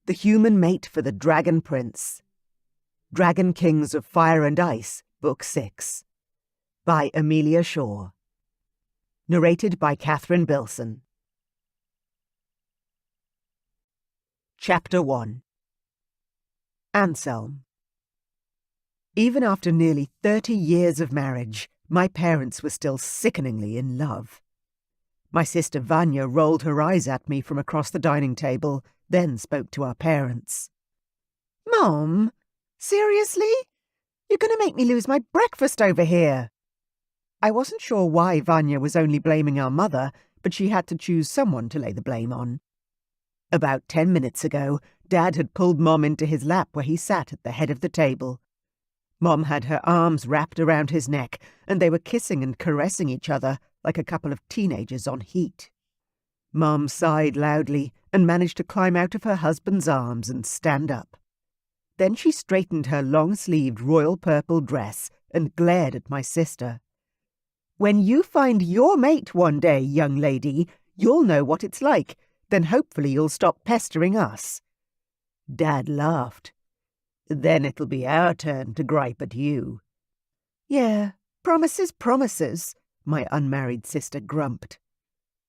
The Human Mate for the Dragon Prince. Dragon Kings of Fire and Ice, Book 6. By Amelia Shaw. Narrated by Catherine Bilson. Chapter 1. Anselm. Even after nearly 30 years of marriage, my parents were still sickeningly in love. My sister Vanya rolled her eyes at me from across the dining table, then spoke to our parents. "Mom, seriously? You're going to make me lose my breakfast over here." I wasn't sure why Vanya was only blaming our mother, but she had to choose someone to lay the blame on. About 10 minutes ago, Dad had pulled Mom into his lap where he sat at the head of the table. Mom had her arms wrapped around his neck, and they were kissing and caressing each other like a couple of teenagers on heat. Mom sighed loudly and managed to climb out of her husband's arms and stand up. Then she straightened her long-sleeved royal purple dress and glared at my sister. "When you find your mate one day, young lady, you'll know what it's like. Then hopefully you'll stop pestering us." Dad laughed. "Then it'll be our turn to gripe at you." "Yeah, promises," my unmarried sister grumped.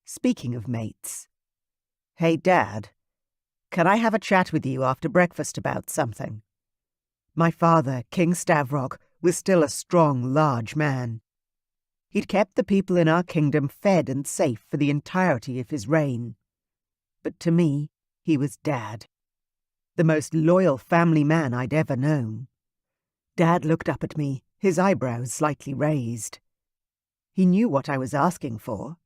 Speaking of mates. "Hey, Dad, can I have a chat with you after breakfast about something?" My father, King Stavrog, was still a strong, large man. He'd kept the people in our kingdom fed and safe for the entirety of his reign. But to me, he was Dad. The most loyal family man I'd ever known. Dad looked up at me, his eyebrows slightly raised. He knew what I was asking for.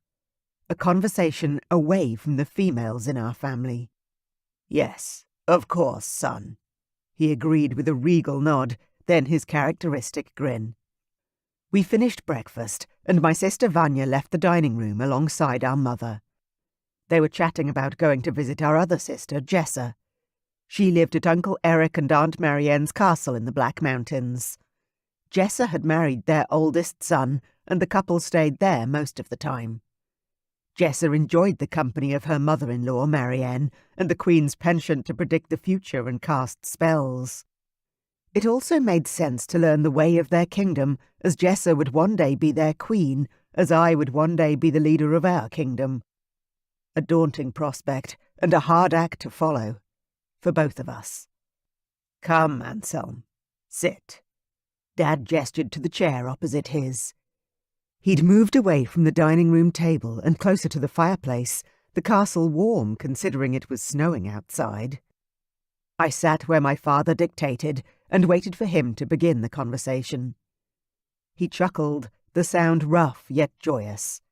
A conversation away from the females in our family. "Yes, of course, son," he agreed with a regal nod, then his characteristic grin. We finished breakfast, and my sister Vanya left the dining room alongside our mother. They were chatting about going to visit our other sister, Jessa. She lived at Uncle Eric and Aunt Marianne's castle in the Black Mountains. Jessa had married their oldest son, and the couple stayed there most of the time. Jessa enjoyed the company of her mother-in-law, Marianne, and the Queen's penchant to predict the future and cast spells. It also made sense to learn the way of their kingdom, as Jessa would one day be their queen, as I would one day be the leader of our kingdom. A daunting prospect, and a hard act to follow. For both of us. "Come, Anselm. Sit." Dad gestured to the chair opposite his. He'd moved away from the dining room table and closer to the fireplace, the castle warm considering it was snowing outside. I sat where my father dictated and waited for him to begin the conversation. He chuckled, the sound rough yet joyous.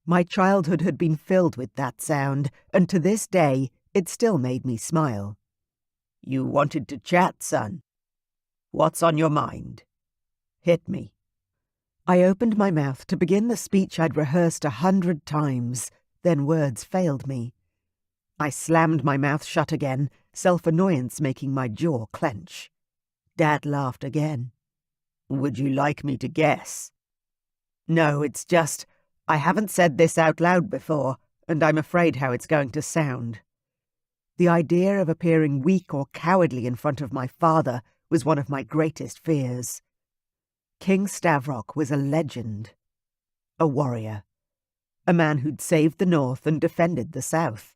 My childhood had been filled with that sound, and to this day it still made me smile. "You wanted to chat, son. What's on your mind? Hit me." I opened my mouth to begin the speech I'd rehearsed 100 times, then words failed me. I slammed my mouth shut again, self-annoyance making my jaw clench. Dad laughed again. "Would you like me to guess?" "No, it's just, I haven't said this out loud before, and I'm afraid how it's going to sound." The idea of appearing weak or cowardly in front of my father was one of my greatest fears. King Stavrog was a legend. A warrior. A man who'd saved the North and defended the South.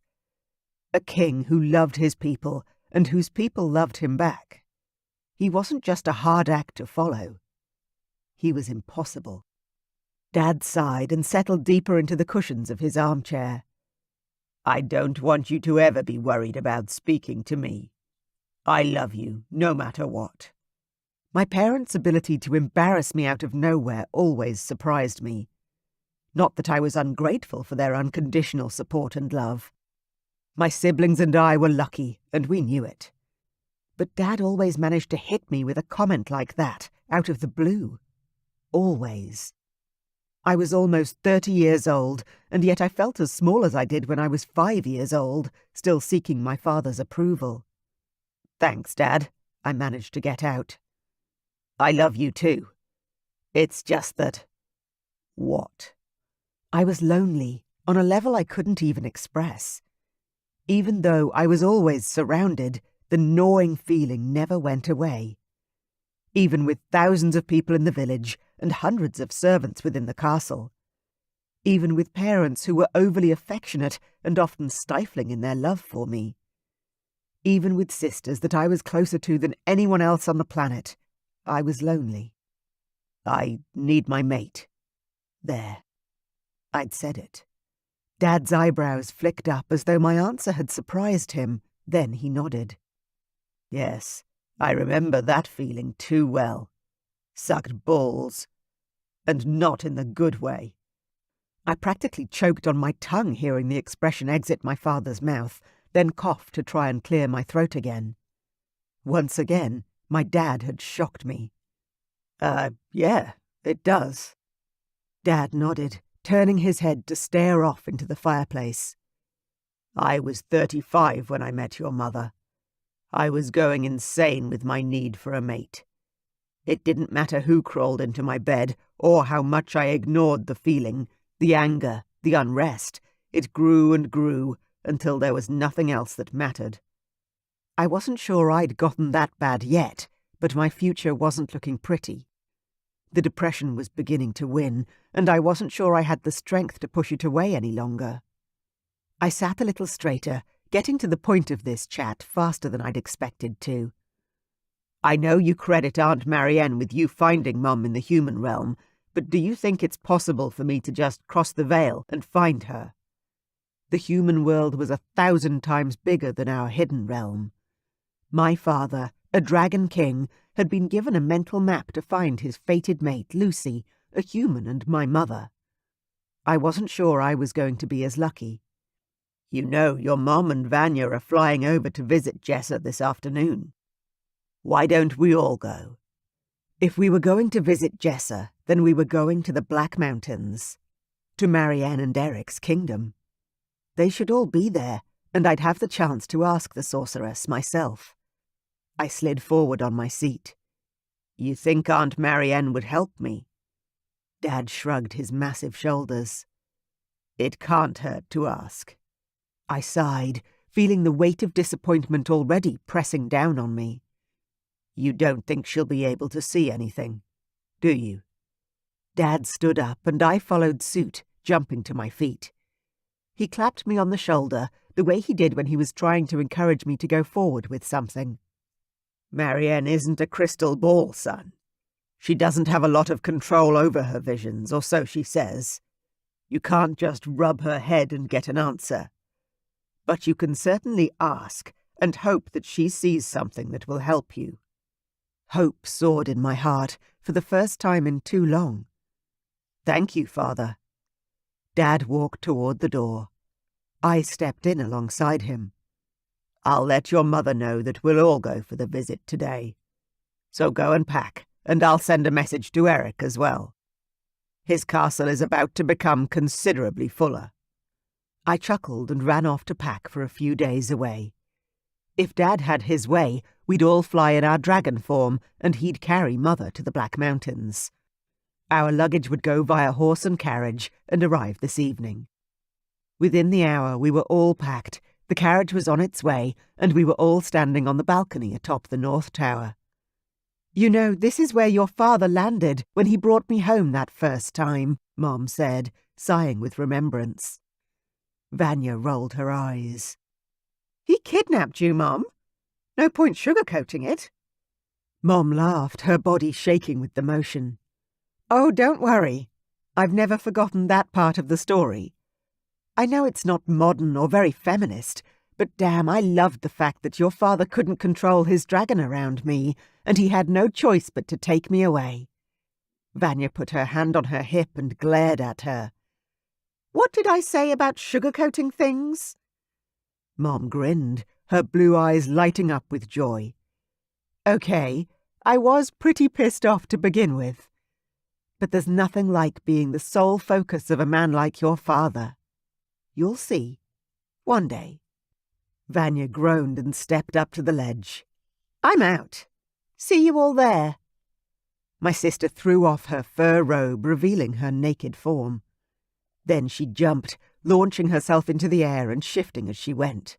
A king who loved his people and whose people loved him back. He wasn't just a hard act to follow. He was impossible. Dad sighed and settled deeper into the cushions of his armchair. "I don't want you to ever be worried about speaking to me. I love you, no matter what." My parents' ability to embarrass me out of nowhere always surprised me. Not that I was ungrateful for their unconditional support and love. My siblings and I were lucky, and we knew it. But Dad always managed to hit me with a comment like that, out of the blue. Always. I was almost 30 years old, and yet I felt as small as I did when I was 5 years old, still seeking my father's approval. "Thanks, Dad," I managed to get out. "I love you too. It's just that..." "What?" I was lonely, on a level I couldn't even express. Even though I was always surrounded, the gnawing feeling never went away. Even with thousands of people in the village and hundreds of servants within the castle. Even with parents who were overly affectionate and often stifling in their love for me. Even with sisters that I was closer to than anyone else on the planet, I was lonely. I need my mate. There. I'd said it. Dad's eyebrows flicked up as though my answer had surprised him. Then he nodded. Yes, I remember that feeling too well. Sucked balls. And not in the good way. I practically choked on my tongue hearing the expression exit my father's mouth, then coughed to try and clear my throat again. Once again, my dad had shocked me. Yeah, it does. Dad nodded, turning his head to stare off into the fireplace. I was 35 when I met your mother. I was going insane with my need for a mate. It didn't matter who crawled into my bed or how much I ignored the feeling, the anger, the unrest. It grew and grew until there was nothing else that mattered. I wasn't sure I'd gotten that bad yet, but my future wasn't looking pretty. The depression was beginning to win, and I wasn't sure I had the strength to push it away any longer. I sat a little straighter, getting to the point of this chat faster than I'd expected to. I know you credit Aunt Marianne with you finding Mum in the human realm, but do you think it's possible for me to just cross the veil and find her? The human world was 1,000 times bigger than our hidden realm. My father, a dragon king, had been given a mental map to find his fated mate, Lucy, a human, and my mother. I wasn't sure I was going to be as lucky. You know, your Mom and Vanya are flying over to visit Jessa this afternoon. Why don't we all go? If we were going to visit Jessa, then we were going to the Black Mountains, to Marianne and Eric's kingdom. They should all be there, and I'd have the chance to ask the sorceress myself. I slid forward on my seat. You think Aunt Marianne would help me? Dad shrugged his massive shoulders. It can't hurt to ask. I sighed, feeling the weight of disappointment already pressing down on me. You don't think she'll be able to see anything, do you? Dad stood up and I followed suit, jumping to my feet. He clapped me on the shoulder, the way he did when he was trying to encourage me to go forward with something. Marianne isn't a crystal ball, son. She doesn't have a lot of control over her visions, or so she says. You can't just rub her head and get an answer. But you can certainly ask and hope that she sees something that will help you. Hope soared in my heart for the first time in too long. Thank you, Father. Dad walked toward the door. I stepped in alongside him. I'll let your mother know that we'll all go for the visit today. So go and pack, and I'll send a message to Eric as well. His castle is about to become considerably fuller. I chuckled and ran off to pack for a few days away. If Dad had his way, we'd all fly in our dragon form, and he'd carry Mother to the Black Mountains. Our luggage would go via horse and carriage and arrive this evening. Within the hour we were all packed, the carriage was on its way, and we were all standing on the balcony atop the North Tower. You know, this is where your father landed when he brought me home that first time, Mom said, sighing with remembrance. Vanya rolled her eyes. He kidnapped you, Mom. No point sugarcoating it. Mom laughed, her body shaking with the motion. Oh, don't worry. I've never forgotten that part of the story. I know it's not modern or very feminist, but damn, I loved the fact that your father couldn't control his dragon around me, and he had no choice but to take me away. Vanya put her hand on her hip and glared at her. What did I say about sugarcoating things? Mom grinned, her blue eyes lighting up with joy. Okay, I was pretty pissed off to begin with. But there's nothing like being the sole focus of a man like your father. You'll see. One day. Vanya groaned and stepped up to the ledge. I'm out. See you all there. My sister threw off her fur robe, revealing her naked form. Then she jumped, launching herself into the air and shifting as she went.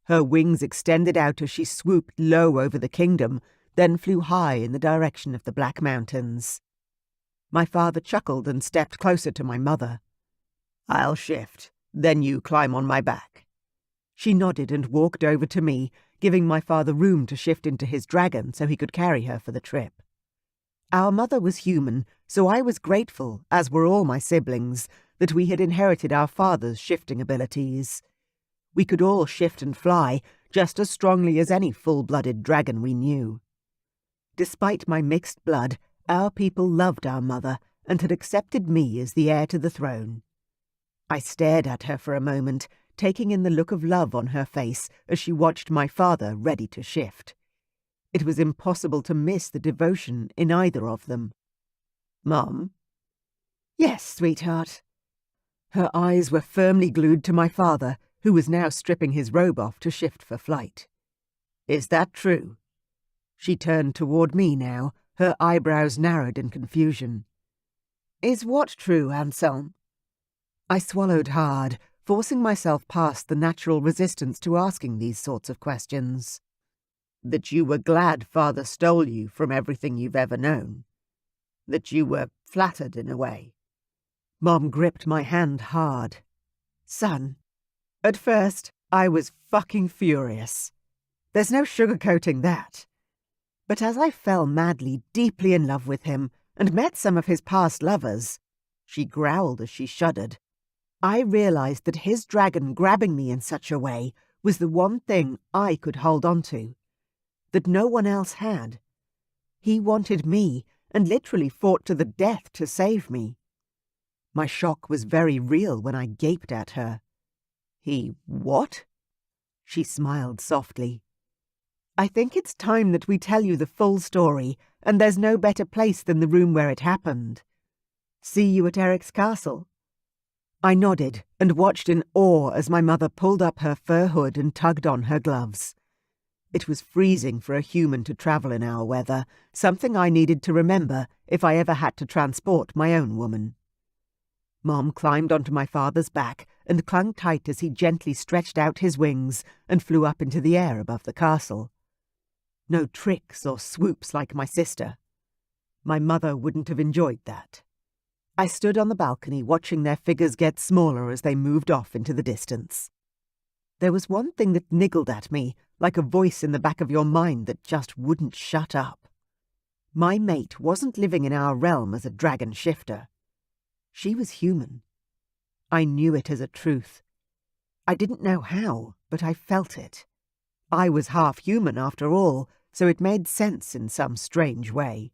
Her wings extended out as she swooped low over the kingdom, then flew high in the direction of the Black Mountains. My father chuckled and stepped closer to my mother. "I'll shift, then you climb on my back." She nodded and walked over to me, giving my father room to shift into his dragon so he could carry her for the trip. Our mother was human, so I was grateful, as were all my siblings, that we had inherited our father's shifting abilities. We could all shift and fly just as strongly as any full-blooded dragon we knew. Despite my mixed blood, our people loved our mother and had accepted me as the heir to the throne. I stared at her for a moment, taking in the look of love on her face as she watched my father ready to shift. It was impossible to miss the devotion in either of them. "Mum?" "Yes, sweetheart." Her eyes were firmly glued to my father, who was now stripping his robe off to shift for flight. "Is that true?" She turned toward me now, her eyebrows narrowed in confusion. "Is what true, Anselm?" I swallowed hard, forcing myself past the natural resistance to asking these sorts of questions. "That you were glad Father stole you from everything you've ever known. That you were flattered in a way." Mom gripped my hand hard. "Son, at first I was fucking furious. There's no sugarcoating that. But as I fell madly, deeply in love with him and met some of his past lovers," she growled as she shuddered, "I realized that his dragon grabbing me in such a way was the one thing I could hold on to, that no one else had. He wanted me and literally fought to the death to save me." My shock was very real when I gaped at her. "He what?" She smiled softly. "I think it's time that we tell you the full story, and there's no better place than the room where it happened. See you at Eric's castle?" I nodded and watched in awe as my mother pulled up her fur hood and tugged on her gloves. It was freezing for a human to travel in our weather, something I needed to remember if I ever had to transport my own woman. Mom climbed onto my father's back and clung tight as he gently stretched out his wings and flew up into the air above the castle. No tricks or swoops like my sister. My mother wouldn't have enjoyed that. I stood on the balcony watching their figures get smaller as they moved off into the distance. There was one thing that niggled at me, like a voice in the back of your mind that just wouldn't shut up. My mate wasn't living in our realm as a dragon shifter. She was human. I knew it as a truth. I didn't know how, but I felt it. I was half human after all, so it made sense in some strange way.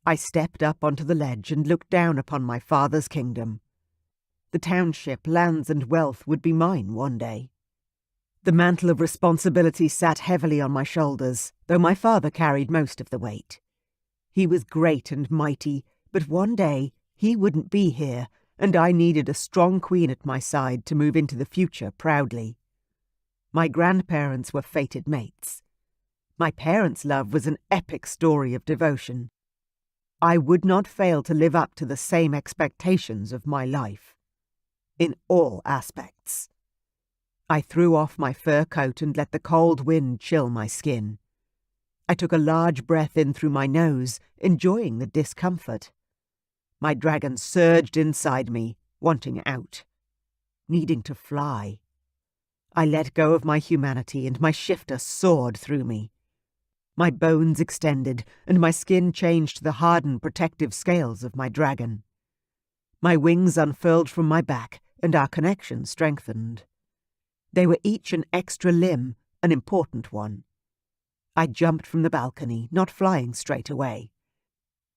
I stepped up onto the ledge and looked down upon my father's kingdom. The township, lands and wealth would be mine one day. The mantle of responsibility sat heavily on my shoulders, though my father carried most of the weight. He was great and mighty, but one day he wouldn't be here, and I needed a strong queen at my side to move into the future proudly. My grandparents were fated mates. My parents' love was an epic story of devotion. I would not fail to live up to the same expectations of my life. In all aspects. I threw off my fur coat and let the cold wind chill my skin. I took a large breath in through my nose, enjoying the discomfort. My dragon surged inside me, wanting out. Needing to fly. I let go of my humanity and my shifter soared through me. My bones extended, and my skin changed to the hardened protective scales of my dragon. My wings unfurled from my back, and our connection strengthened. They were each an extra limb, an important one. I jumped from the balcony, not flying straight away.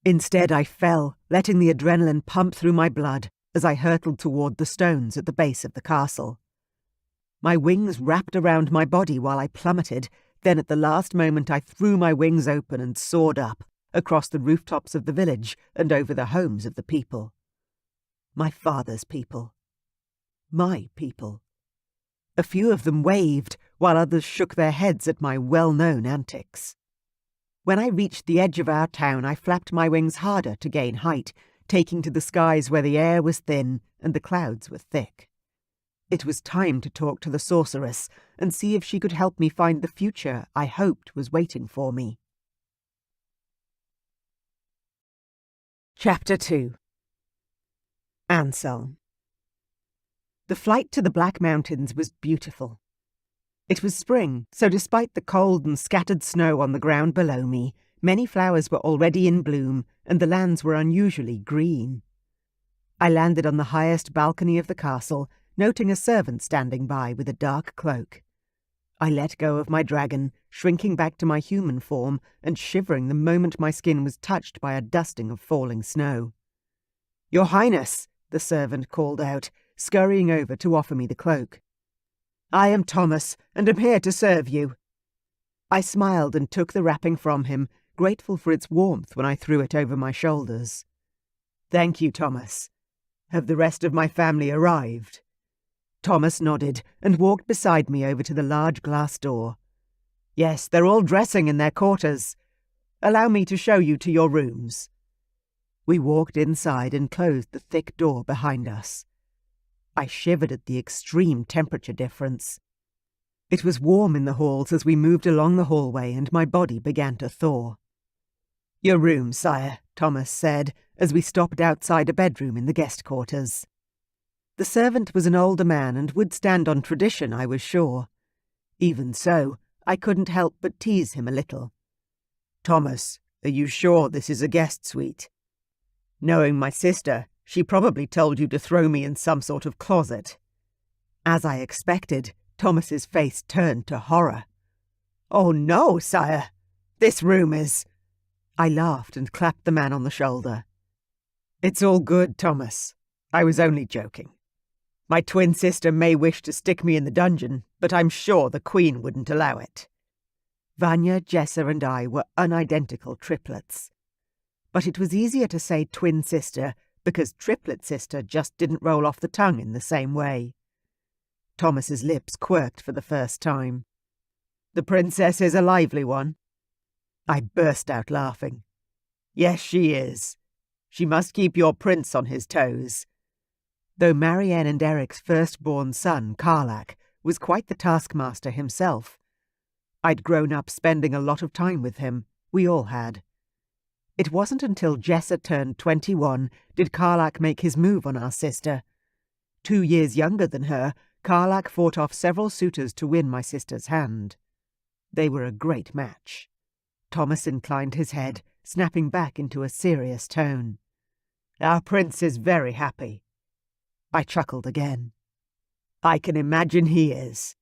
Instead I fell, letting the adrenaline pump through my blood as I hurtled toward the stones at the base of the castle. My wings wrapped around my body while I plummeted. Then at the last moment I threw my wings open and soared up, across the rooftops of the village and over the homes of the people. My father's people. My people. A few of them waved, while others shook their heads at my well-known antics. When I reached the edge of our town, I flapped my wings harder to gain height, taking to the skies where the air was thin and the clouds were thick. It was time to talk to the sorceress and see if she could help me find the future I hoped was waiting for me. Chapter 2. Anselm. The flight to the Black Mountains was beautiful. It was spring, so despite the cold and scattered snow on the ground below me, many flowers were already in bloom, and the lands were unusually green. I landed on the highest balcony of the castle, noting a servant standing by with a dark cloak. I let go of my dragon, shrinking back to my human form and shivering the moment my skin was touched by a dusting of falling snow. "Your Highness," the servant called out, scurrying over to offer me the cloak. "I am Thomas, and am here to serve you." I smiled and took the wrapping from him, grateful for its warmth when I threw it over my shoulders. "Thank you, Thomas. Have the rest of my family arrived?" Thomas nodded and walked beside me over to the large glass door. "Yes, they're all dressing in their quarters. Allow me to show you to your rooms." We walked inside and closed the thick door behind us. I shivered at the extreme temperature difference. It was warm in the halls as we moved along the hallway, and my body began to thaw. "Your room, sire," Thomas said, as we stopped outside a bedroom in the guest quarters. The servant was an older man and would stand on tradition, I was sure. Even so, I couldn't help but tease him a little. "Thomas, are you sure this is a guest suite? Knowing my sister, she probably told you to throw me in some sort of closet." As I expected, Thomas's face turned to horror. "Oh no, sire. This room is—" I laughed and clapped the man on the shoulder. "It's all good, Thomas. I was only joking. My twin sister may wish to stick me in the dungeon, but I'm sure the Queen wouldn't allow it." Vanya, Jessa, and I were unidentical triplets. But it was easier to say twin sister because triplet sister just didn't roll off the tongue in the same way. Thomas's lips quirked for the first time. "The princess is a lively one." I burst out laughing. "Yes, she is. She must keep your prince on his toes." Though Marianne and Eric's firstborn son, Karlak, was quite the taskmaster himself. I'd grown up spending a lot of time with him. We all had. It wasn't until Jessa turned 21 did Karlak make his move on our sister. 2 years younger than her, Karlak fought off several suitors to win my sister's hand. They were a great match. Thomas inclined his head, snapping back into a serious tone. "Our prince is very happy." I chuckled again. "I can imagine he is.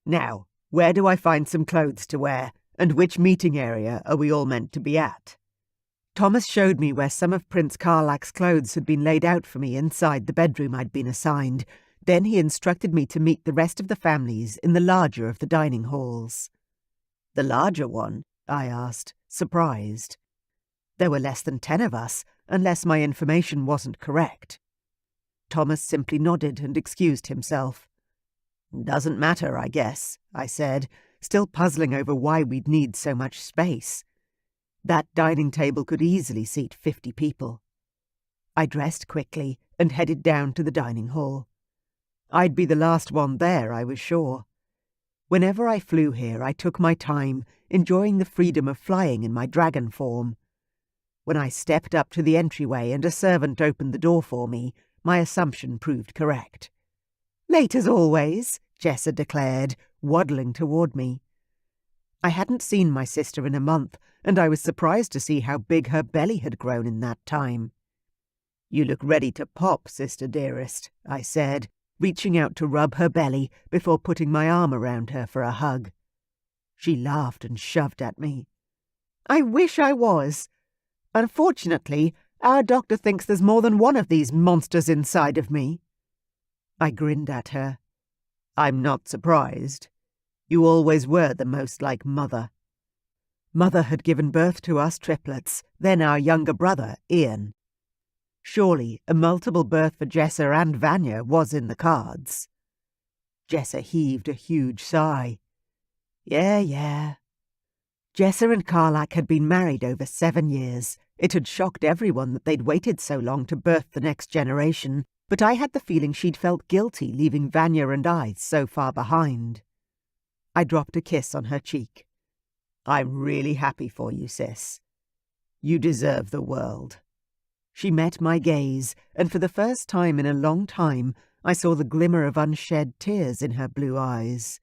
Now, where do I find some clothes to wear, and which meeting area are we all meant to be at?" Thomas showed me where some of Prince Karlak's clothes had been laid out for me inside the bedroom I'd been assigned. Then he instructed me to meet the rest of the families in the larger of the dining halls. "The larger one?" I asked, surprised. There were less than 10 of us, unless my information wasn't correct. Thomas simply nodded and excused himself. "Doesn't matter, I guess," I said, still puzzling over why we'd need so much space. That dining table could easily seat 50 people. I dressed quickly and headed down to the dining hall. I'd be the last one there, I was sure. Whenever I flew here, I took my time, enjoying the freedom of flying in my dragon form. When I stepped up to the entryway and a servant opened the door for me, my assumption proved correct. "Late as always," Jessa declared, waddling toward me. I hadn't seen my sister in a month, and I was surprised to see how big her belly had grown in that time. "You look ready to pop, sister dearest," I said, reaching out to rub her belly before putting my arm around her for a hug. She laughed and shoved at me. "I wish I was. Unfortunately, our doctor thinks there's more than one of these monsters inside of me." I grinned at her. "I'm not surprised. You always were the most like Mother." Mother had given birth to us triplets, then our younger brother, Ian. Surely a multiple birth for Jessa and Vanya was in the cards. Jessa heaved a huge sigh. Yeah. Jessa and Karlak had been married over 7 years. It had shocked everyone that they'd waited so long to birth the next generation, but I had the feeling she'd felt guilty leaving Vanya and I so far behind. I dropped a kiss on her cheek. "I'm really happy for you, sis. You deserve the world." She met my gaze, and for the first time in a long time, I saw the glimmer of unshed tears in her blue eyes.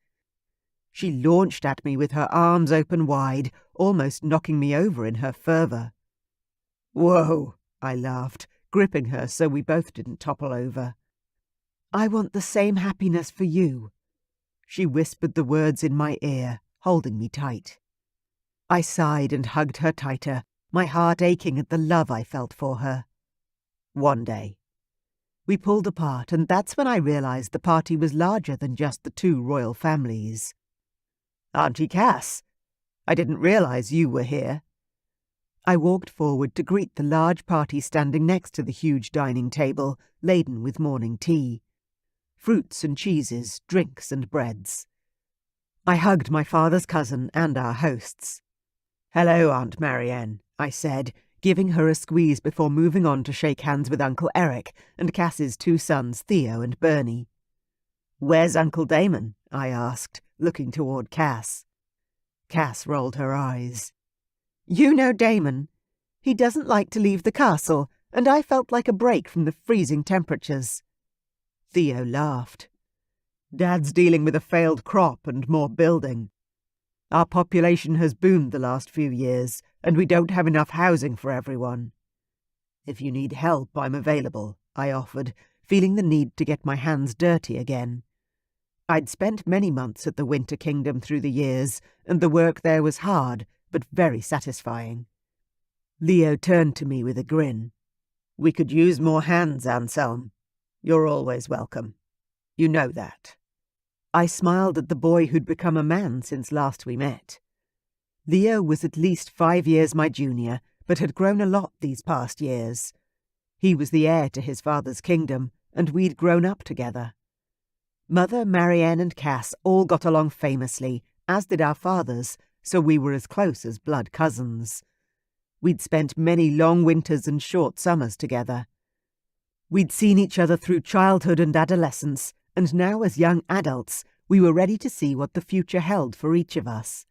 She launched at me with her arms open wide, almost knocking me over in her fervour. "Whoa," I laughed, gripping her so we both didn't topple over. "I want the same happiness for you." She whispered the words in my ear, holding me tight. I sighed and hugged her tighter, my heart aching at the love I felt for her. One day. We pulled apart, and that's when I realised the party was larger than just the two royal families. "Auntie Cass, I didn't realise you were here." I walked forward to greet the large party standing next to the huge dining table, laden with morning tea. Fruits and cheeses, drinks and breads. I hugged my father's cousin and our hosts. "Hello, Aunt Marianne," I said, giving her a squeeze before moving on to shake hands with Uncle Eric and Cass's two sons, Theo and Bernie. "Where's Uncle Damon?" I asked, looking toward Cass. Cass rolled her eyes. "You know Damon. He doesn't like to leave the castle, and I felt like a break from the freezing temperatures." Theo laughed. "Dad's dealing with a failed crop and more building. Our population has boomed the last few years, and we don't have enough housing for everyone." "If you need help, I'm available," I offered, feeling the need to get my hands dirty again. I'd spent many months at the Winter Kingdom through the years, and the work there was hard, but very satisfying. Leo turned to me with a grin. "We could use more hands, Anselm. You're always welcome. You know that." I smiled at the boy who'd become a man since last we met. Leo was at least 5 years my junior, but had grown a lot these past years. He was the heir to his father's kingdom, and we'd grown up together. Mother, Marianne and Cass all got along famously, as did our fathers, so we were as close as blood cousins. We'd spent many long winters and short summers together. We'd seen each other through childhood and adolescence, and now as young adults, we were ready to see what the future held for each of us.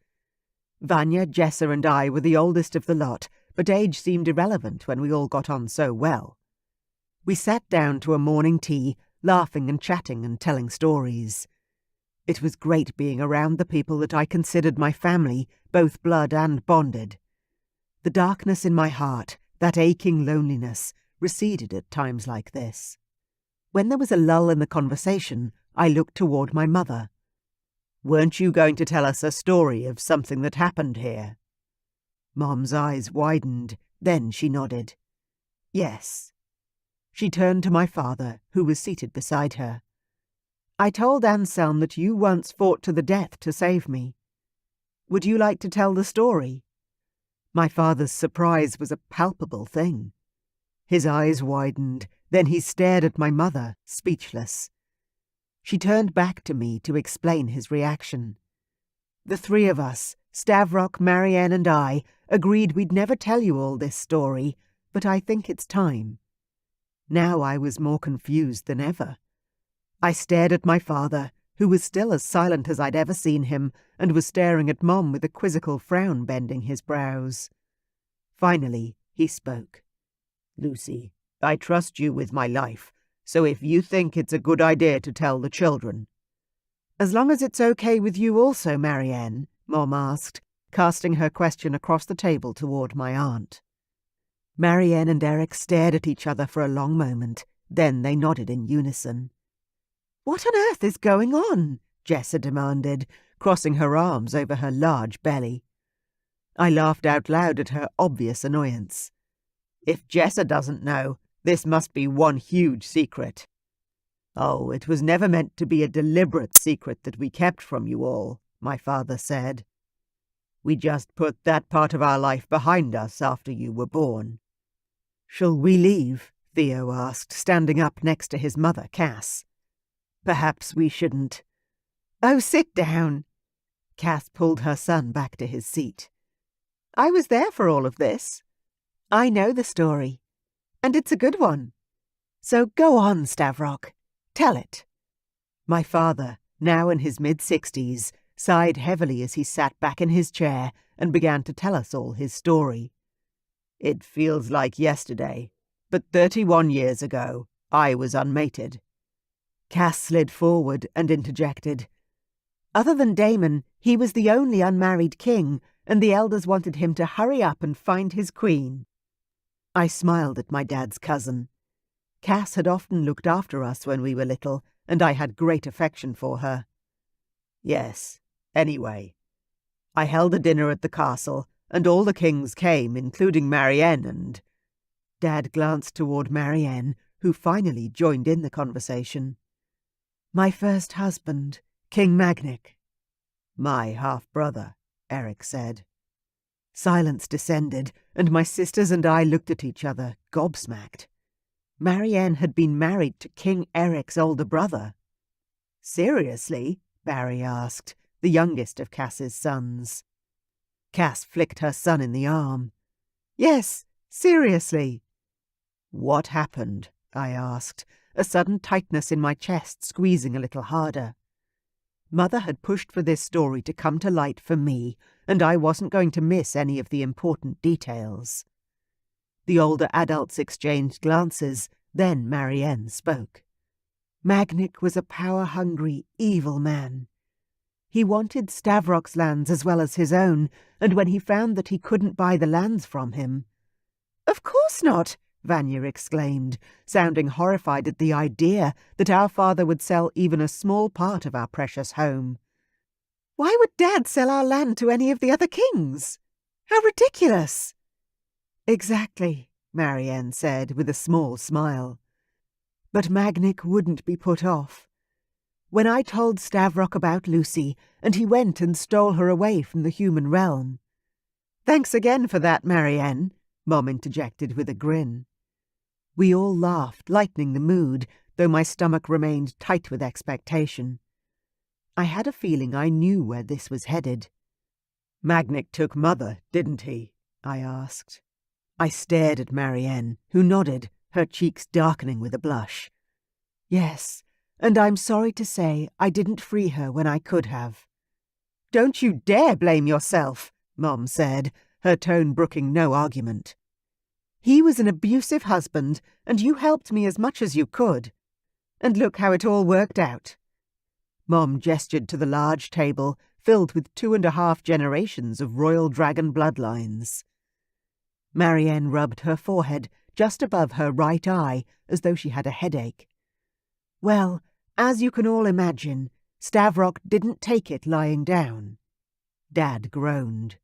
Vanya, Jessa and I were the oldest of the lot, but age seemed irrelevant when we all got on so well. We sat down to a morning tea, laughing and chatting and telling stories. It was great being around the people that I considered my family, both blood and bonded. The darkness in my heart, that aching loneliness, receded at times like this. When there was a lull in the conversation, I looked toward my mother. "Weren't you going to tell us a story of something that happened here?" Mom's eyes widened, then she nodded. "Yes." She turned to my father, who was seated beside her. "I told Anselm that you once fought to the death to save me. Would you like to tell the story?" My father's surprise was a palpable thing. His eyes widened, then he stared at my mother, speechless. She turned back to me to explain his reaction. The three of us, Stavrock, Marianne and I, agreed we'd never tell you all this story, but I think it's time. Now I was more confused than ever. I stared at my father, who was still as silent as I'd ever seen him, and was staring at Mom with a quizzical frown bending his brows. Finally, he spoke. "Lucy, I trust you with my life, so if you think it's a good idea to tell the children." "As long as it's okay with you also, Marianne," Mom asked, casting her question across the table toward my aunt. Marianne and Eric stared at each other for a long moment, then they nodded in unison. "What on earth is going on?" Jessa demanded, crossing her arms over her large belly. I laughed out loud at her obvious annoyance. "If Jessa doesn't know, this must be one huge secret." "Oh, it was never meant to be a deliberate secret that we kept from you all," my father said. "We just put that part of our life behind us after you were born." "Shall we leave?" Theo asked, standing up next to his mother, Cass. "Perhaps we shouldn't." "Oh, sit down." Cass pulled her son back to his seat. "I was there for all of this. I know the story. And it's a good one. So go on, Stavrock. Tell it. My father, now in his mid-60s, sighed heavily as he sat back in his chair and began to tell us all his story. It feels like yesterday, but 31 years ago, I was unmated. Cass slid forward and interjected. Other than Damon, he was the only unmarried king, and the elders wanted him to hurry up and find his queen. I smiled at my dad's cousin. Cass had often looked after us when we were little, and I had great affection for her. Yes, anyway. I held a dinner at the castle, and all the kings came, including Marianne and... Dad glanced toward Marianne, who finally joined in the conversation. My first husband, King Magnic. My half-brother, Eric said. Silence descended, and my sisters and I looked at each other, gobsmacked. Marianne had been married to King Eric's older brother. Seriously? Barry asked, the youngest of Cass's sons. Cass flicked her son in the arm. Yes, seriously. What happened? I asked, a sudden tightness in my chest squeezing a little harder. Mother had pushed for this story to come to light for me, and I wasn't going to miss any of the important details. The older adults exchanged glances, then Marianne spoke. Magnic was a power-hungry, evil man. He wanted Stavrock's lands as well as his own, and when he found that he couldn't buy the lands from him... Of course not! Vanya exclaimed, sounding horrified at the idea that our father would sell even a small part of our precious home. Why would Dad sell our land to any of the other kings? How ridiculous! Exactly, Marianne said with a small smile. But Magnic wouldn't be put off. When I told Stavrock about Lucy, and he went and stole her away from the human realm. Thanks again for that, Marianne, Mom interjected with a grin. We all laughed, lightening the mood, though my stomach remained tight with expectation. I had a feeling I knew where this was headed. Magnic took Mother, didn't he? I asked. I stared at Marianne, who nodded, her cheeks darkening with a blush. Yes, and I'm sorry to say I didn't free her when I could have. Don't you dare blame yourself, Mom said, her tone brooking no argument. He was an abusive husband, and you helped me as much as you could. And look how it all worked out. Mom gestured to the large table, filled with 2.5 generations of royal dragon bloodlines. Marianne rubbed her forehead just above her right eye, as though she had a headache. Well, as you can all imagine, Stavrock didn't take it lying down. Dad groaned.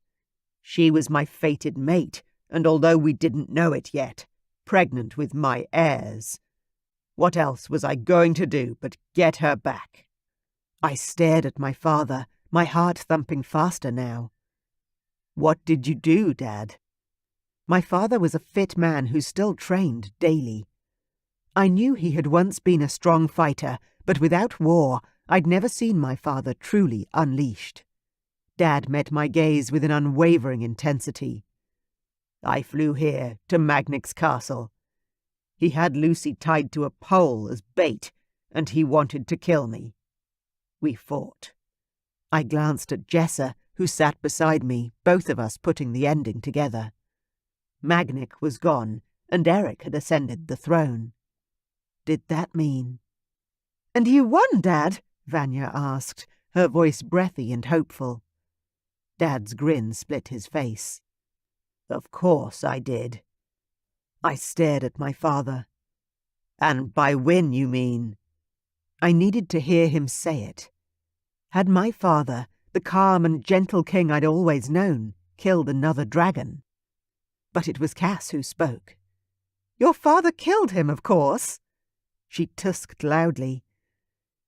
She was my fated mate, and although we didn't know it yet, pregnant with my heirs. What else was I going to do but get her back? I stared at my father, my heart thumping faster now. What did you do, Dad? My father was a fit man who still trained daily. I knew he had once been a strong fighter, but without war, I'd never seen my father truly unleashed. Dad met my gaze with an unwavering intensity. I flew here, to Magnic's castle. He had Lucy tied to a pole as bait, and he wanted to kill me. We fought. I glanced at Jessa, who sat beside me, both of us putting the ending together. Magnic was gone, and Eric had ascended the throne. Did that mean... And you won, Dad? Vanya asked, her voice breathy and hopeful. Dad's grin split his face. Of course I did. I stared at my father. And by win you mean? I needed to hear him say it. Had my father, the calm and gentle king I'd always known, killed another dragon? But it was Cass who spoke. Your father killed him, of course. She tusked loudly.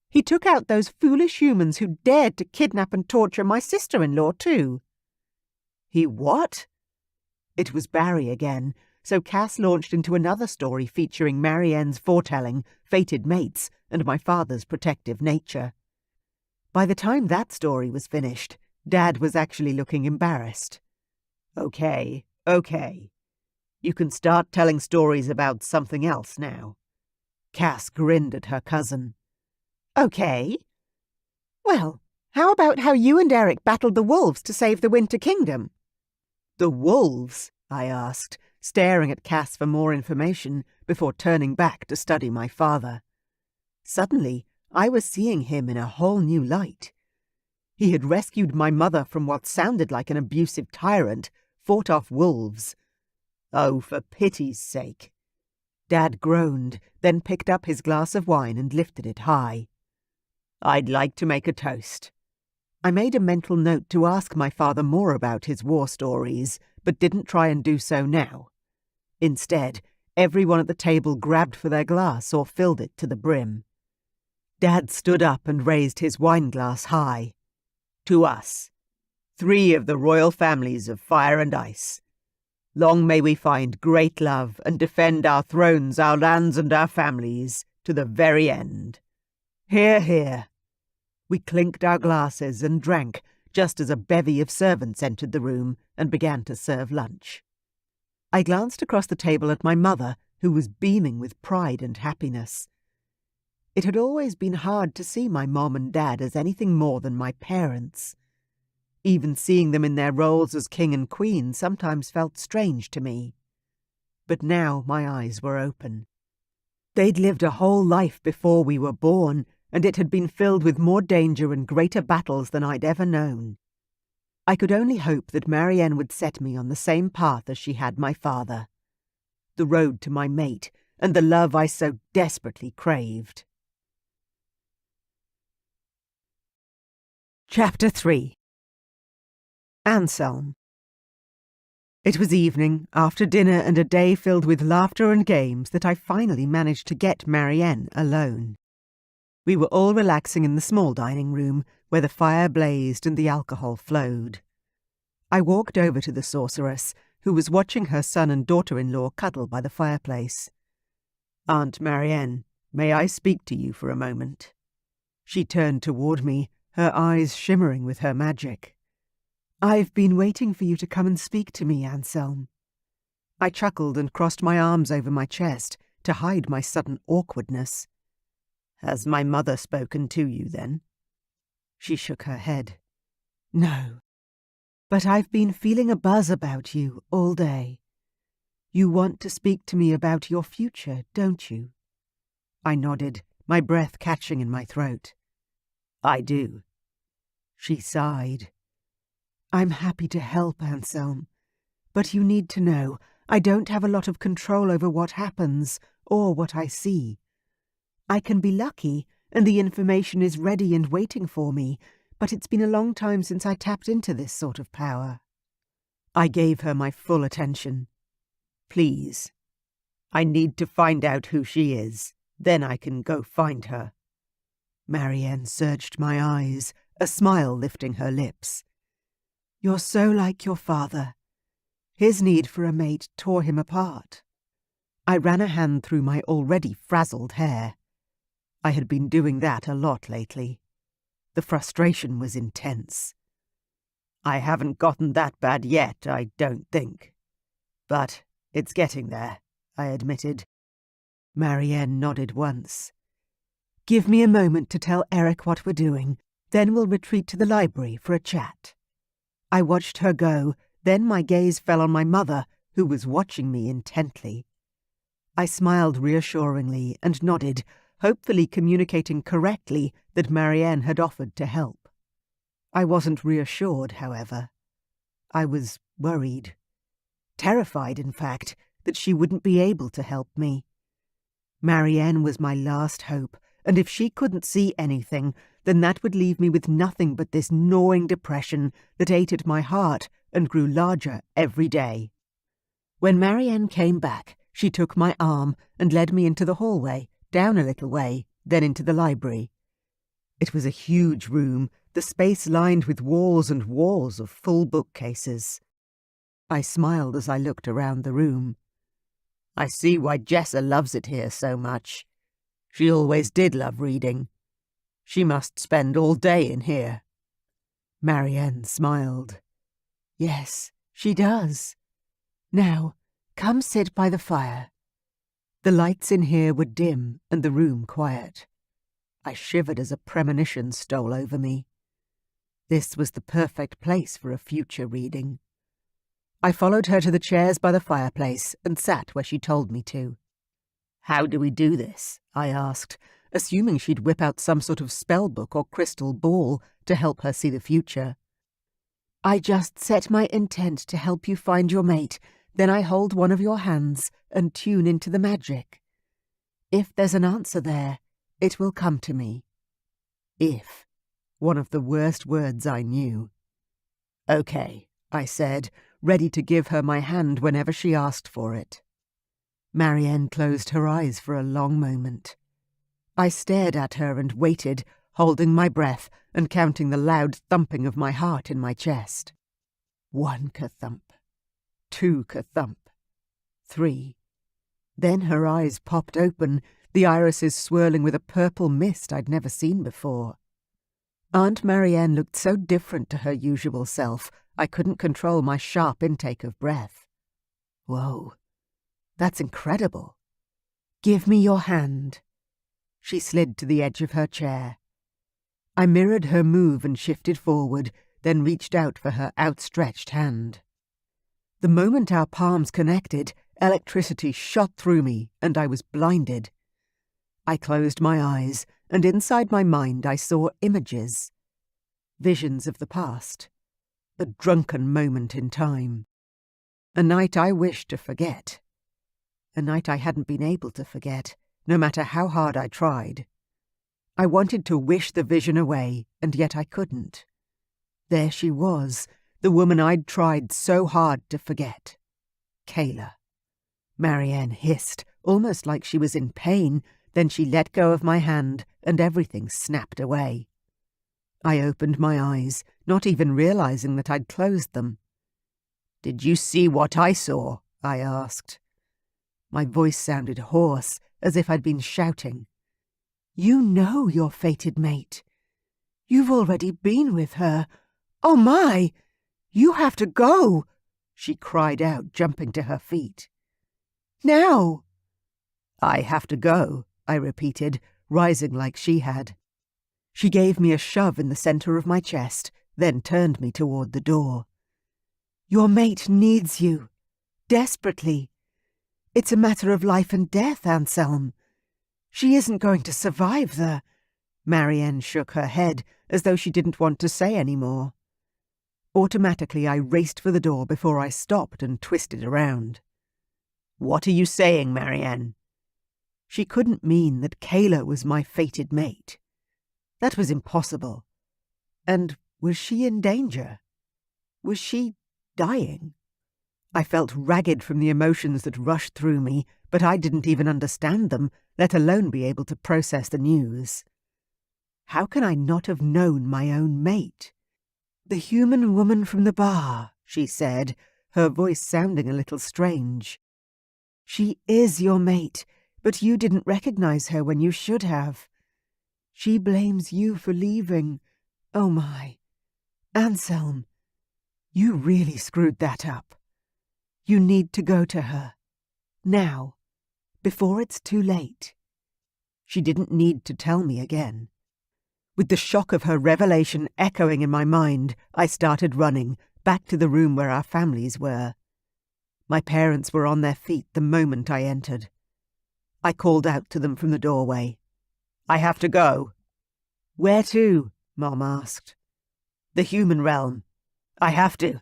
He took out those foolish humans who dared to kidnap and torture my sister-in-law, too. He what? It was Barry again, so Cass launched into another story featuring Marianne's foretelling, fated mates, and my father's protective nature. By the time that story was finished, Dad was actually looking embarrassed. Okay. You can start telling stories about something else now. Cass grinned at her cousin. "Okay. Well, how about how you and Eric battled the wolves to save the Winter Kingdom?" "The wolves?" I asked, staring at Cass for more information before turning back to study my father. Suddenly, I was seeing him in a whole new light. He had rescued my mother from what sounded like an abusive tyrant, fought off wolves. Oh, for pity's sake. Dad groaned, then picked up his glass of wine and lifted it high. "I'd like to make a toast." I made a mental note to ask my father more about his war stories, but didn't try and do so now. Instead, everyone at the table grabbed for their glass or filled it to the brim. Dad stood up and raised his wine glass high. "To us, 3 of the royal families of fire and ice. Long may we find great love and defend our thrones, our lands and our families to the very end. Hear, hear." We clinked our glasses and drank just as a bevy of servants entered the room and began to serve lunch. I glanced across the table at my mother, who was beaming with pride and happiness. It had always been hard to see my mom and dad as anything more than my parents. Even seeing them in their roles as king and queen sometimes felt strange to me. But now my eyes were open. They'd lived a whole life before we were born, and it had been filled with more danger and greater battles than I'd ever known. I could only hope that Marianne would set me on the same path as she had my father. The road to my mate and the love I so desperately craved. Chapter 3. Anselm. It was evening, after dinner and a day filled with laughter and games, that I finally managed to get Marianne alone. We were all relaxing in the small dining room, where the fire blazed and the alcohol flowed. I walked over to the sorceress, who was watching her son and daughter-in-law cuddle by the fireplace. "Aunt Marianne, may I speak to you for a moment?" She turned toward me, her eyes shimmering with her magic. "I've been waiting for you to come and speak to me, Anselm." I chuckled and crossed my arms over my chest to hide my sudden awkwardness. "Has my mother spoken to you, then?" She shook her head. "No. But I've been feeling a buzz about you all day. You want to speak to me about your future, don't you?" I nodded, my breath catching in my throat. "I do." She sighed. "I'm happy to help, Anselm. But you need to know, I don't have a lot of control over what happens or what I see. I can be lucky, and the information is ready and waiting for me, but it's been a long time since I tapped into this sort of power." I gave her my full attention. "Please. I need to find out who she is. Then I can go find her." Marianne searched my eyes, a smile lifting her lips. "You're so like your father. His need for a mate tore him apart." I ran a hand through my already frazzled hair. I had been doing that a lot lately. The frustration was intense. "I haven't gotten that bad yet, I don't think. But it's getting there," I admitted. Marianne nodded once. "Give me a moment to tell Eric what we're doing, then we'll retreat to the library for a chat." I watched her go, then my gaze fell on my mother, who was watching me intently. I smiled reassuringly and nodded, hopefully communicating correctly that Marianne had offered to help. I wasn't reassured, however. I was worried. Terrified, in fact, that she wouldn't be able to help me. Marianne was my last hope, and if she couldn't see anything, then that would leave me with nothing but this gnawing depression that ate at my heart and grew larger every day. When Marianne came back, she took my arm and led me into the hallway, down a little way, then into the library. It was a huge room, the space lined with walls and walls of full bookcases. I smiled as I looked around the room. "I see why Jessa loves it here so much. She always did love reading. She must spend all day in here." Marianne smiled. "Yes, she does. Now, come sit by the fire." The lights in here were dim and the room quiet. I shivered as a premonition stole over me. This was the perfect place for a future reading. I followed her to the chairs by the fireplace and sat where she told me to. "How do we do this?" I asked, assuming she'd whip out some sort of spell book or crystal ball to help her see the future. "I just set my intent to help you find your mate, then I hold one of your hands and tune into the magic. If there's an answer there, it will come to me." If. One of the worst words I knew. "Okay," I said, ready to give her my hand whenever she asked for it. Marianne closed her eyes for a long moment. I stared at her and waited, holding my breath and counting the loud thumping of my heart in my chest. 1 ka-thump. 2 ka-thump. 3. Then her eyes popped open, the irises swirling with a purple mist I'd never seen before. Aunt Marianne looked so different to her usual self, I couldn't control my sharp intake of breath. Whoa, that's incredible. "Give me your hand." She slid to the edge of her chair. I mirrored her move and shifted forward, then reached out for her outstretched hand. The moment our palms connected, electricity shot through me, and I was blinded. I closed my eyes, and inside my mind I saw images. Visions of the past. A drunken moment in time. A night I wished to forget. A night I hadn't been able to forget, no matter how hard I tried. I wanted to wish the vision away, and yet I couldn't. There she was, the woman I'd tried so hard to forget. Kayla. Marianne hissed, almost like she was in pain, then she let go of my hand, and everything snapped away. I opened my eyes, not even realizing that I'd closed them. "Did you see what I saw?" I asked. My voice sounded hoarse, as if I'd been shouting. "You know your fated mate. You've already been with her. Oh my! You have to go!" she cried out, jumping to her feet. "Now!" "I have to go," I repeated, rising like she had. She gave me a shove in the center of my chest, then turned me toward the door. "Your mate needs you. Desperately. It's a matter of life and death, Anselm. She isn't going to survive the—" Marianne shook her head, as though she didn't want to say any more. Automatically I raced for the door before I stopped and twisted around. "What are you saying, Marianne?" She couldn't mean that Kayla was my fated mate. That was impossible. And was she in danger? Was she dying? I felt ragged from the emotions that rushed through me, but I didn't even understand them, let alone be able to process the news. How can I not have known my own mate? "The human woman from the bar," she said, her voice sounding a little strange. "She is your mate, but you didn't recognize her when you should have. She blames you for leaving. Oh my. Anselm, you really screwed that up. You need to go to her. Now. Before it's too late." She didn't need to tell me again. With the shock of her revelation echoing in my mind, I started running, back to the room where our families were. My parents were on their feet the moment I entered. I called out to them from the doorway. "I have to go." "Where to?" Mom asked. "The human realm. I have to."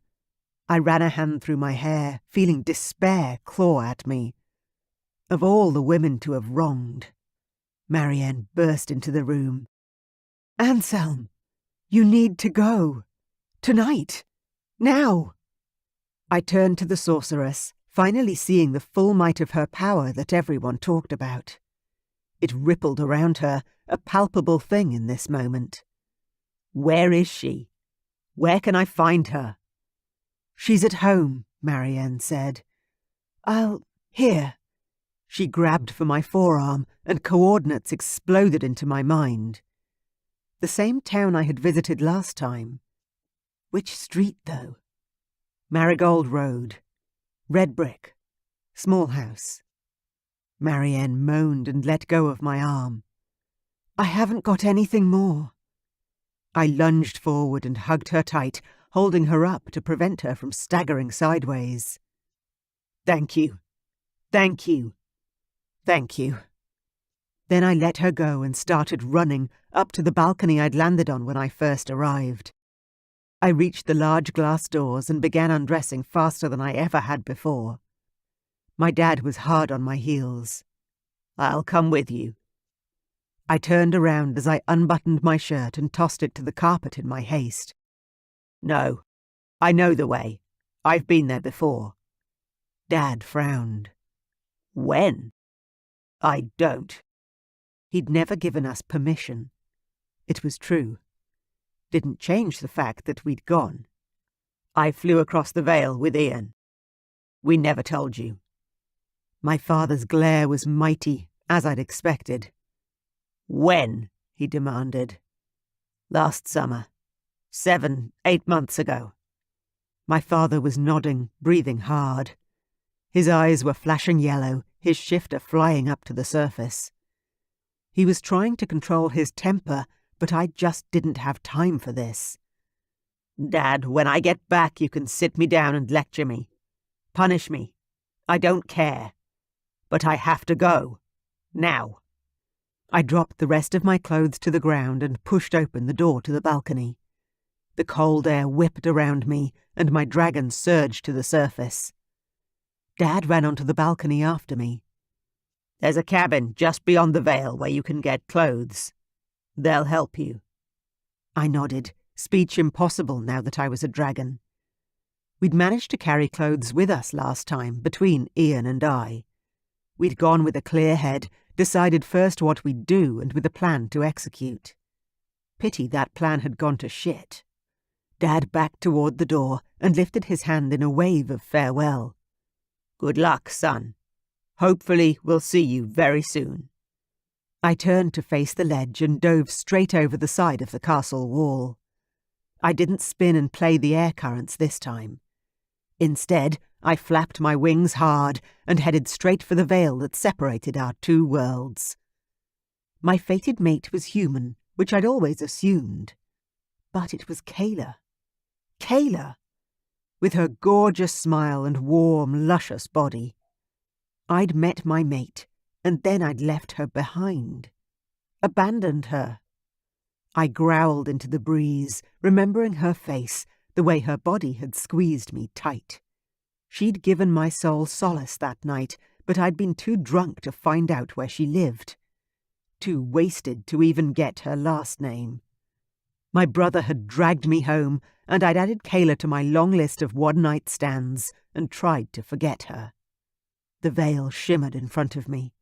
I ran a hand through my hair, feeling despair claw at me. Of all the women to have wronged. Marianne burst into the room. "Anselm, you need to go. Tonight. Now." I turned to the sorceress, finally seeing the full might of her power that everyone talked about. It rippled around her, a palpable thing in this moment. "Where is she? Where can I find her?" "She's at home," Marianne said. Here." She grabbed for my forearm, and coordinates exploded into my mind. The same town I had visited last time. Which street, though? Marigold Road. Red brick. Small house. Marianne moaned and let go of my arm. I haven't got anything more. I lunged forward and hugged her tight, holding her up to prevent her from staggering sideways. Thank you. Thank you. Thank you. Then I let her go and started running up to the balcony I'd landed on when I first arrived. I reached the large glass doors and began undressing faster than I ever had before. My dad was hard on my heels. I'll come with you. I turned around as I unbuttoned my shirt and tossed it to the carpet in my haste. No, I know the way. I've been there before. Dad frowned. When? I don't. He'd never given us permission. It was true. Didn't change the fact that we'd gone. I flew across the Vale with Ian. We never told you. My father's glare was mighty, as I'd expected. When? He demanded. Last summer. 7, 8 months ago. My father was nodding, breathing hard. His eyes were flashing yellow, his shifter flying up to the surface. He was trying to control his temper, but I just didn't have time for this. Dad, when I get back, you can sit me down and lecture me. Punish me. I don't care. But I have to go. Now. I dropped the rest of my clothes to the ground and pushed open the door to the balcony. The cold air whipped around me, and my dragon surged to the surface. Dad ran onto the balcony after me. There's a cabin just beyond the Vale where you can get clothes. They'll help you. I nodded, speech impossible now that I was a dragon. We'd managed to carry clothes with us last time, between Ian and I. We'd gone with a clear head, decided first what we'd do and with a plan to execute. Pity that plan had gone to shit. Dad backed toward the door and lifted his hand in a wave of farewell. Good luck, son. Hopefully we'll see you very soon. I turned to face the ledge and dove straight over the side of the castle wall. I didn't spin and play the air currents this time. Instead, I flapped my wings hard and headed straight for the veil that separated our two worlds. My fated mate was human, which I'd always assumed. But it was Kayla. Kayla! With her gorgeous smile and warm, luscious body. I'd met my mate, and then I'd left her behind. Abandoned her. I growled into the breeze, remembering her face, the way her body had squeezed me tight. She'd given my soul solace that night, but I'd been too drunk to find out where she lived. Too wasted to even get her last name. My brother had dragged me home, and I'd added Kayla to my long list of one-night stands and tried to forget her. The veil shimmered in front of me.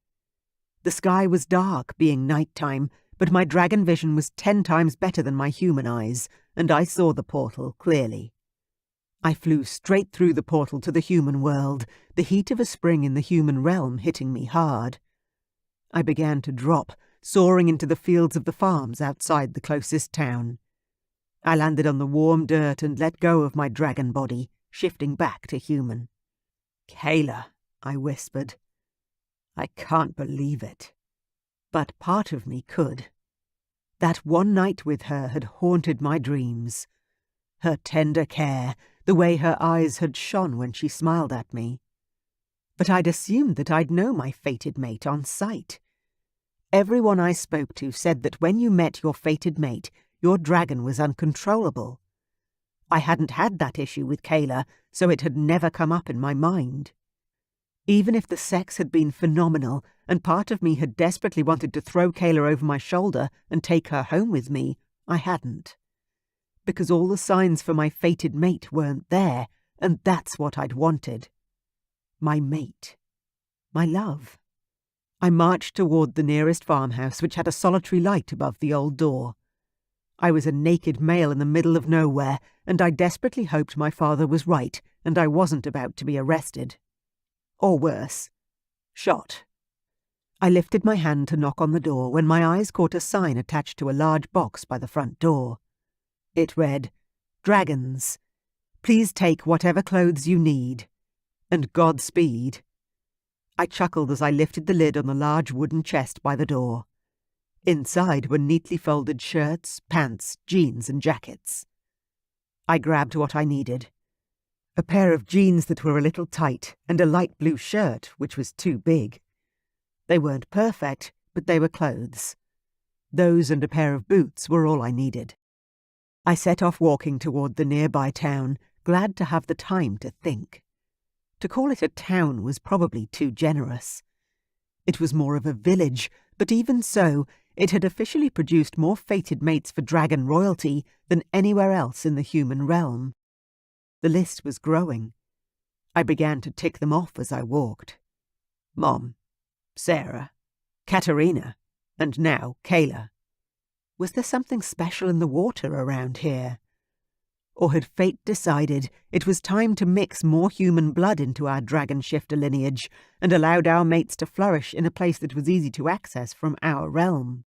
The sky was dark, being night-time, but my dragon vision was 10 times better than my human eyes, and I saw the portal clearly. I flew straight through the portal to the human world, the heat of a spring in the human realm hitting me hard. I began to drop, soaring into the fields of the farms outside the closest town. I landed on the warm dirt and let go of my dragon body, shifting back to human. Kayla, I whispered. I can't believe it. But part of me could. That one night with her had haunted my dreams. Her tender care, the way her eyes had shone when she smiled at me. But I'd assumed that I'd know my fated mate on sight. Everyone I spoke to said that when you met your fated mate, your dragon was uncontrollable. I hadn't had that issue with Kayla, so it had never come up in my mind. Even if the sex had been phenomenal, and part of me had desperately wanted to throw Kayla over my shoulder and take her home with me, I hadn't. Because all the signs for my fated mate weren't there, and that's what I'd wanted. My mate. My love. I marched toward the nearest farmhouse, which had a solitary light above the old door. I was a naked male in the middle of nowhere, and I desperately hoped my father was right, and I wasn't about to be arrested. Or worse, shot. I lifted my hand to knock on the door when my eyes caught a sign attached to a large box by the front door. It read, "Dragons. Please take whatever clothes you need. And Godspeed." I chuckled as I lifted the lid on the large wooden chest by the door. Inside were neatly folded shirts, pants, jeans, and jackets. I grabbed what I needed. A pair of jeans that were a little tight, and a light blue shirt, which was too big. They weren't perfect, but they were clothes. Those and a pair of boots were all I needed. I set off walking toward the nearby town, glad to have the time to think. To call it a town was probably too generous. It was more of a village, but even so, it had officially produced more fated mates for dragon royalty than anywhere else in the human realm. The list was growing. I began to tick them off as I walked. Mom, Sarah, Katerina, and now Kayla. Was there something special in the water around here? Or had fate decided it was time to mix more human blood into our dragon shifter lineage and allowed our mates to flourish in a place that was easy to access from our realm?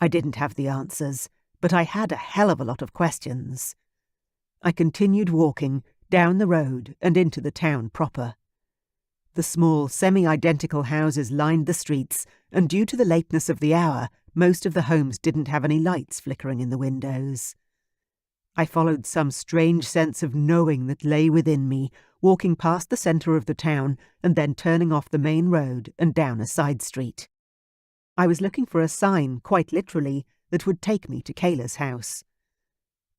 I didn't have the answers, but I had a hell of a lot of questions. I continued walking down the road and into the town proper. The small, semi-identical houses lined the streets, and due to the lateness of the hour, most of the homes didn't have any lights flickering in the windows. I followed some strange sense of knowing that lay within me, walking past the centre of the town and then turning off the main road and down a side street. I was looking for a sign, quite literally, that would take me to Kayla's house.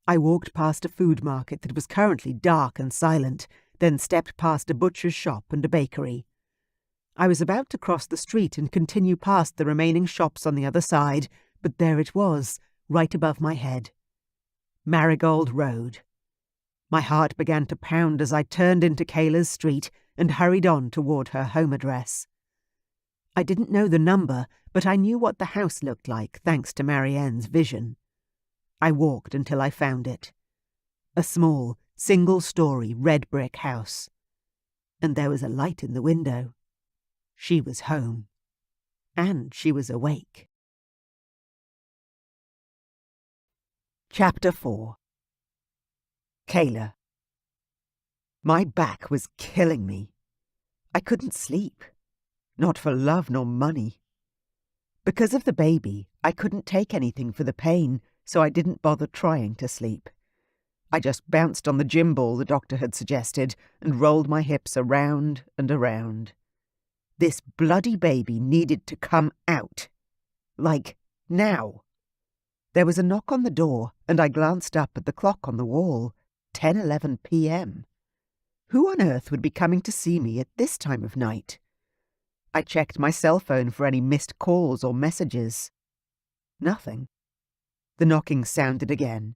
I walked past a food market that was currently dark and silent, then stepped past a butcher's shop and a bakery. I was about to cross the street and continue past the remaining shops on the other side, but there it was, right above my head. Marigold Road. My heart began to pound as I turned into Kayla's street and hurried on toward her home address. I didn't know the number, but I knew what the house looked like, thanks to Marianne's vision. I walked until I found it. A small, single-story red brick house. And there was a light in the window. She was home. And she was awake. Chapter 4. Kayla. My back was killing me. I couldn't sleep. Not for love nor money. Because of the baby, I couldn't take anything for the pain, so I didn't bother trying to sleep. I just bounced on the gym ball the doctor had suggested and rolled my hips around and around. This bloody baby needed to come out. Like, now. There was a knock on the door, and I glanced up at the clock on the wall. 10:11 p.m. Who on earth would be coming to see me at this time of night? I checked my cell phone for any missed calls or messages. Nothing. The knocking sounded again.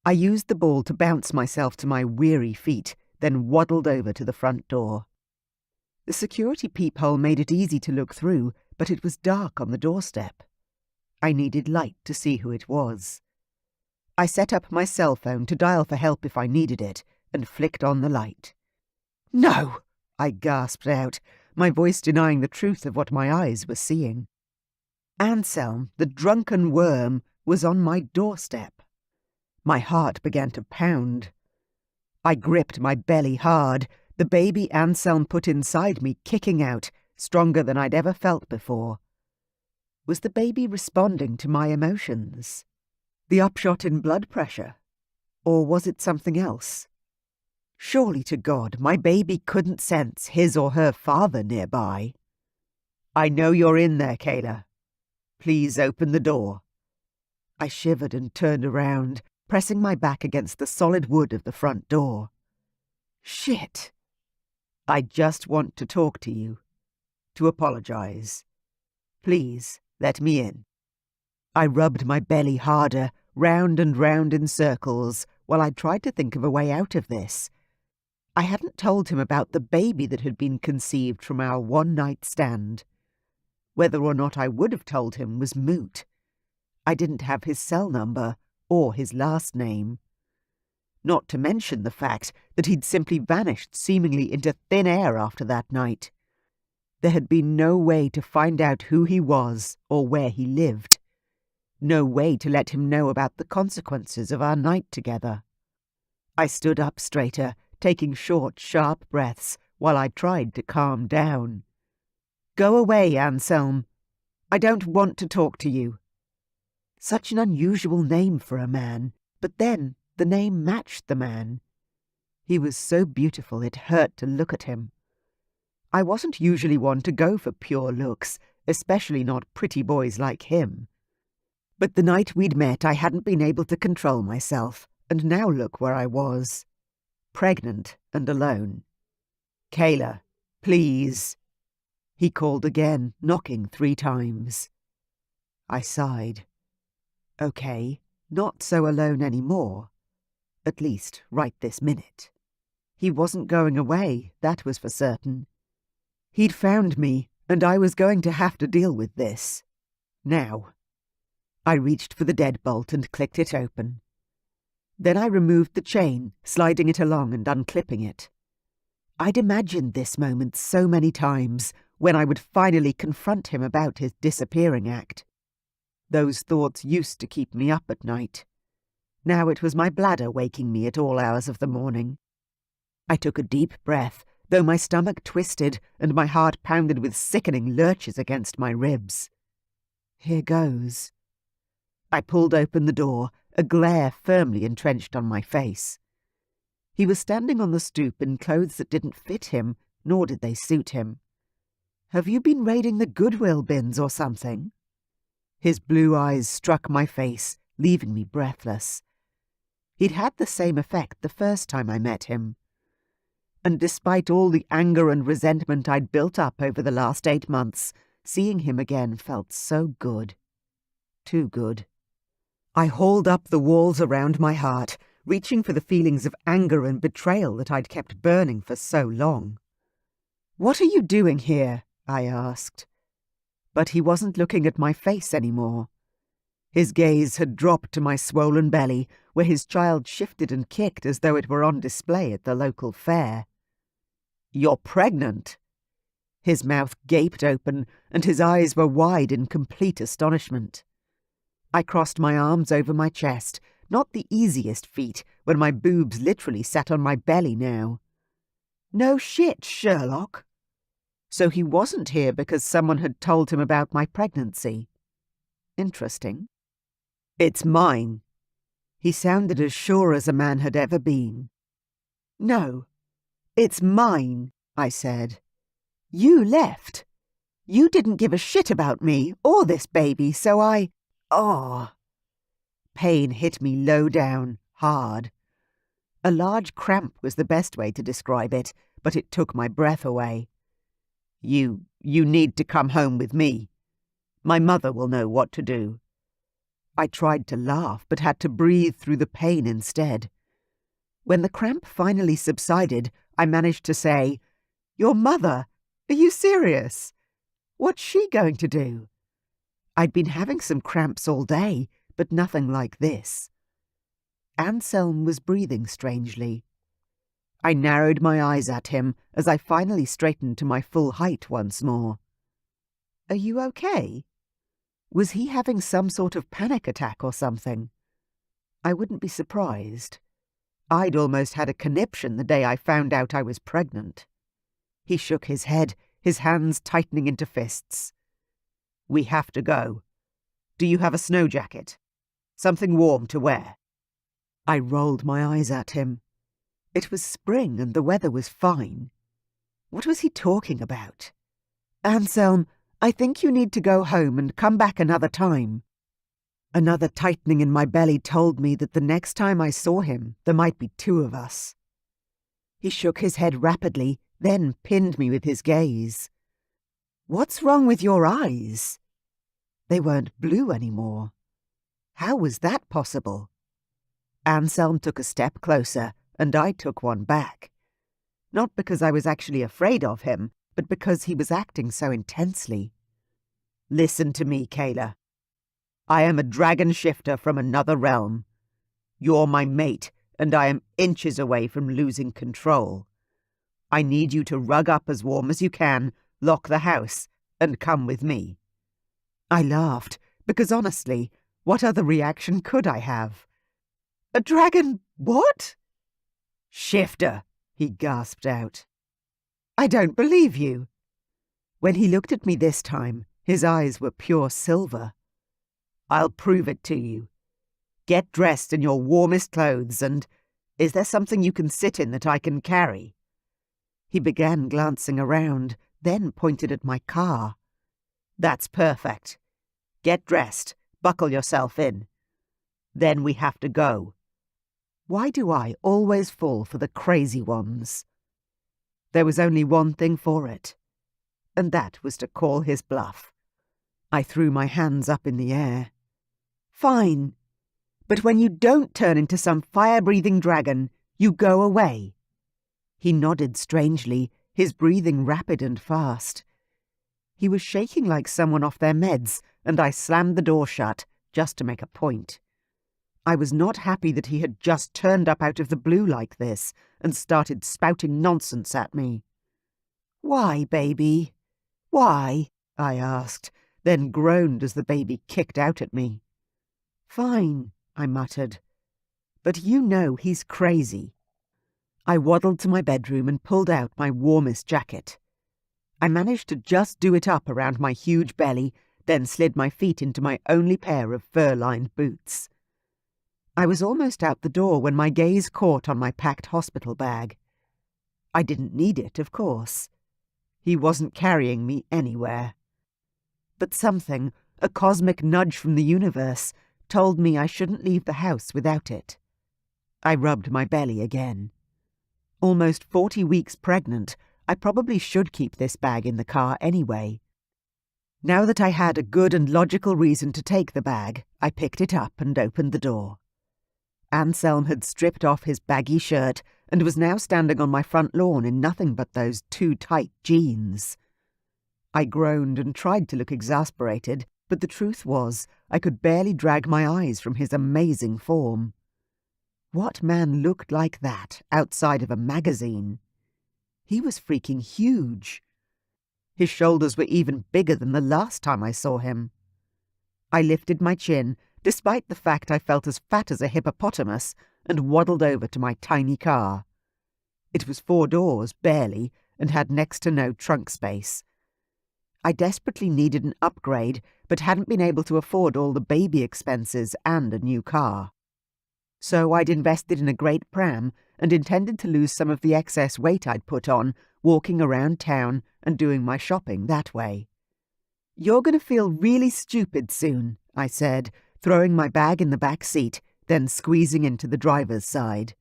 I used the ball to bounce myself to my weary feet, then waddled over to the front door. The security peephole made it easy to look through, but it was dark on the doorstep. I needed light to see who it was. I set up my cell phone to dial for help if I needed it, and flicked on the light. "No!" I gasped out, my voice denying the truth of what my eyes were seeing. Anselm, the drunken worm, was on my doorstep. My heart began to pound. I gripped my belly hard, the baby Anselm put inside me kicking out, stronger than I'd ever felt before. Was the baby responding to my emotions? The upshot in blood pressure? Or was it something else? Surely to God, my baby couldn't sense his or her father nearby. "I know you're in there, Kayla. Please open the door." I shivered and turned around, pressing my back against the solid wood of the front door. Shit. "I just want to talk to you. To apologize. Please, let me in." I rubbed my belly harder, round and round in circles, while I tried to think of a way out of this. I hadn't told him about the baby that had been conceived from our one-night stand. Whether or not I would have told him was moot. I didn't have his cell number or his last name. Not to mention the fact that he'd simply vanished seemingly into thin air after that night. There had been no way to find out who he was or where he lived. No way to let him know about the consequences of our night together. I stood up straighter, taking short, sharp breaths while I tried to calm down. Go away, Anselm. I don't want to talk to you. Such an unusual name for a man, but then the name matched the man. He was so beautiful it hurt to look at him. I wasn't usually one to go for pure looks, especially not pretty boys like him. But the night we'd met I hadn't been able to control myself, and now look where I was. Pregnant and alone. "Kayla, please." He called again, knocking 3 times. I sighed. Okay, not so alone anymore. At least, right this minute. He wasn't going away, that was for certain. He'd found me, and I was going to have to deal with this. Now. I reached for the deadbolt and clicked it open. Then I removed the chain, sliding it along and unclipping it. I'd imagined this moment so many times, when I would finally confront him about his disappearing act. Those thoughts used to keep me up at night. Now it was my bladder waking me at all hours of the morning. I took a deep breath, though my stomach twisted and my heart pounded with sickening lurches against my ribs. Here goes. I pulled open the door, a glare firmly entrenched on my face. He was standing on the stoop in clothes that didn't fit him, nor did they suit him. "Have you been raiding the Goodwill bins or something?" His blue eyes struck my face, leaving me breathless. He'd had the same effect the first time I met him. And despite all the anger and resentment I'd built up over the last 8 months, seeing him again felt so good. Too good. I hauled up the walls around my heart, reaching for the feelings of anger and betrayal that I'd kept burning for so long. "What are you doing here?" I asked. But he wasn't looking at my face anymore. His gaze had dropped to my swollen belly, where his child shifted and kicked as though it were on display at the local fair. "You're pregnant!" His mouth gaped open, and his eyes were wide in complete astonishment. I crossed my arms over my chest, not the easiest feat, when my boobs literally sat on my belly now. "No shit, Sherlock." So he wasn't here because someone had told him about my pregnancy. Interesting. "It's mine." He sounded as sure as a man had ever been. "No, it's mine," I said. "You left. You didn't give a shit about me or this baby, so I... Oh." Pain hit me low down, hard. A large cramp was the best way to describe it, but it took my breath away. You need to come home with me. My mother will know what to do." I tried to laugh, but had to breathe through the pain instead. When the cramp finally subsided, I managed to say, "Your mother? Are you serious? What's she going to do?" I'd been having some cramps all day, but nothing like this. Anselm was breathing strangely. I narrowed my eyes at him as I finally straightened to my full height once more. "Are you okay?" Was he having some sort of panic attack or something? I wouldn't be surprised. I'd almost had a conniption the day I found out I was pregnant. He shook his head, his hands tightening into fists. "We have to go. Do you have a snow jacket? Something warm to wear?" I rolled my eyes at him. It was spring and the weather was fine. What was he talking about? "Anselm, I think you need to go home and come back another time." Another tightening in my belly told me that the next time I saw him, there might be 2 of us. He shook his head rapidly, then pinned me with his gaze. "What's wrong with your eyes?" They weren't blue anymore. How was that possible? Anselm took a step closer, and I took one back. Not because I was actually afraid of him, but because he was acting so intensely. "Listen to me, Kayla. I am a dragon shifter from another realm. You're my mate, and I am inches away from losing control. I need you to rug up as warm as you can, lock the house, and come with me." I laughed, because honestly, what other reaction could I have? "A dragon what?" "Shifter," he gasped out. "I don't believe you." When he looked at me this time, his eyes were pure silver. "I'll prove it to you. Get dressed in your warmest clothes and... Is there something you can sit in that I can carry?" He began glancing around, then pointed at my car. "That's perfect. Get dressed. Buckle yourself in. Then we have to go." Why do I always fall for the crazy ones? There was only one thing for it, and that was to call his bluff. I threw my hands up in the air. "Fine. But when you don't turn into some fire-breathing dragon, you go away." He nodded strangely, his breathing rapid and fast. He was shaking like someone off their meds, and I slammed the door shut, just to make a point. I was not happy that he had just turned up out of the blue like this and started spouting nonsense at me. "Why, baby? Why?" I asked, then groaned as the baby kicked out at me. "Fine," I muttered. "But you know he's crazy." I waddled to my bedroom and pulled out my warmest jacket. I managed to just do it up around my huge belly, then slid my feet into my only pair of fur-lined boots. I was almost out the door when my gaze caught on my packed hospital bag. I didn't need it, of course. He wasn't carrying me anywhere. But something, a cosmic nudge from the universe, told me I shouldn't leave the house without it. I rubbed my belly again. Almost 40 weeks pregnant, I probably should keep this bag in the car anyway. Now that I had a good and logical reason to take the bag, I picked it up and opened the door. Anselm had stripped off his baggy shirt and was now standing on my front lawn in nothing but those too tight jeans. I groaned and tried to look exasperated, but the truth was I could barely drag my eyes from his amazing form. What man looked like that outside of a magazine? He was freaking huge. His shoulders were even bigger than the last time I saw him. I lifted my chin, despite the fact I felt as fat as a hippopotamus, and waddled over to my tiny car. It was 4 doors, barely, and had next to no trunk space. I desperately needed an upgrade, but hadn't been able to afford all the baby expenses and a new car. So I'd invested in a great pram and intended to lose some of the excess weight I'd put on, walking around town and doing my shopping that way. "You're going to feel really stupid soon," I said, throwing my bag in the back seat, then squeezing into the driver's side.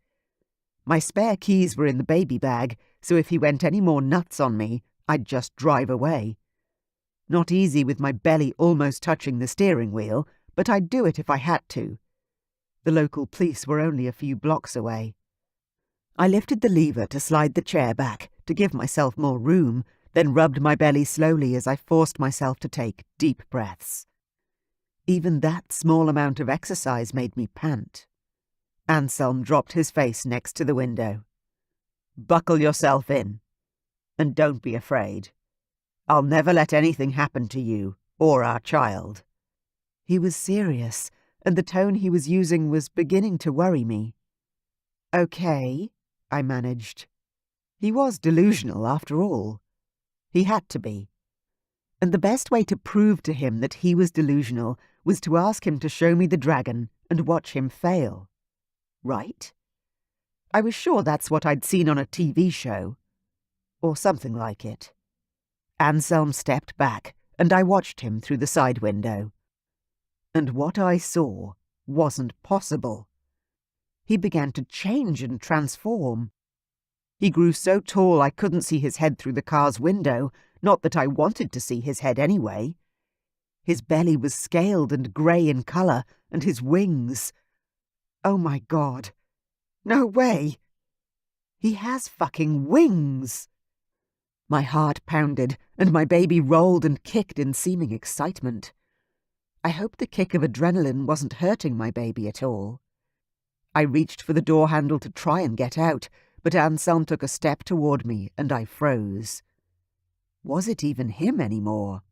My spare keys were in the baby bag, so if he went any more nuts on me, I'd just drive away. Not easy with my belly almost touching the steering wheel, but I'd do it if I had to. The local police were only a few blocks away. I lifted the lever to slide the chair back to give myself more room, then rubbed my belly slowly as I forced myself to take deep breaths. Even that small amount of exercise made me pant. Anselm dropped his face next to the window. "Buckle yourself in. And don't be afraid. I'll never let anything happen to you or our child." He was serious, and the tone he was using was beginning to worry me. "Okay," I managed. He was delusional, after all. He had to be. And the best way to prove to him that he was delusional was to ask him to show me the dragon and watch him fail. Right? I was sure that's what I'd seen on a TV show. Or something like it. Anselm stepped back, and I watched him through the side window. And what I saw wasn't possible. He began to change and transform. He grew so tall I couldn't see his head through the car's window, not that I wanted to see his head anyway. His belly was scaled and grey in colour, and his wings... Oh my God. No way. He has fucking wings. My heart pounded, and my baby rolled and kicked in seeming excitement. I hoped the kick of adrenaline wasn't hurting my baby at all. I reached for the door handle to try and get out, but Anselm took a step toward me, and I froze. Was it even him anymore?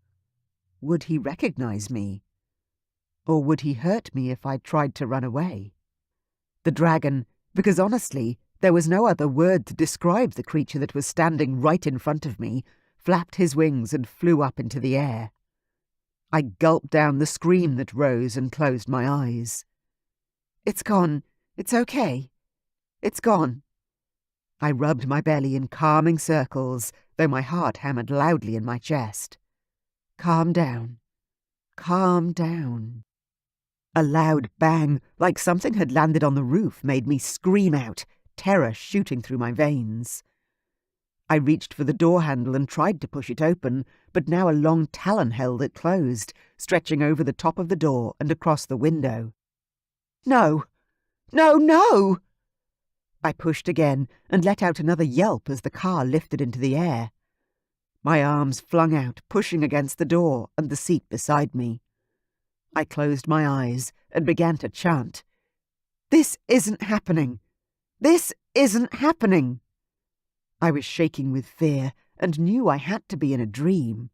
Would he recognize me? Or would he hurt me if I tried to run away? The dragon, because honestly, there was no other word to describe the creature that was standing right in front of me, flapped his wings and flew up into the air. I gulped down the scream that rose and closed my eyes. "It's gone. It's okay. It's gone." I rubbed my belly in calming circles, though my heart hammered loudly in my chest. Calm down. Calm down. A loud bang, like something had landed on the roof, made me scream out, terror shooting through my veins. I reached for the door handle and tried to push it open, but now a long talon held it closed, stretching over the top of the door and across the window. "No! No, no!" I pushed again and let out another yelp as the car lifted into the air. My arms flung out, pushing against the door and the seat beside me. I closed my eyes and began to chant. "This isn't happening! This isn't happening!" I was shaking with fear and knew I had to be in a dream.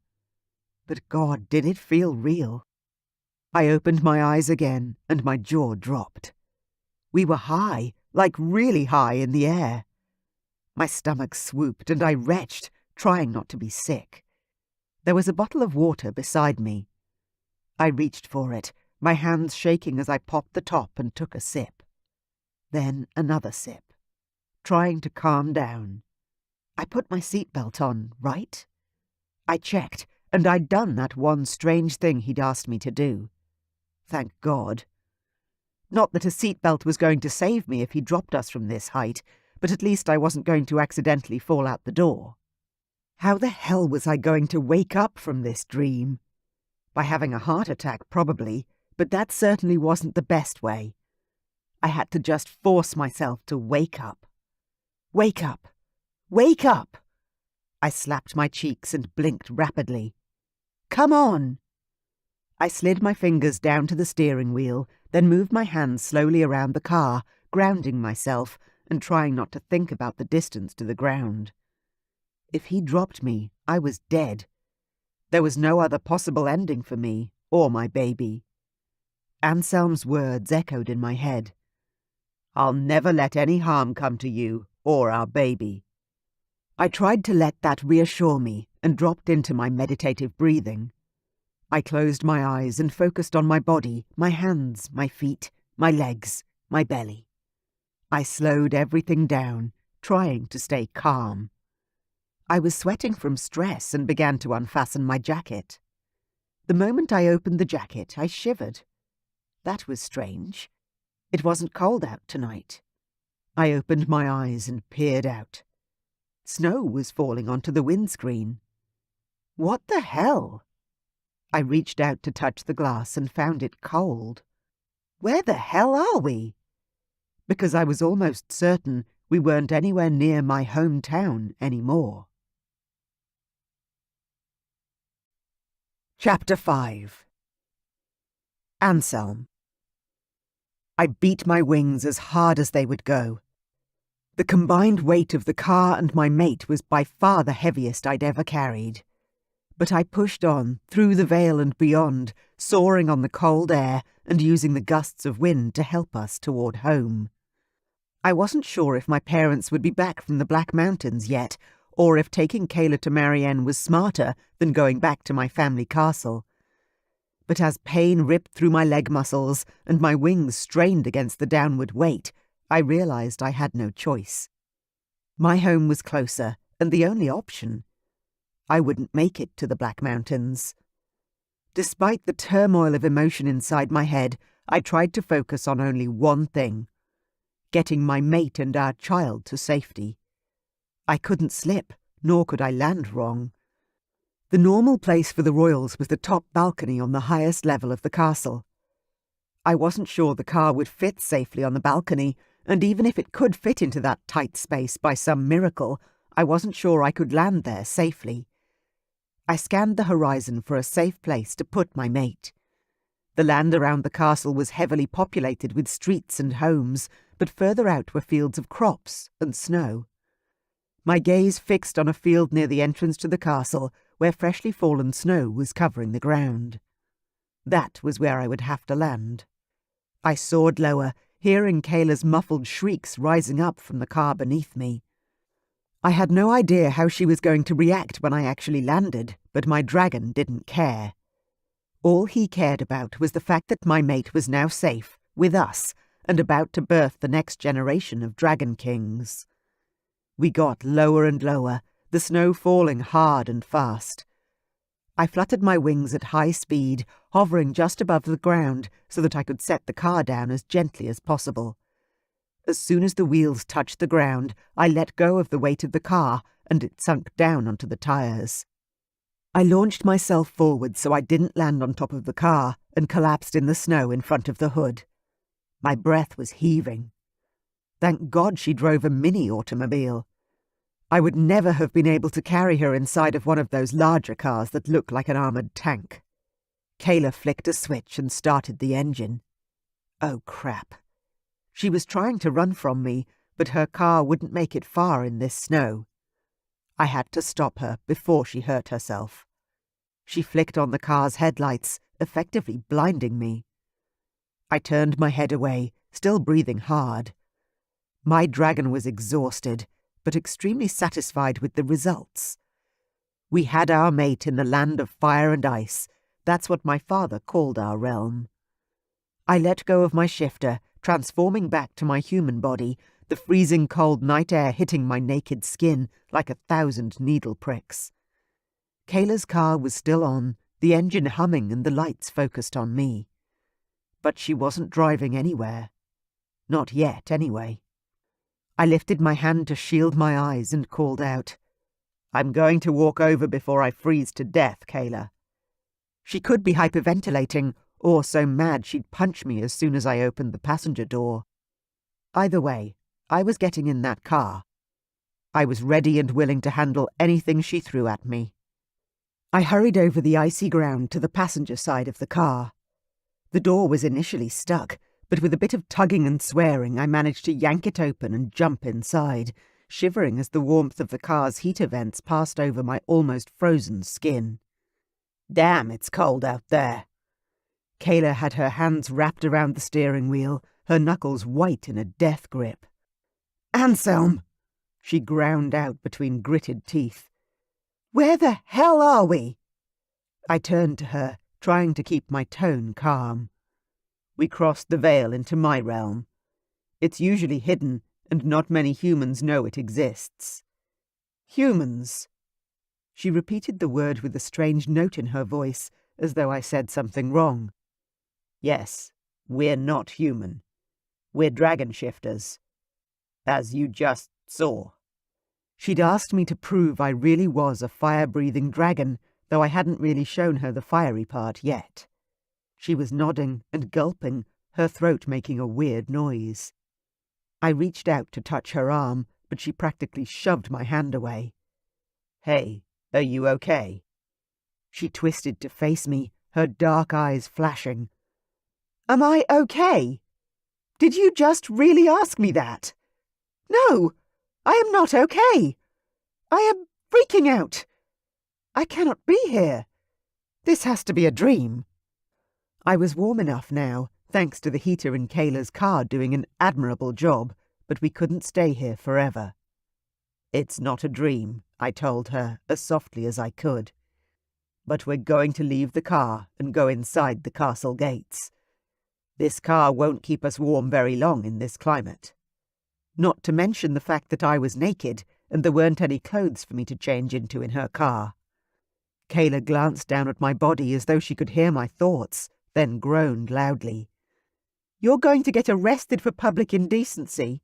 But God, did it feel real? I opened my eyes again and my jaw dropped. We were high, like really high in the air. My stomach swooped and I retched, trying not to be sick. There was a bottle of water beside me. I reached for it, my hands shaking as I popped the top and took a sip. Then another sip, trying to calm down. I put my seatbelt on, right? I checked, and I'd done that one strange thing he'd asked me to do. Thank God. Not that a seatbelt was going to save me if he dropped us from this height, but at least I wasn't going to accidentally fall out the door. How the hell was I going to wake up from this dream? By having a heart attack, probably, but that certainly wasn't the best way. I had to just force myself to wake up. Wake up! Wake up! I slapped my cheeks and blinked rapidly. Come on! I slid my fingers down to the steering wheel, then moved my hands slowly around the car, grounding myself and trying not to think about the distance to the ground. If he dropped me, I was dead. There was no other possible ending for me or my baby. Anselm's words echoed in my head. "I'll never let any harm come to you or our baby." I tried to let that reassure me and dropped into my meditative breathing. I closed my eyes and focused on my body, my hands, my feet, my legs, my belly. I slowed everything down, trying to stay calm. I was sweating from stress and began to unfasten my jacket. The moment I opened the jacket, I shivered. That was strange. It wasn't cold out tonight. I opened my eyes and peered out. Snow was falling onto the windscreen. What the hell? I reached out to touch the glass and found it cold. Where the hell are we? Because I was almost certain we weren't anywhere near my hometown anymore. Chapter 5. Anselm. I beat my wings as hard as they would go. The combined weight of the car and my mate was by far the heaviest I'd ever carried. But I pushed on, through the vale and beyond, soaring on the cold air and using the gusts of wind to help us toward home. I wasn't sure if my parents would be back from the Black Mountains yet, or if taking Kayla to Marianne was smarter than going back to my family castle. But as pain ripped through my leg muscles and my wings strained against the downward weight, I realized I had no choice. My home was closer, and the only option. I wouldn't make it to the Black Mountains. Despite the turmoil of emotion inside my head, I tried to focus on only one thing: getting my mate and our child to safety. I couldn't slip, nor could I land wrong. The normal place for the royals was the top balcony on the highest level of the castle. I wasn't sure the car would fit safely on the balcony, and even if it could fit into that tight space by some miracle, I wasn't sure I could land there safely. I scanned the horizon for a safe place to put my mate. The land around the castle was heavily populated with streets and homes, but further out were fields of crops and snow. My gaze fixed on a field near the entrance to the castle, where freshly fallen snow was covering the ground. That was where I would have to land. I soared lower, hearing Kayla's muffled shrieks rising up from the car beneath me. I had no idea how she was going to react when I actually landed, but my dragon didn't care. All he cared about was the fact that my mate was now safe, with us, and about to birth the next generation of dragon kings. We got lower and lower, the snow falling hard and fast. I fluttered my wings at high speed, hovering just above the ground so that I could set the car down as gently as possible. As soon as the wheels touched the ground, I let go of the weight of the car, and it sunk down onto the tires. I launched myself forward so I didn't land on top of the car and collapsed in the snow in front of the hood. My breath was heaving. Thank God she drove a mini automobile. I would never have been able to carry her inside of one of those larger cars that looked like an armoured tank. Kayla flicked a switch and started the engine. Oh, crap. She was trying to run from me, but her car wouldn't make it far in this snow. I had to stop her before she hurt herself. She flicked on the car's headlights, effectively blinding me. I turned my head away, still breathing hard. My dragon was exhausted, but extremely satisfied with the results. We had our mate in the land of fire and ice. That's what my father called our realm. I let go of my shifter, transforming back to my human body, the freezing cold night air hitting my naked skin like 1,000 needle pricks. Kayla's car was still on, the engine humming and the lights focused on me. But she wasn't driving anywhere. Not yet, anyway. I lifted my hand to shield my eyes and called out, "I'm going to walk over before I freeze to death, Kayla." She could be hyperventilating, or so mad she'd punch me as soon as I opened the passenger door. Either way, I was getting in that car. I was ready and willing to handle anything she threw at me. I hurried over the icy ground to the passenger side of the car. The door was initially stuck, but with a bit of tugging and swearing I managed to yank it open and jump inside, shivering as the warmth of the car's heater vents passed over my almost frozen skin. Damn, it's cold out there. Kayla had her hands wrapped around the steering wheel, her knuckles white in a death grip. "Anselm!" she ground out between gritted teeth. "Where the hell are we?" I turned to her, trying to keep my tone calm. "We crossed the veil into my realm. It's usually hidden, and not many humans know it exists." "Humans?" She repeated the word with a strange note in her voice, as though I said something wrong. "Yes, we're not human. We're dragon shifters. As you just saw." She'd asked me to prove I really was a fire-breathing dragon, though I hadn't really shown her the fiery part yet. She was nodding and gulping, her throat making a weird noise. I reached out to touch her arm, but she practically shoved my hand away. "Hey, are you okay?" She twisted to face me, her dark eyes flashing. "Am I okay? Did you just really ask me that? No, I am not okay. I am freaking out. I cannot be here. This has to be a dream." I was warm enough now, thanks to the heater in Kayla's car doing an admirable job, but we couldn't stay here forever. "It's not a dream," I told her, as softly as I could. "But we're going to leave the car and go inside the castle gates. This car won't keep us warm very long in this climate. Not to mention the fact that I was naked and there weren't any clothes for me to change into in her car." Kayla glanced down at my body as though she could hear my thoughts, then groaned loudly. "You're going to get arrested for public indecency."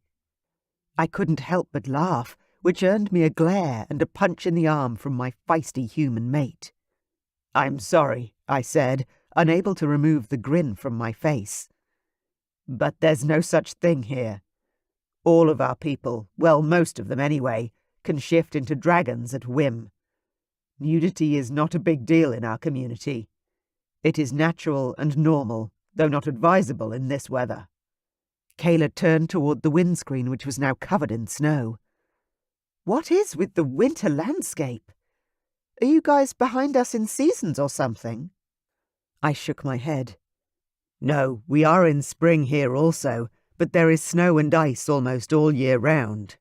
I couldn't help but laugh, which earned me a glare and a punch in the arm from my feisty human mate. "I'm sorry," I said, unable to remove the grin from my face. "But there's no such thing here. All of our people, well, most of them anyway, can shift into dragons at whim. Nudity is not a big deal in our community. It is natural and normal, though not advisable in this weather." Kayla turned toward the windscreen, which was now covered in snow. "What is with the winter landscape? Are you guys behind us in seasons or something?" I shook my head. "No, we are in spring here also, but there is snow and ice almost all year round.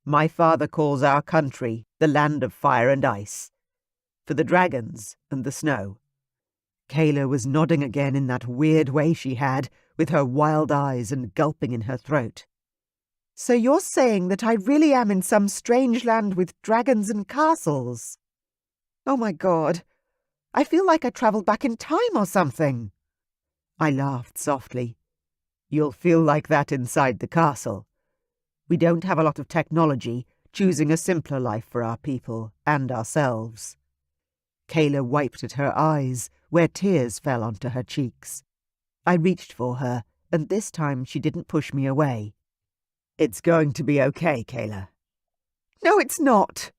My father calls our country the land of fire and ice, for the dragons and the snow." Kayla was nodding again in that weird way she had, with her wild eyes and gulping in her throat. "So you're saying that I really am in some strange land with dragons and castles? Oh my God, I feel like I travelled back in time or something." I laughed softly. "You'll feel like that inside the castle. We don't have a lot of technology, choosing a simpler life for our people and ourselves." Kayla wiped at her eyes, where tears fell onto her cheeks. I reached for her, and this time she didn't push me away. "It's going to be okay, Kayla." "No, it's not,"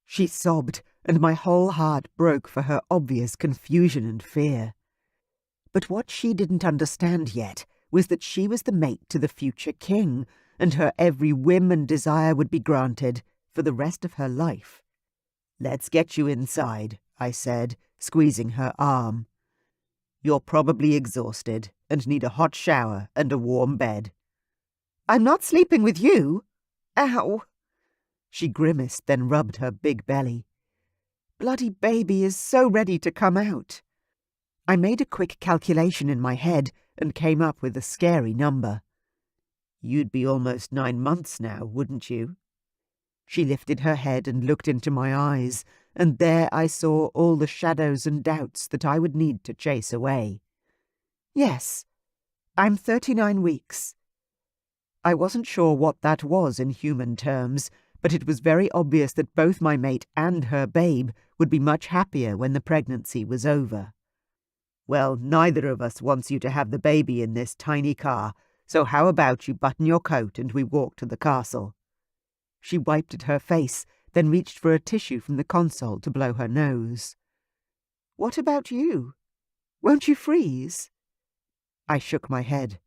she sobbed, and my whole heart broke for her obvious confusion and fear. But what she didn't understand yet was that she was the mate to the future king, and her every whim and desire would be granted for the rest of her life. "Let's get you inside," I said, squeezing her arm. "You're probably exhausted and need a hot shower and a warm bed." "I'm not sleeping with you." "Ow." She grimaced, then rubbed her big belly. "Bloody baby is so ready to come out." I made a quick calculation in my head and came up with a scary number. "You'd be almost 9 months now, wouldn't you?" She lifted her head and looked into my eyes, and there I saw all the shadows and doubts that I would need to chase away. "Yes, I'm 39 weeks. I wasn't sure what that was in human terms, but it was very obvious that both my mate and her babe would be much happier when the pregnancy was over. "Well, neither of us wants you to have the baby in this tiny car, so how about you button your coat and we walk to the castle?" She wiped at her face, then reached for a tissue from the console to blow her nose. "What about you? Won't you freeze?" I shook my head.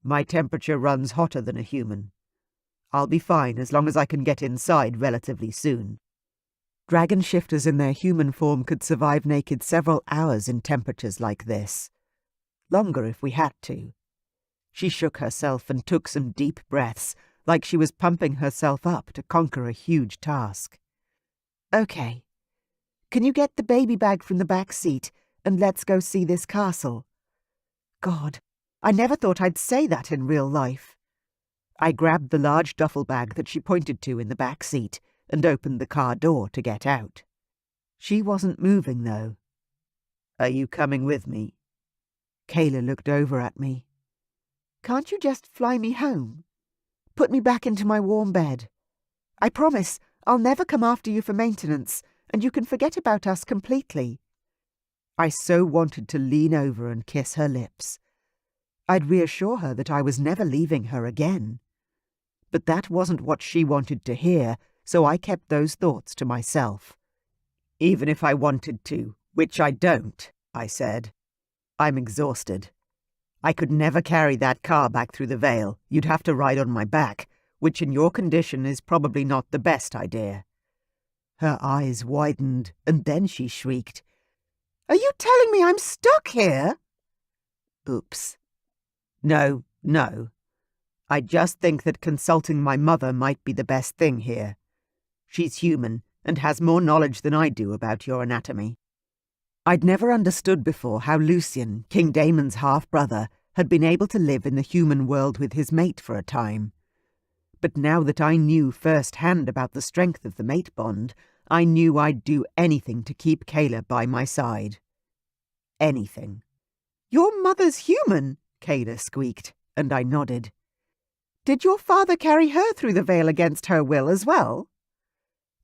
"My temperature runs hotter than a human. I'll be fine as long as I can get inside relatively soon." Dragon shifters in their human form could survive naked several hours in temperatures like this. Longer if we had to. She shook herself and took some deep breaths, like she was pumping herself up to conquer a huge task. "Okay. Can you get the baby bag from the back seat, and let's go see this castle?" God, I never thought I'd say that in real life. I grabbed the large duffel bag that she pointed to in the back seat and opened the car door to get out. She wasn't moving, though. "Are you coming with me?" Kayla looked over at me. "Can't you just fly me home? Put me back into my warm bed. I promise I'll never come after you for maintenance, and you can forget about us completely." I so wanted to lean over and kiss her lips. I'd reassure her that I was never leaving her again. But that wasn't what she wanted to hear, so I kept those thoughts to myself. "Even if I wanted to, which I don't," I said. "I'm exhausted. I could never carry that car back through the Vale. You'd have to ride on my back, which in your condition is probably not the best idea." Her eyes widened, and then she shrieked, "Are you telling me I'm stuck here?" Oops. No. I just think that consulting my mother might be the best thing here. She's human and has more knowledge than I do about your anatomy. I'd never understood before how Lucian, King Damon's half-brother, had been able to live in the human world with his mate for a time. But now that I knew firsthand about the strength of the mate bond, I knew I'd do anything to keep Kayla by my side. Anything. "Your mother's human," Kayla squeaked, and I nodded. "Did your father carry her through the Vale against her will as well?"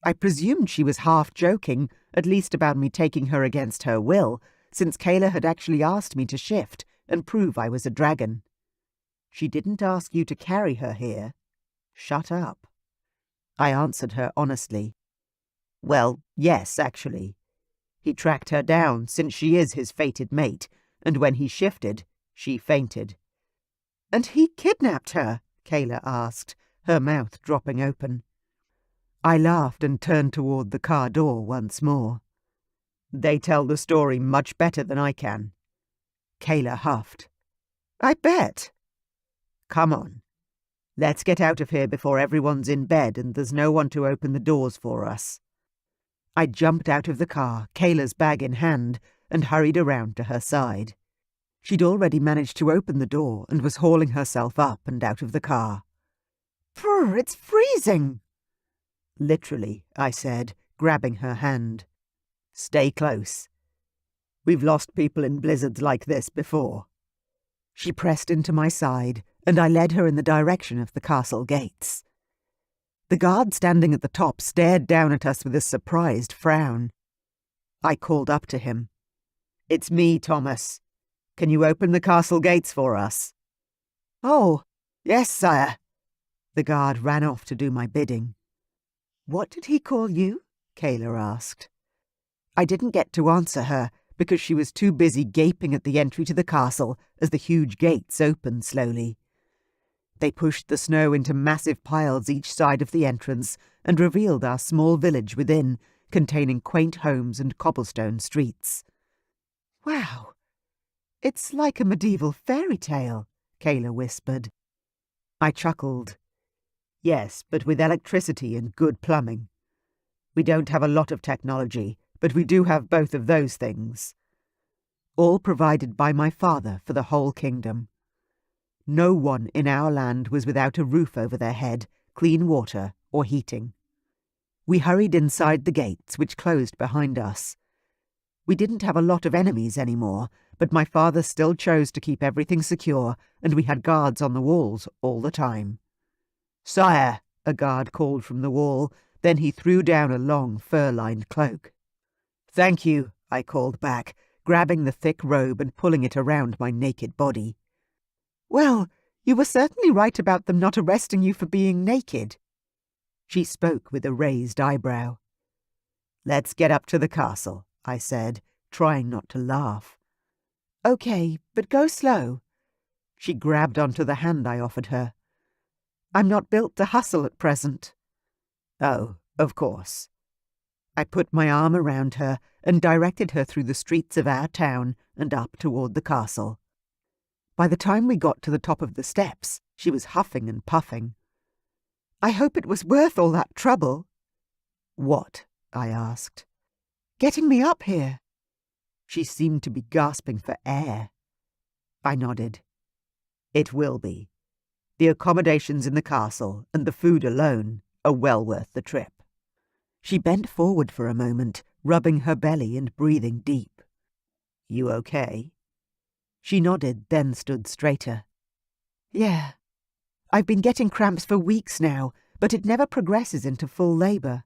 I presumed she was half joking, at least about me taking her against her will, since Kayla had actually asked me to shift and prove I was a dragon. "She didn't ask you to carry her here. Shut up." I answered her honestly. "Well, yes, actually. He tracked her down, since she is his fated mate, and when he shifted, she fainted." "And he kidnapped her?" Kayla asked, her mouth dropping open. I laughed and turned toward the car door once more. "They tell the story much better than I can." Kayla huffed. "I bet." "Come on. Let's get out of here before everyone's in bed and there's no one to open the doors for us. I jumped out of the car, Kayla's bag in hand, and hurried around to her side. She'd already managed to open the door and was hauling herself up and out of the car. "Brr, it's freezing!" "Literally," I said, grabbing her hand. "Stay close. We've lost people in blizzards like this before." She pressed into my side, and I led her in the direction of the castle gates. The guard standing at the top stared down at us with a surprised frown. I called up to him. "It's me, Thomas. Can you open the castle gates for us?" "Oh, yes, sire." The guard ran off to do my bidding. "What did he call you?" Kayla asked. I didn't get to answer her because she was too busy gaping at the entry to the castle as the huge gates opened slowly. They pushed the snow into massive piles each side of the entrance and revealed our small village within, containing quaint homes and cobblestone streets. "Wow, it's like a medieval fairy tale," Kayla whispered. I chuckled. "Yes, but with electricity and good plumbing. We don't have a lot of technology, but we do have both of those things. All provided by my father for the whole kingdom. No one in our land was without a roof over their head, clean water, or heating." We hurried inside the gates, which closed behind us. We didn't have a lot of enemies anymore, but my father still chose to keep everything secure, and we had guards on the walls all the time. "Sire," a guard called from the wall, then he threw down a long, fur-lined cloak. "Thank you," I called back, grabbing the thick robe and pulling it around my naked body. "Well, you were certainly right about them not arresting you for being naked." She spoke with a raised eyebrow. "Let's get up to the castle," I said, trying not to laugh. "Okay, but go slow." She grabbed onto the hand I offered her. "I'm not built to hustle at present." "Oh, of course." I put my arm around her and directed her through the streets of our town and up toward the castle. By the time we got to the top of the steps, she was huffing and puffing. "I hope it was worth all that trouble." "What?" I asked. "Getting me up here." She seemed to be gasping for air. I nodded. "It will be. The accommodations in the castle and the food alone are well worth the trip." She bent forward for a moment, rubbing her belly and breathing deep. "You okay?" She nodded, then stood straighter. "Yeah. I've been getting cramps for weeks now, but it never progresses into full labor."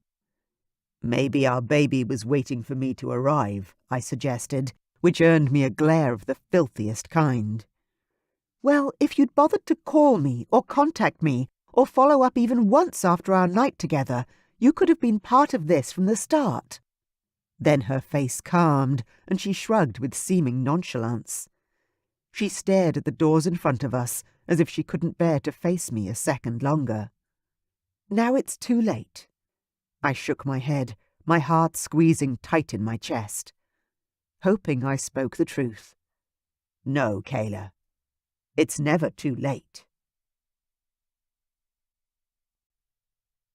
"Maybe our baby was waiting for me to arrive," I suggested, which earned me a glare of the filthiest kind. "Well, if you'd bothered to call me or contact me or follow up even once after our night together, you could have been part of this from the start." Then her face calmed, and she shrugged with seeming nonchalance. She stared at the doors in front of us, as if she couldn't bear to face me a second longer. "Now it's too late." I shook my head, my heart squeezing tight in my chest. Hoping I spoke the truth. "No, Kayla. It's never too late."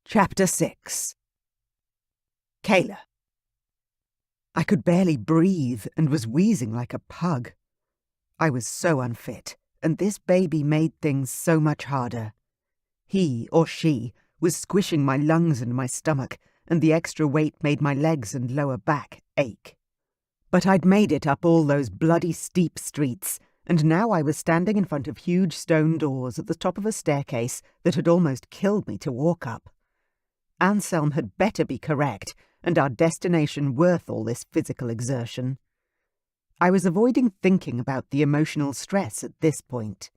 Chapter 6. Kayla. I could barely breathe and was wheezing like a pug. I was so unfit, and this baby made things so much harder. He, or she, was squishing my lungs and my stomach, and the extra weight made my legs and lower back ache. But I'd made it up all those bloody steep streets, and now I was standing in front of huge stone doors at the top of a staircase that had almost killed me to walk up. Anselm had better be correct, and our destination worth all this physical exertion. I was avoiding thinking about the emotional stress at this point.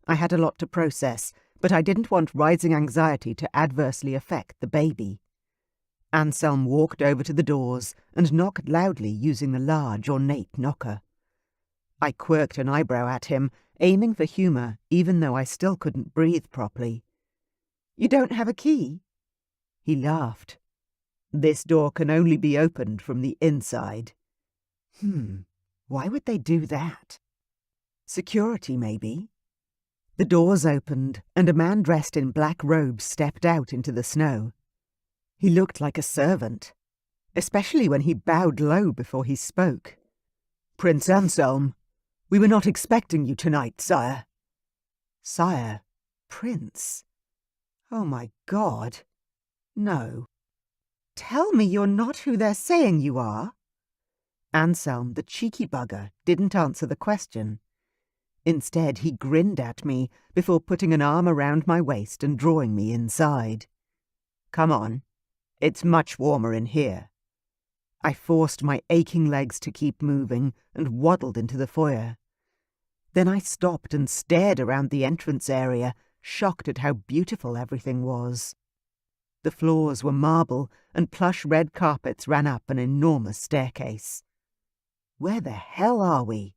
I had a lot to process, but I didn't want rising anxiety to adversely affect the baby. Anselm walked over to the doors and knocked loudly using the large, ornate knocker. I quirked an eyebrow at him, aiming for humour, even though I still couldn't breathe properly. "You don't have a key?" He laughed. "This door can only be opened from the inside." Why would they do that? Security, maybe? The doors opened, and a man dressed in black robes stepped out into the snow. He looked like a servant, especially when he bowed low before he spoke. "Prince Anselm, we were not expecting you tonight, sire." Sire? Prince? Oh my God. No. Tell me you're not who they're saying you are. Anselm, the cheeky bugger, didn't answer the question. Instead, he grinned at me before putting an arm around my waist and drawing me inside. "Come on. It's much warmer in here." I forced my aching legs to keep moving and waddled into the foyer. Then I stopped and stared around the entrance area, shocked at how beautiful everything was. The floors were marble, and plush red carpets ran up an enormous staircase. "Where the hell are we?"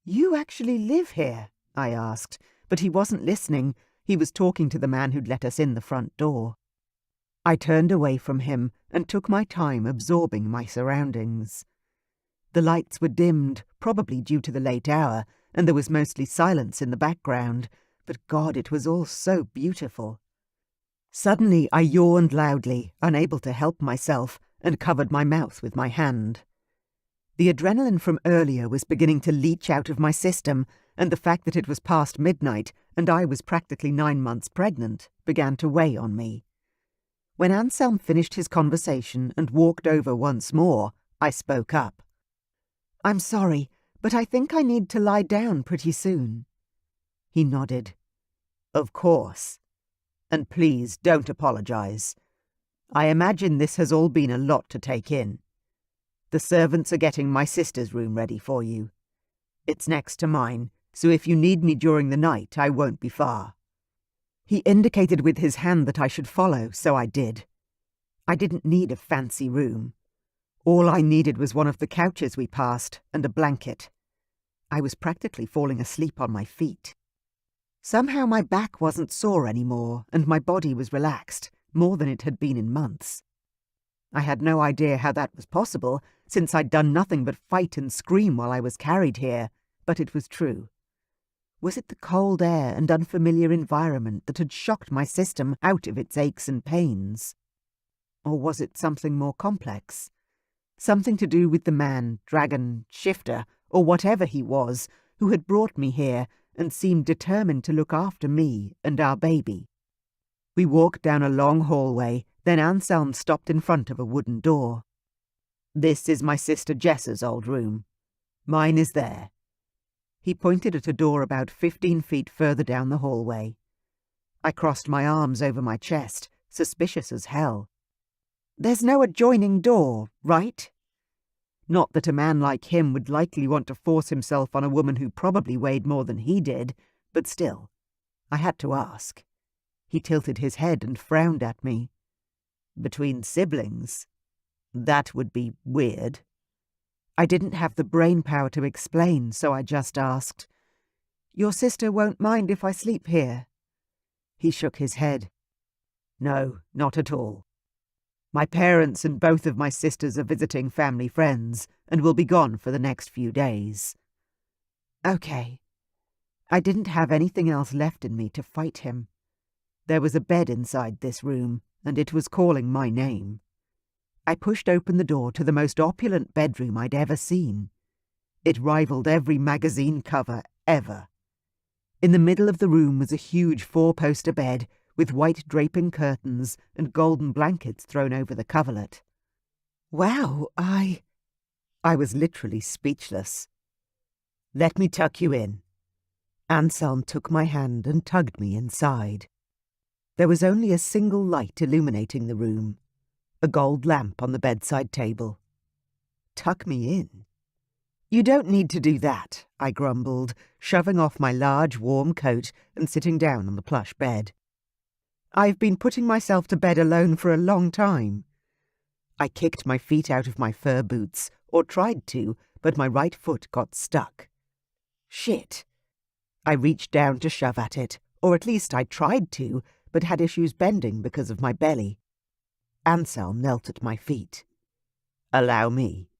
"You actually live here?" I asked, but he wasn't listening. He was talking to the man who'd let us in the front door. I turned away from him and took my time absorbing my surroundings. The lights were dimmed, probably due to the late hour, and there was mostly silence in the background, but God, it was all so beautiful. Suddenly I yawned loudly, unable to help myself, and covered my mouth with my hand. The adrenaline from earlier was beginning to leach out of my system, and the fact that it was past midnight and I was practically 9 months pregnant began to weigh on me. When Anselm finished his conversation and walked over once more, I spoke up. "I'm sorry, but I think I need to lie down pretty soon." He nodded. "Of course. And please don't apologize. I imagine this has all been a lot to take in. The servants are getting my sister's room ready for you. It's next to mine, so if you need me during the night, I won't be far." He indicated with his hand that I should follow, so I did. I didn't need a fancy room. All I needed was one of the couches we passed and a blanket. I was practically falling asleep on my feet. Somehow my back wasn't sore anymore, and my body was relaxed, more than it had been in months. I had no idea how that was possible, since I'd done nothing but fight and scream while I was carried here, but it was true. Was it the cold air and unfamiliar environment that had shocked my system out of its aches and pains? Or was it something more complex? Something to do with the man, dragon, shifter, or whatever he was, who had brought me here and seemed determined to look after me and our baby. We walked down a long hallway, then Anselm stopped in front of a wooden door. "This is my sister Jessa's old room. Mine is there." He pointed at a door about 15 feet further down the hallway. I crossed my arms over my chest, suspicious as hell. "There's no adjoining door, right?" Not that a man like him would likely want to force himself on a woman who probably weighed more than he did, but still, I had to ask. He tilted his head and frowned at me. "Between siblings? That would be weird." I didn't have the brain power to explain, so I just asked, "Your sister won't mind if I sleep here?" He shook his head. "No, not at all. My parents and both of my sisters are visiting family friends and will be gone for the next few days." Okay. I didn't have anything else left in me to fight him. There was a bed inside this room, and it was calling my name. I pushed open the door to the most opulent bedroom I'd ever seen. It rivaled every magazine cover ever. In the middle of the room was a huge 4-poster bed with white draping curtains and golden blankets thrown over the coverlet. Wow, I was literally speechless. "Let me tuck you in." Anselm took my hand and tugged me inside. There was only a single light illuminating the room, a gold lamp on the bedside table. "Tuck me in?" "You don't need to do that," I grumbled, shoving off my large, warm coat and sitting down on the plush bed. "I've been putting myself to bed alone for a long time." I kicked my feet out of my fur boots, or tried to, but my right foot got stuck. Shit. I reached down to shove at it, or at least I tried to, but had issues bending because of my belly. Anselm knelt at my feet. "Allow me."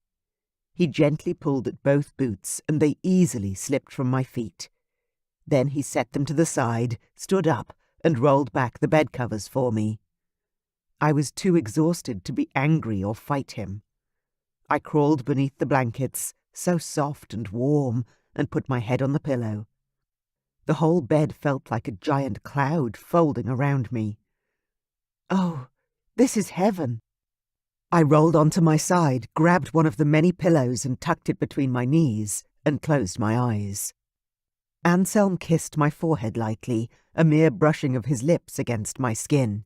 He gently pulled at both boots, and they easily slipped from my feet. Then he set them to the side, stood up, and rolled back the bed covers for me. I was too exhausted to be angry or fight him. I crawled beneath the blankets, so soft and warm, and put my head on the pillow. The whole bed felt like a giant cloud folding around me. Oh, this is heaven. I rolled onto my side, grabbed one of the many pillows and tucked it between my knees, and closed my eyes. Anselm kissed my forehead lightly, a mere brushing of his lips against my skin.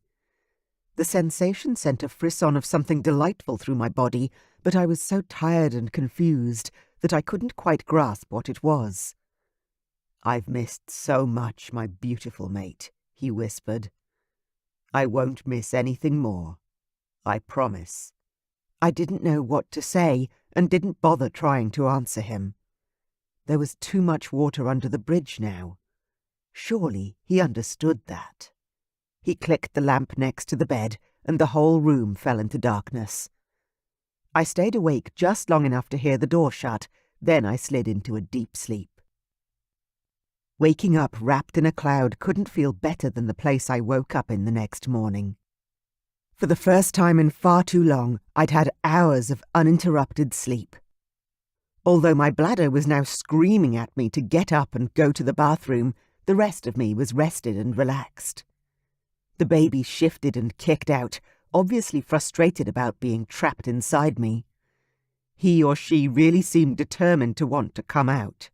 The sensation sent a frisson of something delightful through my body, but I was so tired and confused that I couldn't quite grasp what it was. "I've missed so much, my beautiful mate," he whispered. "I won't miss anything more. I promise." I didn't know what to say and didn't bother trying to answer him. There was too much water under the bridge now. Surely he understood that. He clicked the lamp next to the bed, and the whole room fell into darkness. I stayed awake just long enough to hear the door shut, then I slid into a deep sleep. Waking up wrapped in a cloud couldn't feel better than the place I woke up in the next morning. For the first time in far too long, I'd had hours of uninterrupted sleep. Although my bladder was now screaming at me to get up and go to the bathroom, the rest of me was rested and relaxed. The baby shifted and kicked out, obviously frustrated about being trapped inside me. He or she really seemed determined to want to come out.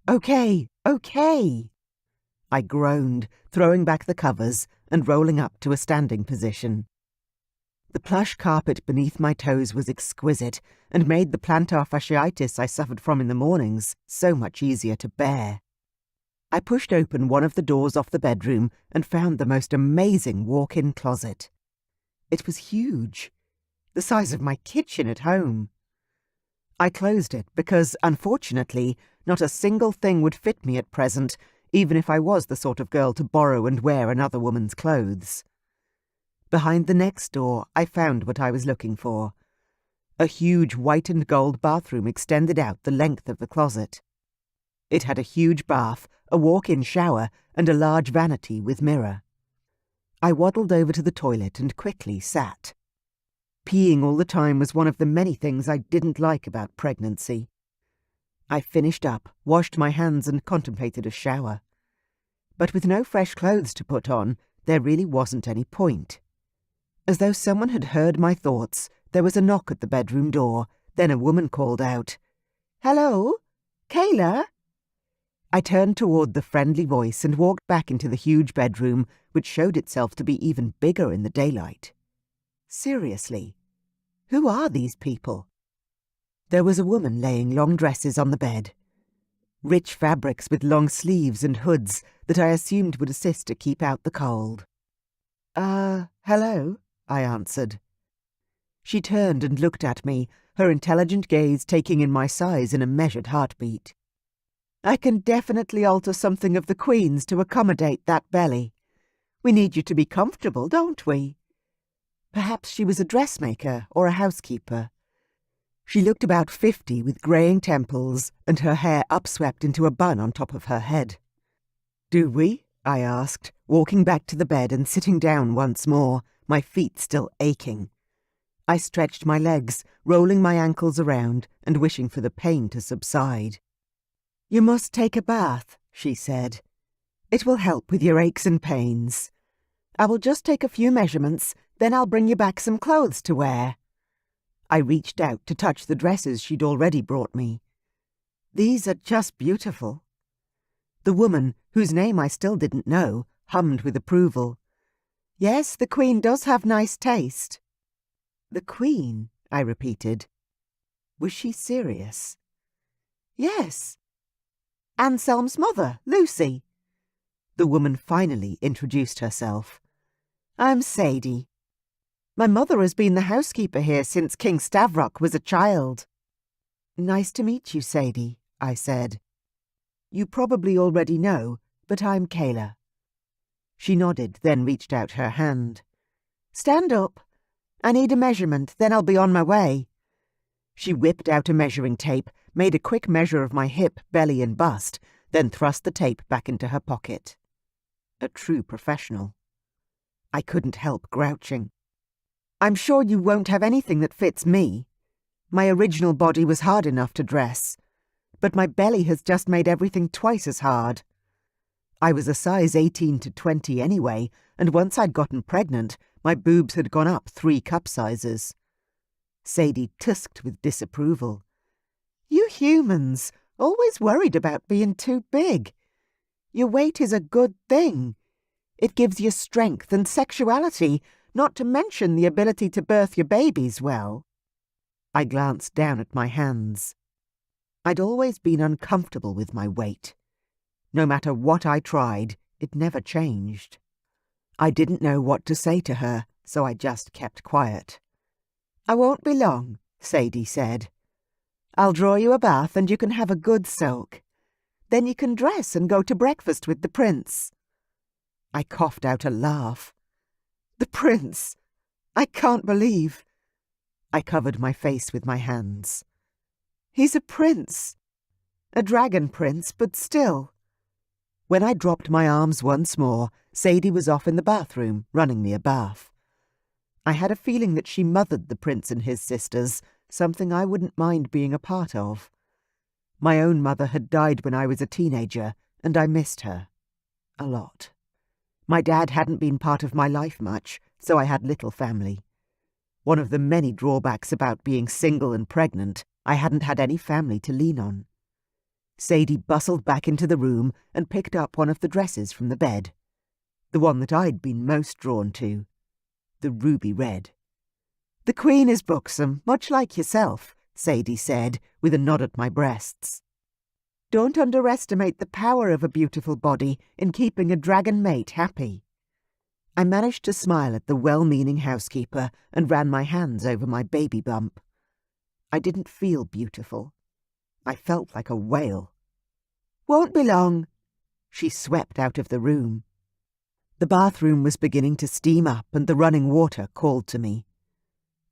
"Okay, okay!" I groaned, throwing back the covers and rolling up to a standing position. The plush carpet beneath my toes was exquisite and made the plantar fasciitis I suffered from in the mornings so much easier to bear. I pushed open one of the doors off the bedroom and found the most amazing walk-in closet. It was huge, the size of my kitchen at home. I closed it because, unfortunately, not a single thing would fit me at present, even if I was the sort of girl to borrow and wear another woman's clothes. Behind the next door, I found what I was looking for. A huge white and gold bathroom extended out the length of the closet. It had a huge bath, a walk-in shower, and a large vanity with mirror. I waddled over to the toilet and quickly sat. Peeing all the time was one of the many things I didn't like about pregnancy. I finished up, washed my hands, and contemplated a shower. But with no fresh clothes to put on, there really wasn't any point. As though someone had heard my thoughts, there was a knock at the bedroom door, then a woman called out, "Hello? Kayla?" I turned toward the friendly voice and walked back into the huge bedroom, which showed itself to be even bigger in the daylight. Seriously, who are these people? There was a woman laying long dresses on the bed. Rich fabrics with long sleeves and hoods that I assumed would assist to keep out the cold. Hello," I answered. She turned and looked at me, her intelligent gaze taking in my size in a measured heartbeat. "I can definitely alter something of the Queen's to accommodate that belly. We need you to be comfortable, don't we?" Perhaps she was a dressmaker or a housekeeper. She looked about 50 with greying temples and her hair upswept into a bun on top of her head. "Do we?" I asked, walking back to the bed and sitting down once more, my feet still aching. I stretched my legs, rolling my ankles around and wishing for the pain to subside. "You must take a bath," she said. "It will help with your aches and pains. I will just take a few measurements, then I'll bring you back some clothes to wear." I reached out to touch the dresses she'd already brought me. "These are just beautiful." The woman, whose name I still didn't know, hummed with approval. "Yes, the Queen does have nice taste." "The Queen," I repeated. Was she serious? "Yes. Anselm's mother, Lucy." The woman finally introduced herself. "I'm Sadie. My mother has been the housekeeper here since King Stavrock was a child." "Nice to meet you, Sadie," I said. "You probably already know, but I'm Kayla." She nodded, then reached out her hand. "Stand up. I need a measurement, then I'll be on my way." She whipped out a measuring tape, made a quick measure of my hip, belly, and bust, then thrust the tape back into her pocket. A true professional. I couldn't help grouching. "I'm sure you won't have anything that fits me. My original body was hard enough to dress, but my belly has just made everything twice as hard. I was a size 18 to 20 anyway, and once I'd gotten pregnant, my boobs had gone up 3 cup sizes." Sadie tusked with disapproval. "You humans, always worried about being too big. Your weight is a good thing. It gives you strength and sexuality, not to mention the ability to birth your babies well." I glanced down at my hands. I'd always been uncomfortable with my weight. No matter what I tried, it never changed. I didn't know what to say to her, so I just kept quiet. "I won't be long," Sadie said. "I'll draw you a bath and you can have a good soak. Then you can dress and go to breakfast with the prince." I coughed out a laugh. "The prince! I can't believe—" I covered my face with my hands. "He's a prince. A dragon prince, but still." When I dropped my arms once more, Sadie was off in the bathroom, running me a bath. I had a feeling that she mothered the prince and his sisters, something I wouldn't mind being a part of. My own mother had died when I was a teenager, and I missed her. A lot. My dad hadn't been part of my life much, so I had little family. One of the many drawbacks about being single and pregnant, I hadn't had any family to lean on. Sadie bustled back into the room and picked up one of the dresses from the bed. The one that I'd been most drawn to. The ruby red. "The Queen is buxom, much like yourself," Sadie said, with a nod at my breasts. "Don't underestimate the power of a beautiful body in keeping a dragon mate happy." I managed to smile at the well-meaning housekeeper and ran my hands over my baby bump. I didn't feel beautiful. I felt like a whale. "Won't be long." She swept out of the room. The bathroom was beginning to steam up and the running water called to me.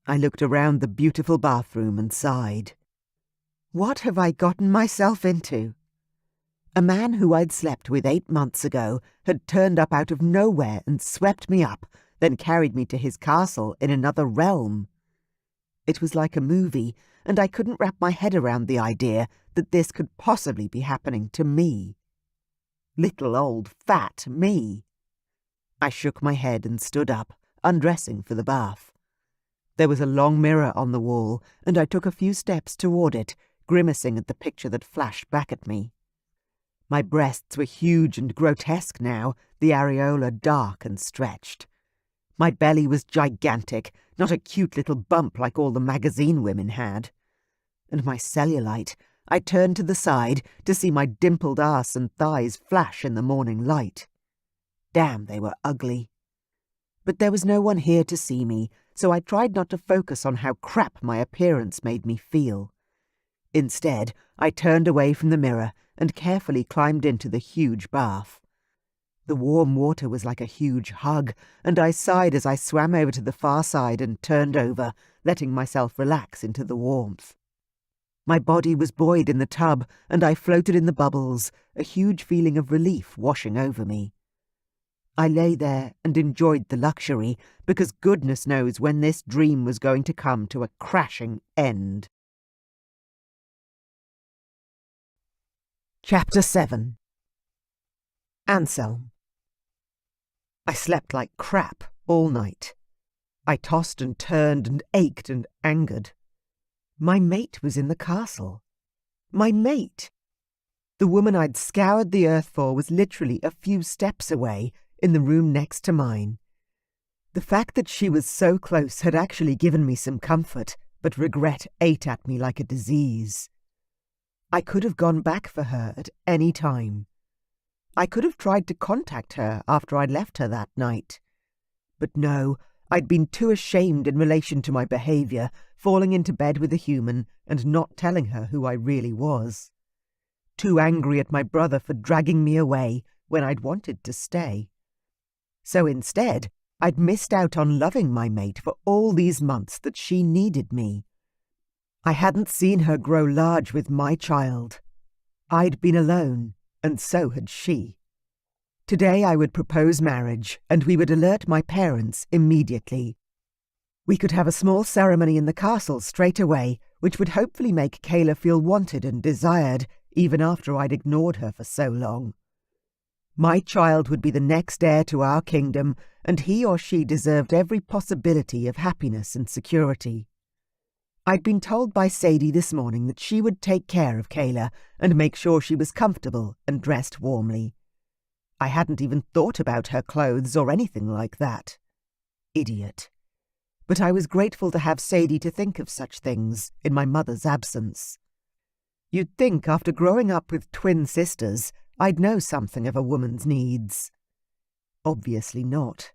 I looked around the beautiful bathroom and sighed. What have I gotten myself into? A man who I'd slept with 8 months ago had turned up out of nowhere and swept me up, then carried me to his castle in another realm. It was like a movie, and I couldn't wrap my head around the idea that this could possibly be happening to me. Little old fat me. I shook my head and stood up, undressing for the bath. There was a long mirror on the wall, and I took a few steps toward it, grimacing at the picture that flashed back at me. My breasts were huge and grotesque now, the areola dark and stretched. My belly was gigantic, not a cute little bump like all the magazine women had. And my cellulite, I turned to the side to see my dimpled arse and thighs flash in the morning light. Damn, they were ugly. But there was no one here to see me, so I tried not to focus on how crap my appearance made me feel. Instead, I turned away from the mirror and carefully climbed into the huge bath. The warm water was like a huge hug, and I sighed as I swam over to the far side and turned over, letting myself relax into the warmth. My body was buoyed in the tub, and I floated in the bubbles, a huge feeling of relief washing over me. I lay there and enjoyed the luxury, because goodness knows when this dream was going to come to a crashing end. Chapter 7. Anselm. I slept like crap all night. I tossed and turned and ached and angered. My mate was in the castle. My mate! The woman I'd scoured the earth for was literally a few steps away, in the room next to mine. The fact that she was so close had actually given me some comfort, but regret ate at me like a disease. I could have gone back for her at any time. I could have tried to contact her after I'd left her that night. But no, I'd been too ashamed in relation to my behaviour, falling into bed with a human and not telling her who I really was. Too angry at my brother for dragging me away when I'd wanted to stay. So instead, I'd missed out on loving my mate for all these months that she needed me. I hadn't seen her grow large with my child. I'd been alone, and so had she. Today I would propose marriage, and we would alert my parents immediately. We could have a small ceremony in the castle straight away, which would hopefully make Kayla feel wanted and desired, even after I'd ignored her for so long. My child would be the next heir to our kingdom, and he or she deserved every possibility of happiness and security. I'd been told by Sadie this morning that she would take care of Kayla and make sure she was comfortable and dressed warmly. I hadn't even thought about her clothes or anything like that. Idiot. But I was grateful to have Sadie to think of such things in my mother's absence. You'd think after growing up with twin sisters, I'd know something of a woman's needs. Obviously not.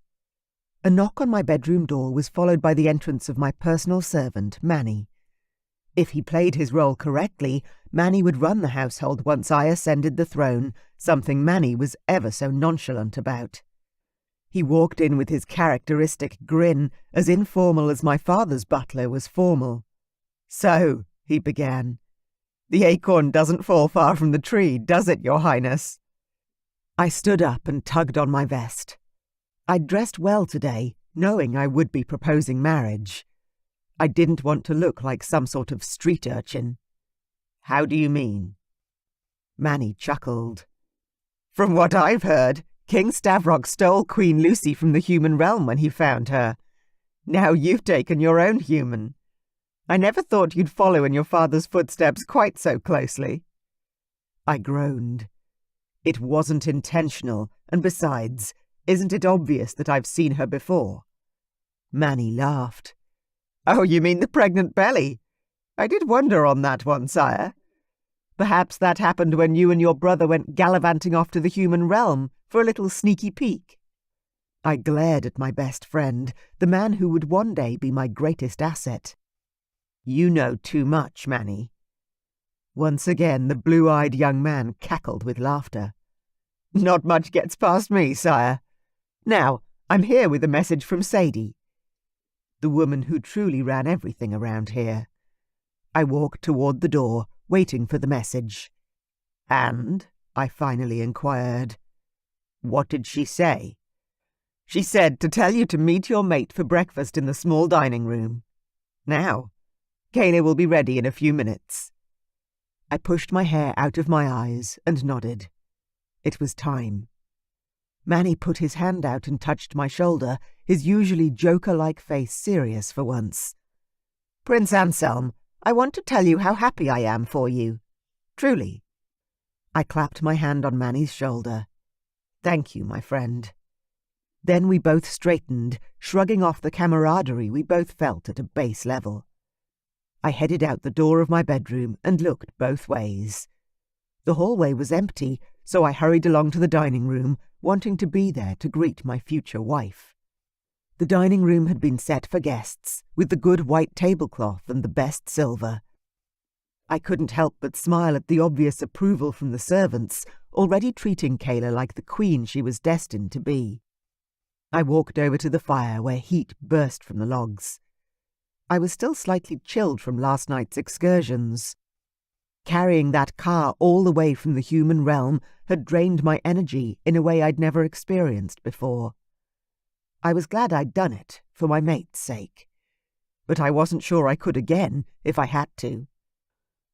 A knock on my bedroom door was followed by the entrance of my personal servant, Manny. If he played his role correctly, Manny would run the household once I ascended the throne, something Manny was ever so nonchalant about. He walked in with his characteristic grin, as informal as my father's butler was formal. "So," he began, "the acorn doesn't fall far from the tree, does it, Your Highness?" I stood up and tugged on my vest. I'd dressed well today, knowing I would be proposing marriage. I didn't want to look like some sort of street urchin. "How do you mean?" Manny chuckled. "From what I've heard, King Stavrock stole Queen Lucy from the human realm when he found her. Now you've taken your own human. I never thought you'd follow in your father's footsteps quite so closely." I groaned. It wasn't intentional, and besides, isn't it obvious that I've seen her before? Manny laughed. "Oh, you mean the pregnant belly? I did wonder on that one, sire. Perhaps that happened when you and your brother went gallivanting off to the human realm for a little sneaky peek." I glared at my best friend, the man who would one day be my greatest asset. "You know too much, Manny." Once again the blue-eyed young man cackled with laughter. "Not much gets past me, sire. Now, I'm here with a message from Sadie, the woman who truly ran everything around here." I walked toward the door, waiting for the message. "And?" I finally inquired. "What did she say?" "She said to tell you to meet your mate for breakfast in the small dining room. Now, Kayla will be ready in a few minutes." I pushed my hair out of my eyes and nodded. It was time. Manny put his hand out and touched my shoulder, his usually Joker-like face serious for once. "Prince Anselm, I want to tell you how happy I am for you. Truly." I clapped my hand on Manny's shoulder. "Thank you, my friend." Then we both straightened, shrugging off the camaraderie we both felt at a base level. I headed out the door of my bedroom and looked both ways. The hallway was empty, so I hurried along to the dining room, wanting to be there to greet my future wife. The dining room had been set for guests, with the good white tablecloth and the best silver. I couldn't help but smile at the obvious approval from the servants, already treating Kayla like the queen she was destined to be. I walked over to the fire where heat burst from the logs. I was still slightly chilled from last night's excursions. Carrying that car all the way from the human realm had drained my energy in a way I'd never experienced before. I was glad I'd done it, for my mate's sake. But I wasn't sure I could again, if I had to.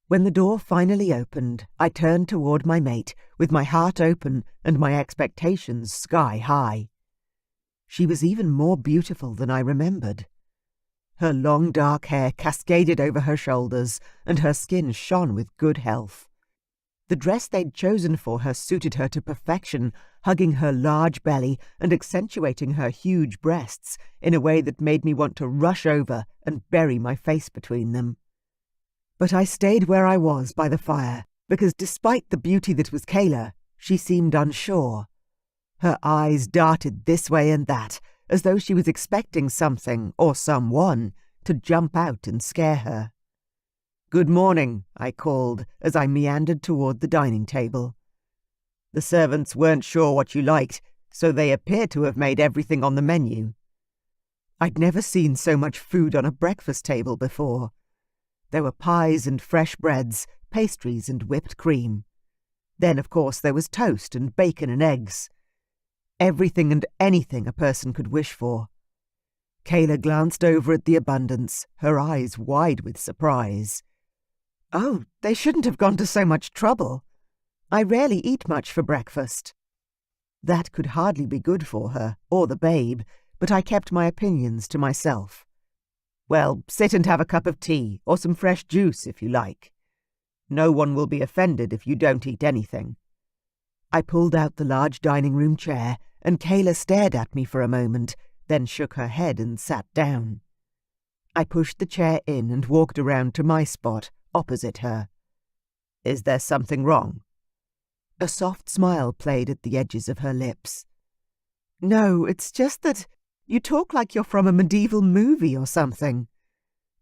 When the door finally opened, I turned toward my mate, with my heart open and my expectations sky high. She was even more beautiful than I remembered. Her long dark hair cascaded over her shoulders, and her skin shone with good health. The dress they'd chosen for her suited her to perfection, hugging her large belly and accentuating her huge breasts in a way that made me want to rush over and bury my face between them. But I stayed where I was by the fire, because despite the beauty that was Kayla, she seemed unsure. Her eyes darted this way and that, as though she was expecting something, or someone, to jump out and scare her. "Good morning," I called, as I meandered toward the dining table. The servants weren't sure what you liked, so they appeared to have made everything on the menu. I'd never seen so much food on a breakfast table before. There were pies and fresh breads, pastries and whipped cream. Then, of course, there was toast and bacon and eggs. Everything and anything a person could wish for. Kayla glanced over at the abundance, her eyes wide with surprise. "Oh, they shouldn't have gone to so much trouble. I rarely eat much for breakfast." That could hardly be good for her, or the babe, but I kept my opinions to myself. "Well, sit and have a cup of tea, or some fresh juice if you like. No one will be offended if you don't eat anything." I pulled out the large dining room chair, and Kayla stared at me for a moment, then shook her head and sat down. I pushed the chair in and walked around to my spot, opposite her. "Is there something wrong?" A soft smile played at the edges of her lips. "No, it's just that you talk like you're from a medieval movie or something.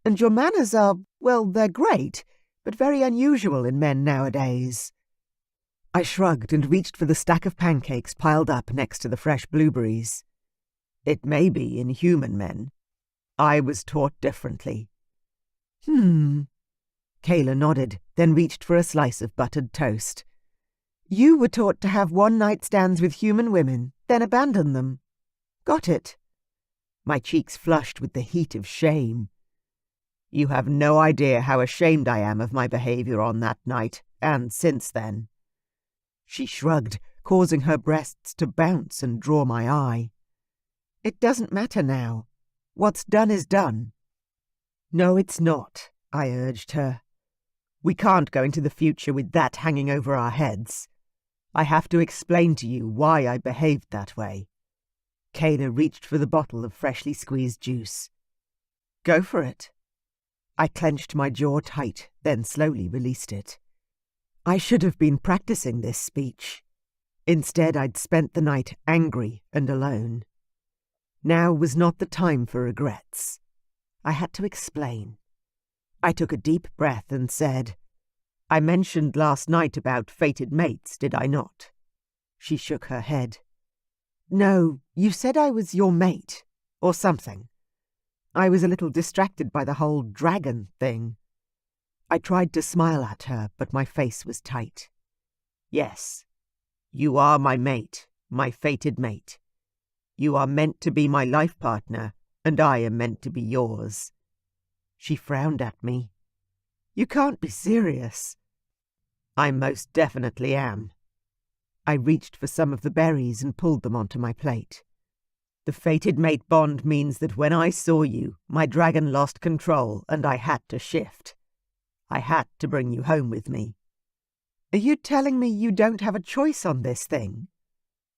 And your manners are, well, they're great, but very unusual in men nowadays." I shrugged and reached for the stack of pancakes piled up next to the fresh blueberries. "It may be in human men. I was taught differently." Kayla nodded, then reached for a slice of buttered toast. "You were taught to have one-night stands with human women, then abandon them. Got it." My cheeks flushed with the heat of shame. "You have no idea how ashamed I am of my behavior on that night, and since then." She shrugged, causing her breasts to bounce and draw my eye. "It doesn't matter now. What's done is done." "No, it's not," I urged her. "We can't go into the future with that hanging over our heads. I have to explain to you why I behaved that way." Kayla reached for the bottle of freshly squeezed juice. "Go for it." I clenched my jaw tight, then slowly released it. I should have been practicing this speech. Instead, I'd spent the night angry and alone. Now was not the time for regrets. I had to explain. I took a deep breath and said, "I mentioned last night about fated mates, did I not?" She shook her head. "No, you said I was your mate, or something. I was a little distracted by the whole dragon thing." I tried to smile at her, but my face was tight. "Yes, you are my mate, my fated mate. You are meant to be my life partner, and I am meant to be yours." She frowned at me. "You can't be serious." "I most definitely am." I reached for some of the berries and pulled them onto my plate. "The fated mate bond means that when I saw you, my dragon lost control and I had to shift. I had to bring you home with me." "Are you telling me you don't have a choice on this thing?"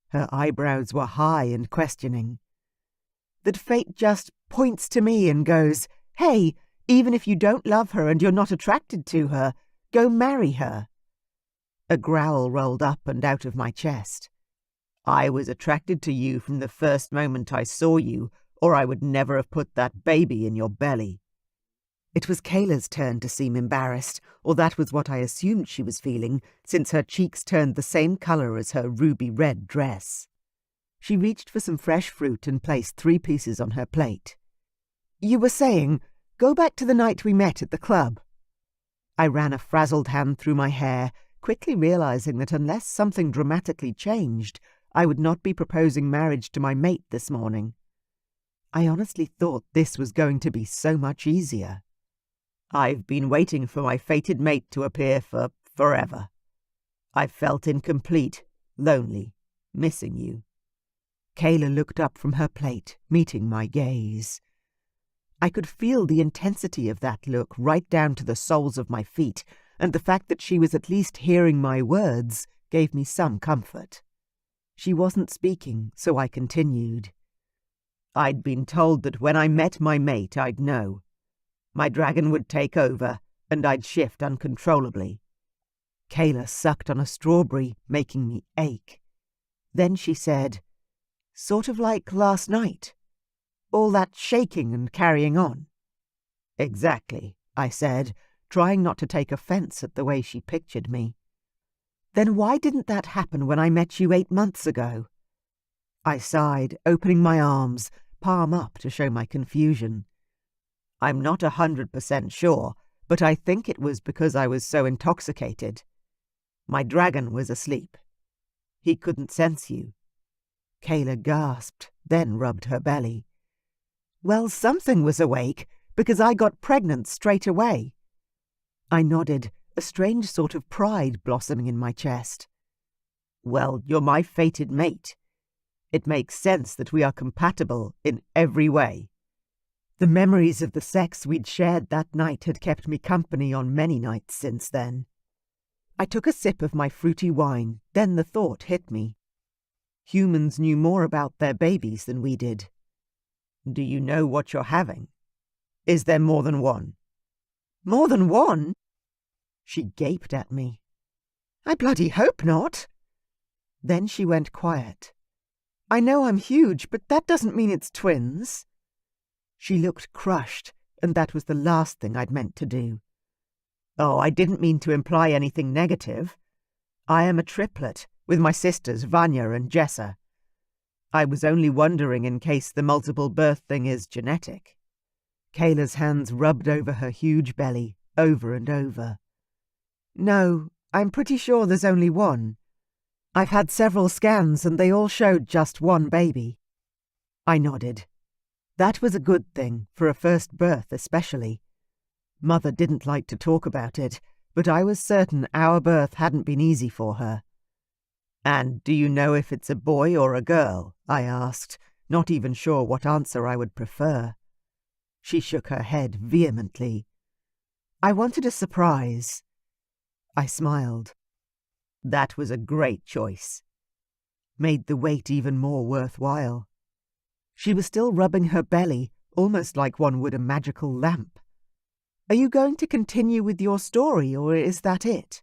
Her eyebrows were high and questioning. "That fate just points to me and goes, 'Hey, even if you don't love her and you're not attracted to her, go marry her.'" A growl rolled up and out of my chest. "I was attracted to you from the first moment I saw you, or I would never have put that baby in your belly." It was Kayla's turn to seem embarrassed, or that was what I assumed she was feeling, since her cheeks turned the same colour as her ruby-red dress. She reached for some fresh fruit and placed 3 pieces on her plate. "You were saying, go back to the night we met at the club." I ran a frazzled hand through my hair, quickly realizing that unless something dramatically changed, I would not be proposing marriage to my mate this morning. I honestly thought this was going to be so much easier. "I've been waiting for my fated mate to appear for forever. I've felt incomplete, lonely, missing you." Kayla looked up from her plate, meeting my gaze. I could feel the intensity of that look right down to the soles of my feet, and the fact that she was at least hearing my words gave me some comfort. She wasn't speaking, so I continued. "I'd been told that when I met my mate, I'd know. My dragon would take over, and I'd shift uncontrollably." Kayla sucked on a strawberry, making me ache. Then she said, "Sort of like last night. All that shaking and carrying on." "Exactly," I said, trying not to take offense at the way she pictured me. "Then why didn't that happen when I met you 8 months ago?" I sighed, opening my arms, palm up to show my confusion. "I'm not 100% sure, but I think it was because I was so intoxicated. My dragon was asleep. He couldn't sense you." Kayla gasped, then rubbed her belly. "Well, something was awake, because I got pregnant straight away." I nodded, a strange sort of pride blossoming in my chest. "Well, you're my fated mate. It makes sense that we are compatible in every way." The memories of the sex we'd shared that night had kept me company on many nights since then. I took a sip of my fruity wine, then the thought hit me. Humans knew more about their babies than we did. "Do you know what you're having? Is there more than one?" "More than one?" She gaped at me. "I bloody hope not." Then she went quiet. "I know I'm huge, but that doesn't mean it's twins." She looked crushed, and that was the last thing I'd meant to do. "Oh, I didn't mean to imply anything negative. I am a triplet, with my sisters Vanya and Jessa. I was only wondering in case the multiple birth thing is genetic." Kayla's hands rubbed over her huge belly, over and over. "No, I'm pretty sure there's only one. I've had several scans and they all showed just one baby." I nodded. That was a good thing, for a first birth especially. Mother didn't like to talk about it, but I was certain our birth hadn't been easy for her. "And do you know if it's a boy or a girl?" I asked, not even sure what answer I would prefer. She shook her head vehemently. "I wanted a surprise." I smiled. "That was a great choice." Made the wait even more worthwhile. She was still rubbing her belly, almost like one would a magical lamp. "Are you going to continue with your story, or is that it?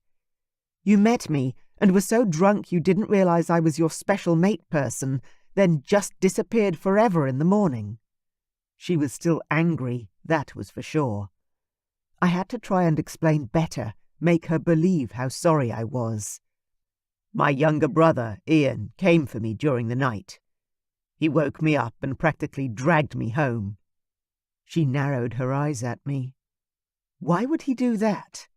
You met me and were so drunk you didn't realize I was your special mate person, then just disappeared forever in the morning." She was still angry, that was for sure. I had to try and explain better, make her believe how sorry I was. "My younger brother, Ian, came for me during the night. He woke me up and practically dragged me home." She narrowed her eyes at me. "Why would he do that?"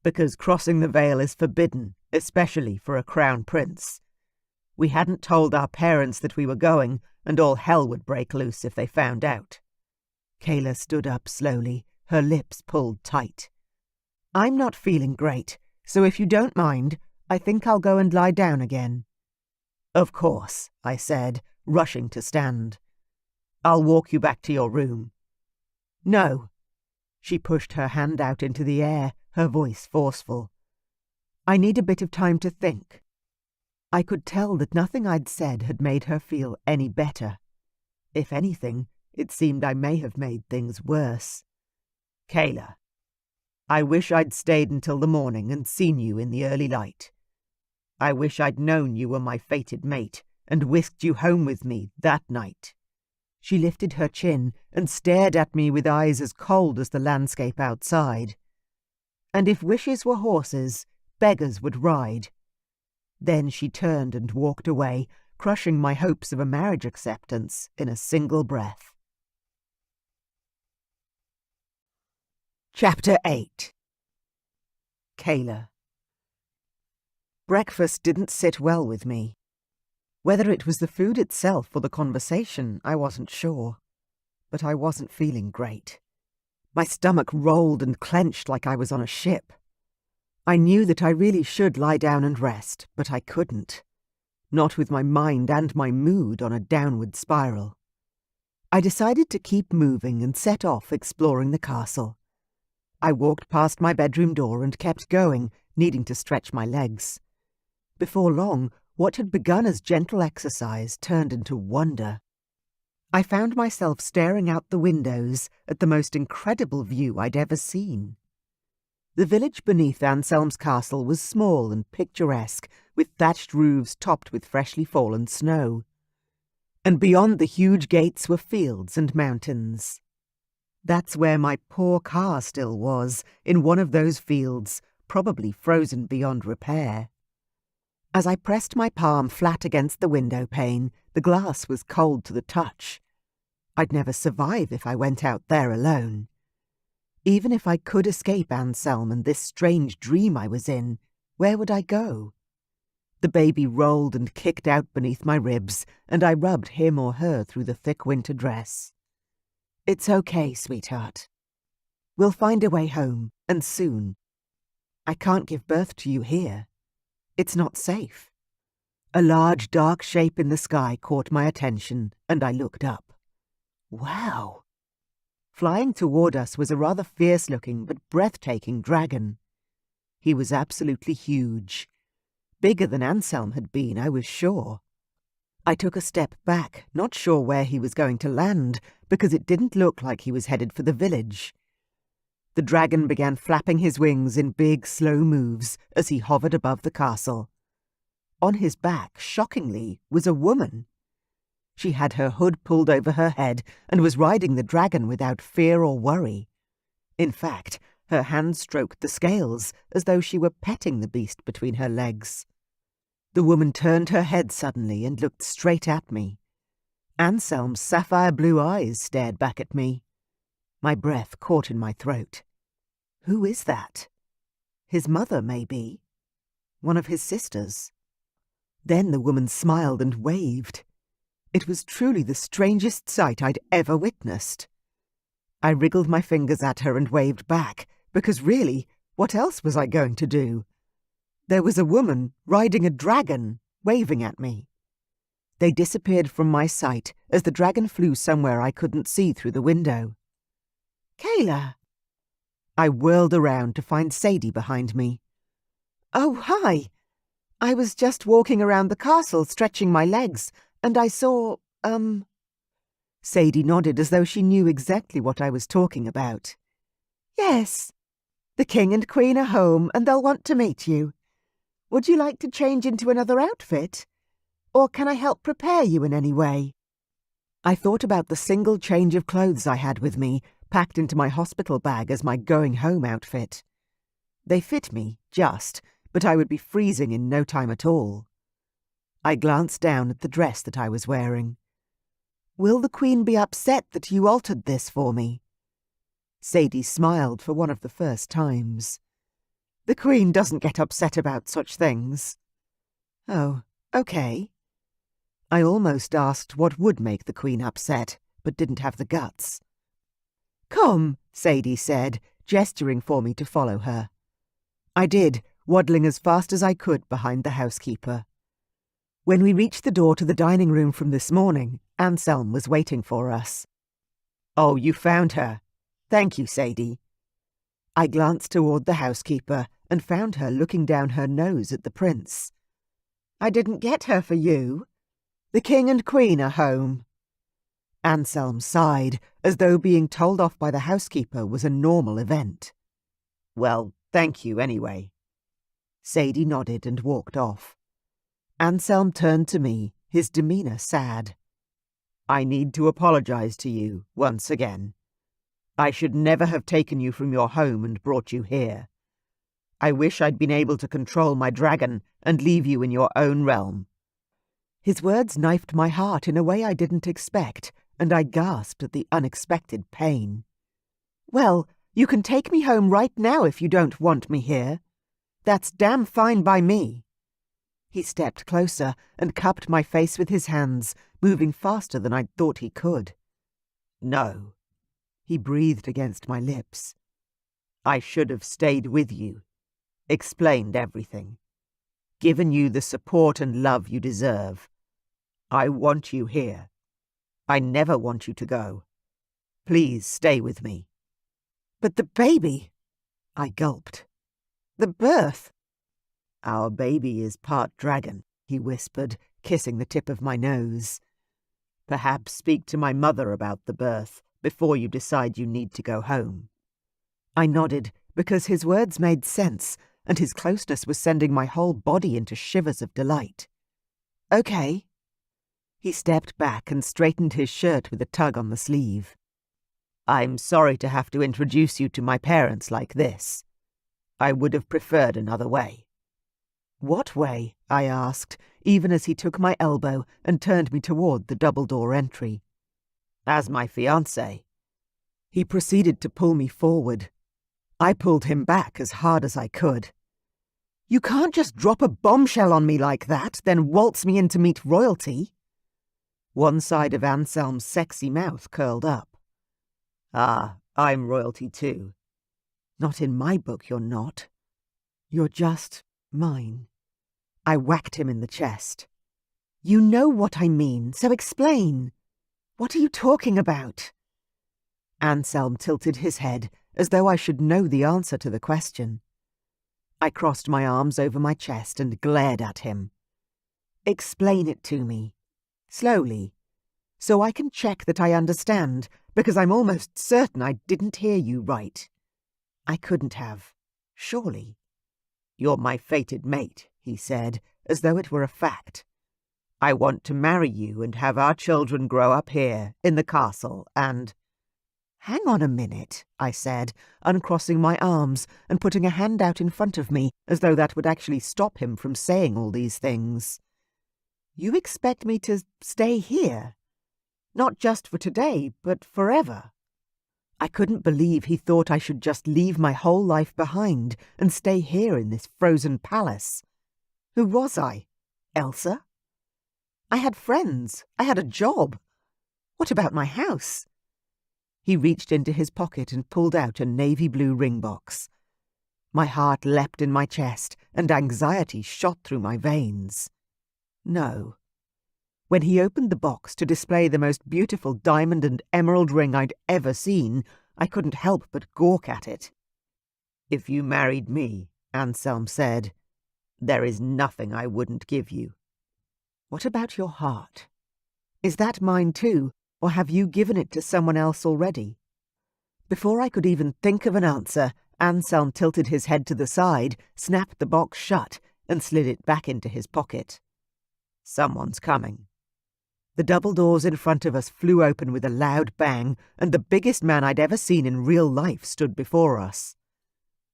"Because crossing the veil is forbidden, especially for a crown prince. We hadn't told our parents that we were going, and all hell would break loose if they found out." Kayla stood up slowly, her lips pulled tight. "I'm not feeling great, so if you don't mind, I think I'll go and lie down again." "Of course," I said, rushing to stand. "I'll walk you back to your room." "No." She pushed her hand out into the air, her voice forceful. "I need a bit of time to think." I could tell that nothing I'd said had made her feel any better. If anything, it seemed I may have made things worse. "Kayla, I wish I'd stayed until the morning and seen you in the early light. I wish I'd known you were my fated mate and whisked you home with me that night." She lifted her chin and stared at me with eyes as cold as the landscape outside. "And if wishes were horses, beggars would ride." Then she turned and walked away, crushing my hopes of a marriage acceptance in a single breath. Chapter 8. Kayla. Breakfast didn't sit well with me. Whether it was the food itself or the conversation, I wasn't sure. But I wasn't feeling great. My stomach rolled and clenched like I was on a ship. I knew that I really should lie down and rest, but I couldn't. Not with my mind and my mood on a downward spiral. I decided to keep moving and set off exploring the castle. I walked past my bedroom door and kept going, needing to stretch my legs. Before long, what had begun as gentle exercise turned into wonder. I found myself staring out the windows at the most incredible view I'd ever seen. The village beneath Anselm's castle was small and picturesque, with thatched roofs topped with freshly fallen snow. And beyond the huge gates were fields and mountains. That's where my poor car still was, in one of those fields, probably frozen beyond repair. As I pressed my palm flat against the window pane, the glass was cold to the touch. I'd never survive if I went out there alone. Even if I could escape Anselm and this strange dream I was in, Where would I go? The baby rolled and kicked out beneath my ribs, and I rubbed him or her through the thick winter dress. It's okay, sweetheart. We'll find a way home, and soon. I can't give birth to you here. It's not safe. A large, dark shape in the sky caught my attention, and I looked up. Wow! Flying toward us was a rather fierce-looking but breathtaking dragon. He was absolutely huge. Bigger than Anselm had been, I was sure. I took a step back, not sure where he was going to land, because it didn't look like he was headed for the village. The dragon began flapping his wings in big, slow moves as he hovered above the castle. On his back, shockingly, was a woman. She had her hood pulled over her head and was riding the dragon without fear or worry. In fact, her hand stroked the scales as though she were petting the beast between her legs. The woman turned her head suddenly and looked straight at me. Anselm's sapphire blue eyes stared back at me. My breath caught in my throat. Who is that? His mother, maybe. One of his sisters. Then the woman smiled and waved. It was truly the strangest sight I'd ever witnessed. I wriggled my fingers at her and waved back, because really, what else was I going to do? There was a woman riding a dragon, waving at me. They disappeared from my sight as the dragon flew somewhere I couldn't see through the window. Kayla! I whirled around to find Sadie behind me. Oh, hi! I was just walking around the castle stretching my legs, and I saw, Sadie nodded as though she knew exactly what I was talking about. Yes. The King and Queen are home, and they'll want to meet you. Would you like to change into another outfit? Or can I help prepare you in any way? I thought about the single change of clothes I had with me, packed into my hospital bag as my going-home outfit. They fit me, just, but I would be freezing in no time at all. I glanced down at the dress that I was wearing. Will the Queen be upset that you altered this for me? Sadie smiled for one of the first times. The Queen doesn't get upset about such things. Oh, okay. I almost asked what would make the Queen upset, but didn't have the guts. Come, Sadie said, gesturing for me to follow her. I did, waddling as fast as I could behind the housekeeper. When we reached the door to the dining room from this morning, Anselm was waiting for us. Oh, you found her. Thank you, Sadie. I glanced toward the housekeeper and found her looking down her nose at the prince. I didn't get her for you. The King and Queen are home. Anselm sighed, as though being told off by the housekeeper was a normal event. Well, thank you anyway. Sadie nodded and walked off. Anselm turned to me, his demeanour sad. I need to apologize to you once again. I should never have taken you from your home and brought you here. I wish I'd been able to control my dragon and leave you in your own realm. His words knifed my heart in a way I didn't expect, and I gasped at the unexpected pain. Well, you can take me home right now if you don't want me here. That's damn fine by me. He stepped closer and cupped my face with his hands, moving faster than I'd thought he could. No. He breathed against my lips. I should have stayed with you, explained everything, given you the support and love you deserve. I want you here. I never want you to go. Please stay with me. But the baby, I gulped. The birth. Our baby is part dragon, he whispered, kissing the tip of my nose. Perhaps speak to my mother about the birth before you decide you need to go home. I nodded, because his words made sense, and his closeness was sending my whole body into shivers of delight. Okay. He stepped back and straightened his shirt with a tug on the sleeve. I'm sorry to have to introduce you to my parents like this. I would have preferred another way. What way? I asked, even as he took my elbow and turned me toward the double-door entry. As my fiancé. He proceeded to pull me forward. I pulled him back as hard as I could. You can't just drop a bombshell on me like that, then waltz me in to meet royalty. One side of Anselm's sexy mouth curled up. Ah, I'm royalty too. Not in my book, you're not. You're just mine. I whacked him in the chest. You know what I mean, so explain. What are you talking about? Anselm tilted his head, as though I should know the answer to the question. I crossed my arms over my chest and glared at him. Explain it to me. Slowly. So I can check that I understand, because I'm almost certain I didn't hear you right. I couldn't have. Surely. You're my fated mate, he said, as though it were a fact. I want to marry you and have our children grow up here, in the castle, and— Hang on a minute, I said, uncrossing my arms and putting a hand out in front of me, as though that would actually stop him from saying all these things. You expect me to stay here? Not just for today, but forever. I couldn't believe he thought I should just leave my whole life behind and stay here in this frozen palace. Who was I? Elsa? I had friends. I had a job. What about my house? He reached into his pocket and pulled out a navy blue ring box. My heart leapt in my chest and anxiety shot through my veins. No. When he opened the box to display the most beautiful diamond and emerald ring I'd ever seen, I couldn't help but gawk at it. If you married me, Anselm said, there is nothing I wouldn't give you. What about your heart? Is that mine too, or have you given it to someone else already? Before I could even think of an answer, Anselm tilted his head to the side, snapped the box shut, and slid it back into his pocket. Someone's coming. The double doors in front of us flew open with a loud bang, and the biggest man I'd ever seen in real life stood before us.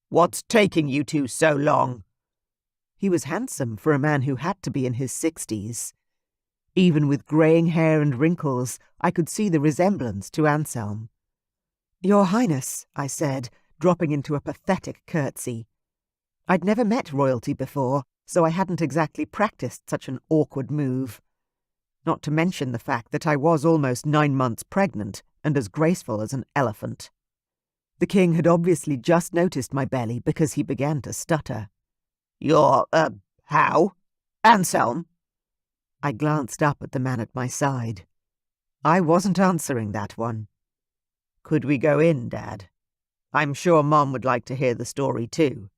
What's taking you two so long? He was handsome for a man who had to be in his 60s. Even with greying hair and wrinkles, I could see the resemblance to Anselm. Your Highness, I said, dropping into a pathetic curtsy. I'd never met royalty before, so I hadn't exactly practiced such an awkward move. Not to mention the fact that I was almost 9 months pregnant and as graceful as an elephant. The king had obviously just noticed my belly because he began to stutter. You're, how? Anselm? I glanced up at the man at my side. I wasn't answering that one. Could we go in, Dad? I'm sure Mom would like to hear the story too.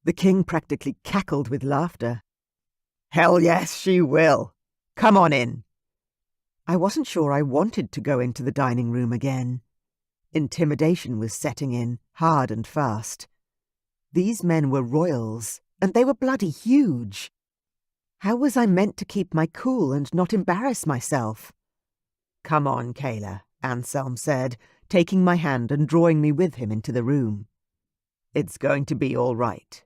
The king practically cackled with laughter. Hell yes, she will. Come on in. I wasn't sure I wanted to go into the dining room again. Intimidation was setting in, hard and fast. These men were royals, and they were bloody huge. How was I meant to keep my cool and not embarrass myself? Come on, Kayla, Anselm said, taking my hand and drawing me with him into the room. It's going to be all right.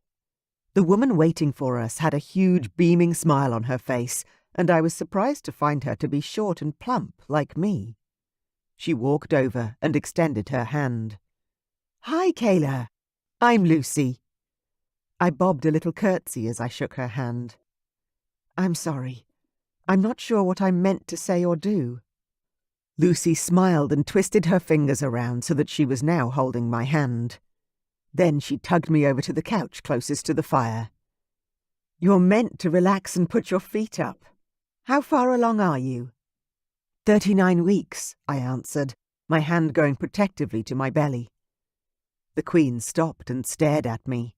The woman waiting for us had a huge beaming smile on her face, and I was surprised to find her to be short and plump like me. She walked over and extended her hand. Hi, Kayla. I'm Lucy. I bobbed a little curtsy as I shook her hand. I'm sorry. I'm not sure what I meant to say or do. Lucy smiled and twisted her fingers around so that she was now holding my hand. Then she tugged me over to the couch closest to the fire. You're meant to relax and put your feet up. How far along are you? 39 weeks, I answered, my hand going protectively to my belly. The Queen stopped and stared at me.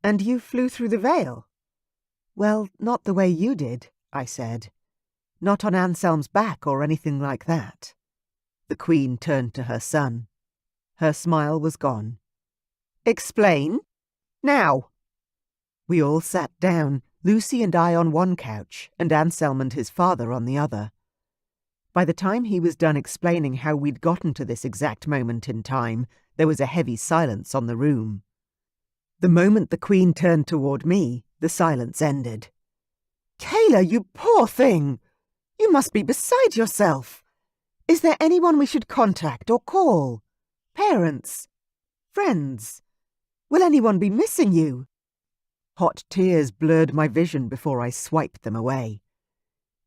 And you flew through the veil? Well, not the way you did, I said. Not on Anselm's back or anything like that. The Queen turned to her son. Her smile was gone. Explain. Now. We all sat down, Lucy and I on one couch, and Anselm and his father on the other. By the time he was done explaining how we'd gotten to this exact moment in time, there was a heavy silence on the room. The moment the Queen turned toward me, the silence ended. Kayla, you poor thing! You must be beside yourself. Is there anyone we should contact or call? Parents? Friends? Will anyone be missing you? Hot tears blurred my vision before I swiped them away.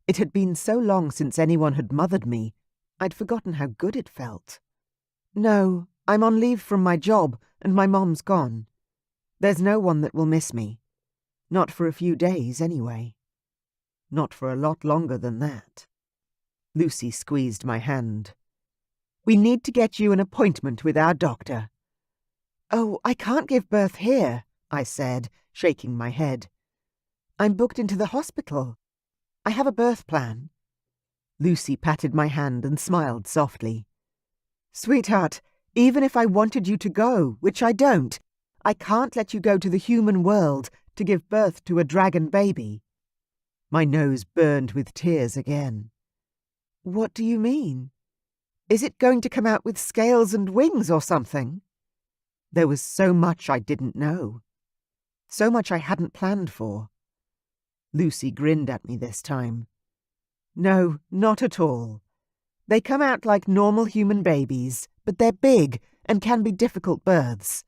It had been so long since anyone had mothered me, I'd forgotten how good it felt. No, I'm on leave from my job, and my mom's gone. There's no one that will miss me. Not for a few days, anyway. Not for a lot longer than that. Lucy squeezed my hand. We need to get you an appointment with our doctor. Oh, I can't give birth here, I said, shaking my head. I'm booked into the hospital. I have a birth plan. Lucy patted my hand and smiled softly. Sweetheart, even if I wanted you to go, which I don't, I can't let you go to the human world to give birth to a dragon baby. My nose burned with tears again. What do you mean? Is it going to come out with scales and wings or something? There was so much I didn't know. So much I hadn't planned for. Lucy grinned at me this time. No, not at all. They come out like normal human babies, but they're big and can be difficult births.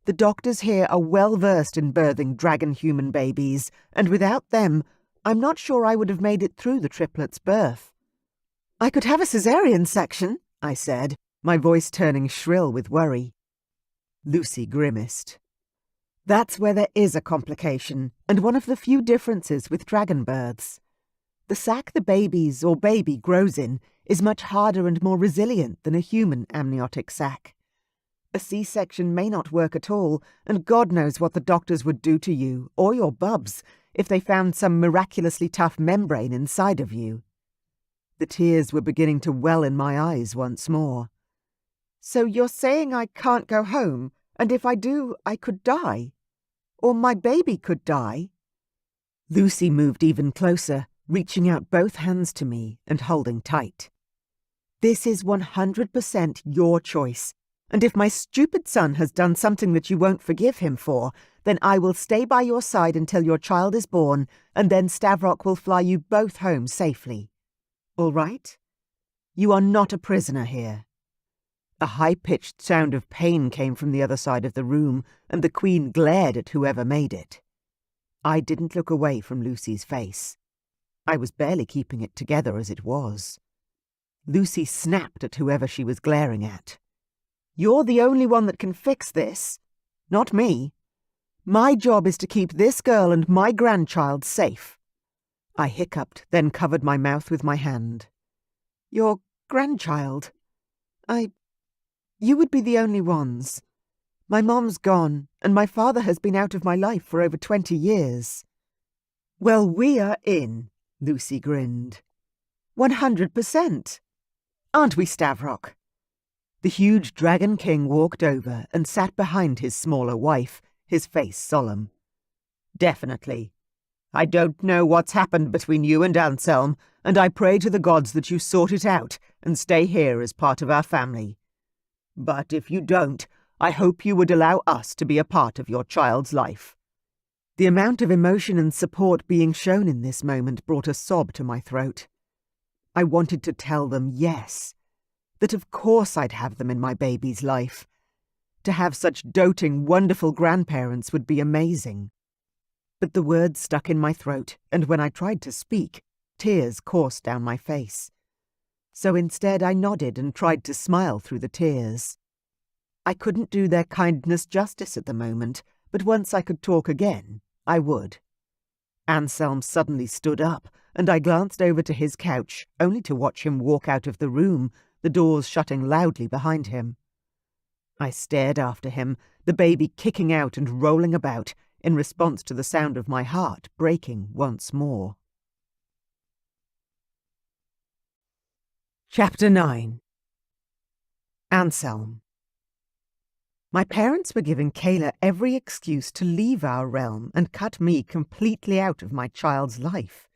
The doctors here are well versed in birthing dragon human babies, and without them, I'm not sure I would have made it through the triplets' birth. I could have a cesarean section, I said, my voice turning shrill with worry. Lucy grimaced. That's where there is a complication, and one of the few differences with dragon births. The sac the baby's or baby grows in is much harder and more resilient than a human amniotic sac. A C-section may not work at all, and God knows what the doctors would do to you, or your bubs, if they found some miraculously tough membrane inside of you. The tears were beginning to well in my eyes once more. So you're saying I can't go home, and if I do, I could die? Or my baby could die? Lucy moved even closer, reaching out both hands to me and holding tight. This is 100% your choice, and if my stupid son has done something that you won't forgive him for, then I will stay by your side until your child is born, and then Stavrock will fly you both home safely. All right? You are not a prisoner here. A high-pitched sound of pain came from the other side of the room, and the Queen glared at whoever made it. I didn't look away from Lucy's face. I was barely keeping it together as it was. Lucy snapped at whoever she was glaring at. You're the only one that can fix this. Not me. My job is to keep this girl and my grandchild safe. I hiccuped, then covered my mouth with my hand. Your grandchild? You would be the only ones. My mom's gone, and my father has been out of my life for over 20 years. Well, we are in, Lucy grinned. 100%. Aren't we, Stavrock? The huge Dragon King walked over and sat behind his smaller wife, his face solemn. Definitely. I don't know what's happened between you and Anselm, and I pray to the gods that you sort it out and stay here as part of our family. But if you don't, I hope you would allow us to be a part of your child's life. The amount of emotion and support being shown in this moment brought a sob to my throat. I wanted to tell them yes, that of course I'd have them in my baby's life. To have such doting, wonderful grandparents would be amazing. But the words stuck in my throat, and when I tried to speak, tears coursed down my face. So instead I nodded and tried to smile through the tears. I couldn't do their kindness justice at the moment, but once I could talk again, I would. Anselm suddenly stood up, and I glanced over to his couch, only to watch him walk out of the room, the doors shutting loudly behind him. I stared after him, the baby kicking out and rolling about, in response to the sound of my heart breaking once more. Chapter 9. Anselm. My parents were giving Kayla every excuse to leave our realm and cut me completely out of my child's life.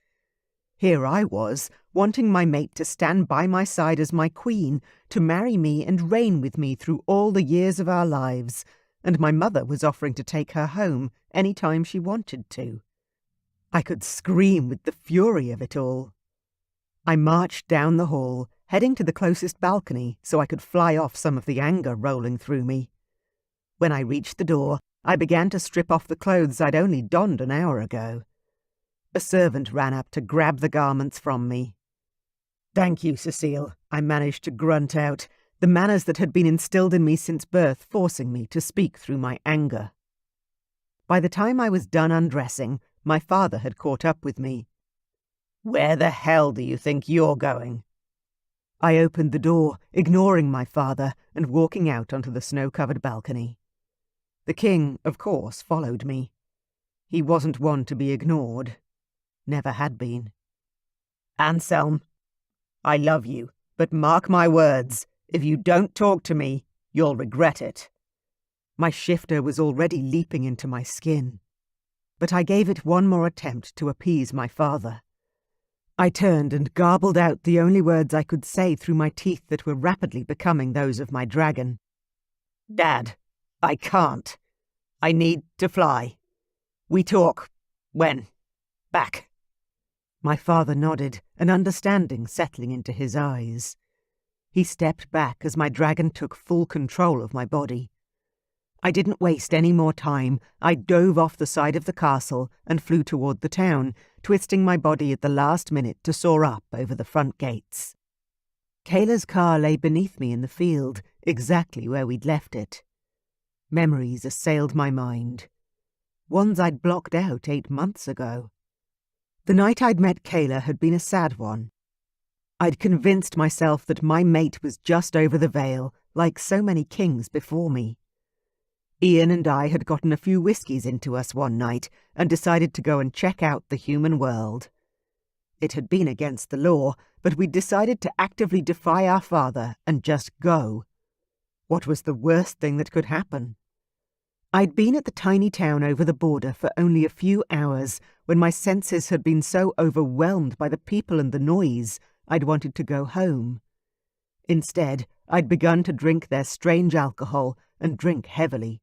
Here I was, wanting my mate to stand by my side as my queen, to marry me and reign with me through all the years of our lives, and my mother was offering to take her home any time she wanted to. I could scream with the fury of it all. I marched down the hall, heading to the closest balcony so I could fly off some of the anger rolling through me. When I reached the door, I began to strip off the clothes I'd only donned an hour ago. A servant ran up to grab the garments from me. "Thank you, Cecile," I managed to grunt out, the manners that had been instilled in me since birth forcing me to speak through my anger. By the time I was done undressing, my father had caught up with me. "Where the hell do you think you're going?" I opened the door, ignoring my father, and walking out onto the snow-covered balcony. The king, of course, followed me. He wasn't one to be ignored. Never had been. "Anselm, I love you, but mark my words, if you don't talk to me, you'll regret it." My shifter was already leaping into my skin. But I gave it one more attempt to appease my father. I turned and garbled out the only words I could say through my teeth that were rapidly becoming those of my dragon. "Dad, I can't. I need to fly. We talk. When? Back." My father nodded, an understanding settling into his eyes. He stepped back as my dragon took full control of my body. I didn't waste any more time. I dove off the side of the castle and flew toward the town, twisting my body at the last minute to soar up over the front gates. Kayla's car lay beneath me in the field, exactly where we'd left it. Memories assailed my mind. Ones I'd blocked out 8 months ago. The night I'd met Kayla had been a sad one. I'd convinced myself that my mate was just over the veil, like so many kings before me. Ian and I had gotten a few whiskies into us one night and decided to go and check out the human world. It had been against the law, but we'd decided to actively defy our father and just go. What was the worst thing that could happen? I'd been at the tiny town over the border for only a few hours when my senses had been so overwhelmed by the people and the noise I'd wanted to go home. Instead, I'd begun to drink their strange alcohol and drink heavily.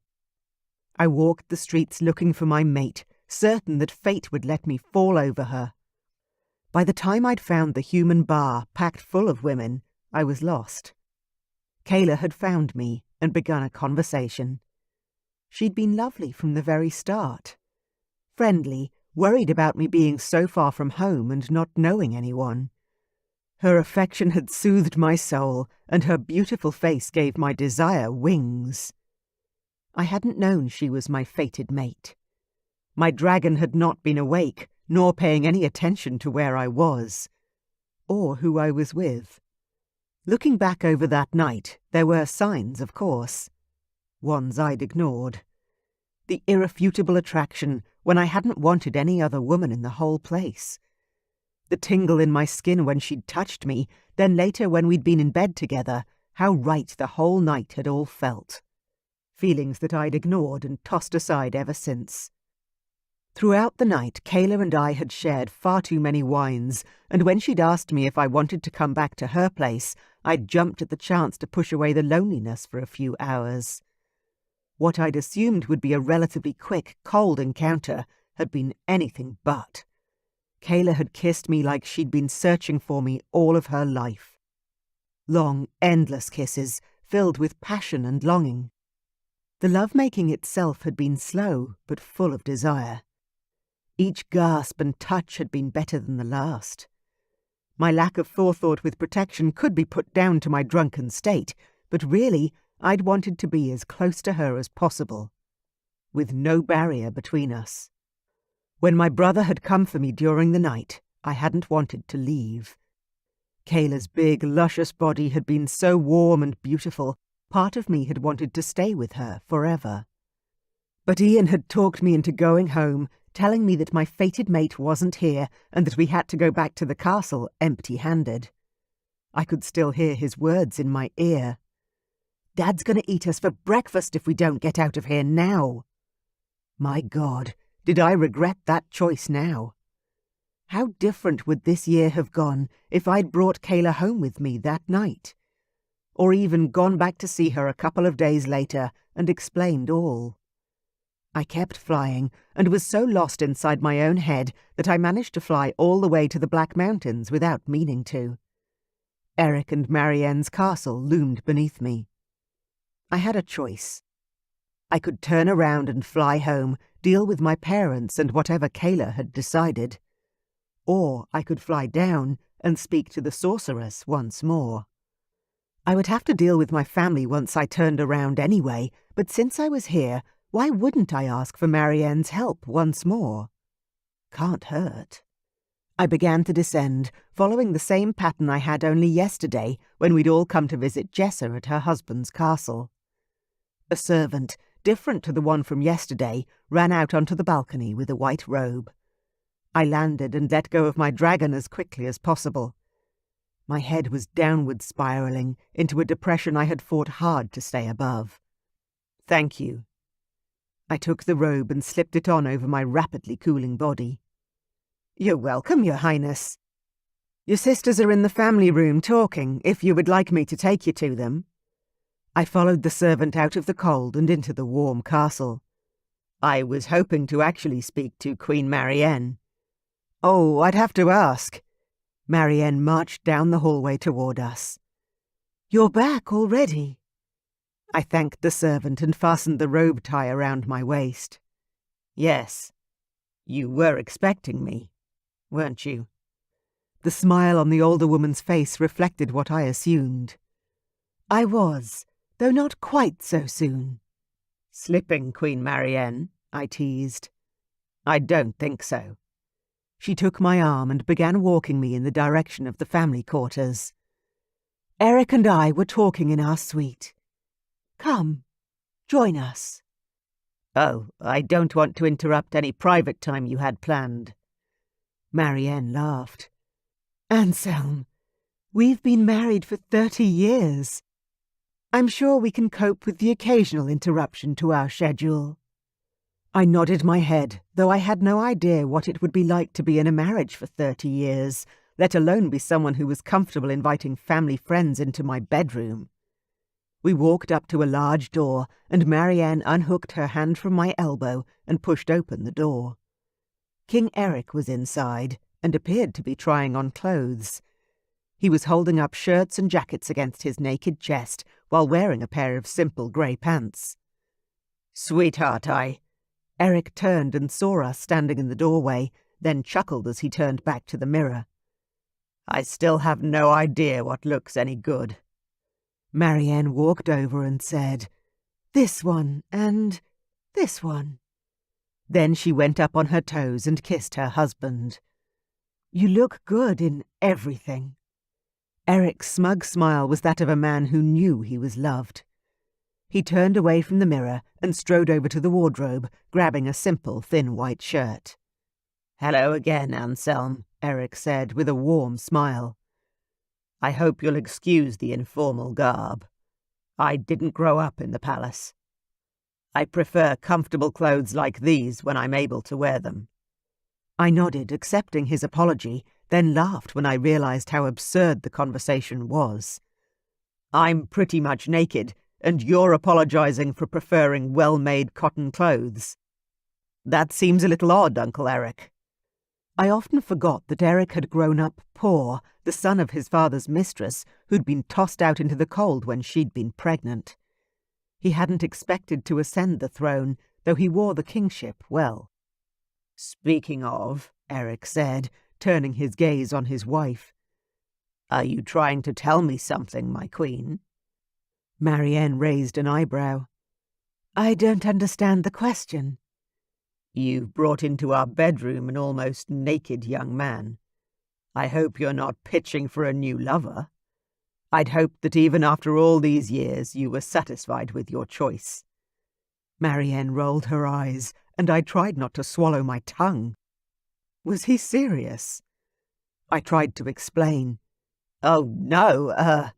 I walked the streets looking for my mate, certain that fate would let me fall over her. By the time I'd found the human bar packed full of women, I was lost. Kayla had found me and begun a conversation. She'd been lovely from the very start. Friendly, worried about me being so far from home and not knowing anyone. Her affection had soothed my soul, and her beautiful face gave my desire wings. I hadn't known she was my fated mate. My dragon had not been awake, nor paying any attention to where I was, or who I was with. Looking back over that night, there were signs, of course. Ones I'd ignored. The irrefutable attraction when I hadn't wanted any other woman in the whole place. The tingle in my skin when she'd touched me, then later when we'd been in bed together, how right the whole night had all felt. Feelings that I'd ignored and tossed aside ever since. Throughout the night, Kayla and I had shared far too many wines, and when she'd asked me if I wanted to come back to her place, I'd jumped at the chance to push away the loneliness for a few hours. What I'd assumed would be a relatively quick, cold encounter had been anything but. Kayla had kissed me like she'd been searching for me all of her life. Long, endless kisses, filled with passion and longing. The lovemaking itself had been slow, but full of desire. Each gasp and touch had been better than the last. My lack of forethought with protection could be put down to my drunken state, but really, I'd wanted to be as close to her as possible, with no barrier between us. When my brother had come for me during the night, I hadn't wanted to leave. Kayla's big, luscious body had been so warm and beautiful, part of me had wanted to stay with her forever. But Ian had talked me into going home, telling me that my fated mate wasn't here and that we had to go back to the castle empty-handed. I could still hear his words in my ear. "Dad's going to eat us for breakfast if we don't get out of here now." My God, did I regret that choice now? How different would this year have gone if I'd brought Kayla home with me that night? Or even gone back to see her a couple of days later and explained all. I kept flying and was so lost inside my own head that I managed to fly all the way to the Black Mountains without meaning to. Eric and Marianne's castle loomed beneath me. I had a choice. I could turn around and fly home, deal with my parents and whatever Kayla had decided. Or I could fly down and speak to the sorceress once more. I would have to deal with my family once I turned around anyway, but since I was here, why wouldn't I ask for Marianne's help once more? Can't hurt. I began to descend, following the same pattern I had only yesterday when we'd all come to visit Jessa at her husband's castle. A servant, different to the one from yesterday, ran out onto the balcony with a white robe. I landed and let go of my dragon as quickly as possible. My head was downward spiraling into a depression I had fought hard to stay above. "Thank you." I took the robe and slipped it on over my rapidly cooling body. "You're welcome, Your Highness. Your sisters are in the family room talking, if you would like me to take you to them." I followed the servant out of the cold and into the warm castle. I was hoping to actually speak to Queen Marianne. "Oh, I'd have to ask." Marianne marched down the hallway toward us. "You're back already." I thanked the servant and fastened the robe tie around my waist. "Yes, you were expecting me, weren't you?" The smile on the older woman's face reflected what I assumed. "I was, though not quite so soon." "Slipping, Queen Marianne?" I teased. "I don't think so." She took my arm and began walking me in the direction of the family quarters. "Eric and I were talking in our suite. Come, join us." "Oh, I don't want to interrupt any private time you had planned." Marianne laughed. "Anselm, we've been married for 30 years. I'm sure we can cope with the occasional interruption to our schedule." I nodded my head, though I had no idea what it would be like to be in a marriage for 30 years, let alone be someone who was comfortable inviting family friends into my bedroom. We walked up to a large door, and Marianne unhooked her hand from my elbow and pushed open the door. King Eric was inside, and appeared to be trying on clothes. He was holding up shirts and jackets against his naked chest while wearing a pair of simple grey pants. "Sweetheart, Eric turned and saw us standing in the doorway, then chuckled as he turned back to the mirror. "I still have no idea what looks any good." Marianne walked over and said, "This one and this one." Then she went up on her toes and kissed her husband. "You look good in everything." Eric's smug smile was that of a man who knew he was loved. He turned away from the mirror and strode over to the wardrobe, grabbing a simple, thin white shirt. "Hello again, Anselm," Eric said with a warm smile. "I hope you'll excuse the informal garb. I didn't grow up in the palace. I prefer comfortable clothes like these when I'm able to wear them." I nodded, accepting his apology, then laughed when I realized how absurd the conversation was. "I'm pretty much naked, and you're apologizing for preferring well-made cotton clothes. That seems a little odd, Uncle Eric." I often forgot that Eric had grown up poor, the son of his father's mistress, who'd been tossed out into the cold when she'd been pregnant. He hadn't expected to ascend the throne, though he wore the kingship well. "Speaking of," Eric said, turning his gaze on his wife, "are you trying to tell me something, my queen?" Marianne raised an eyebrow. "I don't understand the question." "You've brought into our bedroom an almost naked young man. I hope you're not pitching for a new lover. I'd hoped that even after all these years you were satisfied with your choice." Marianne rolled her eyes, and I tried not to swallow my tongue. Was he serious? I tried to explain. "Oh, no,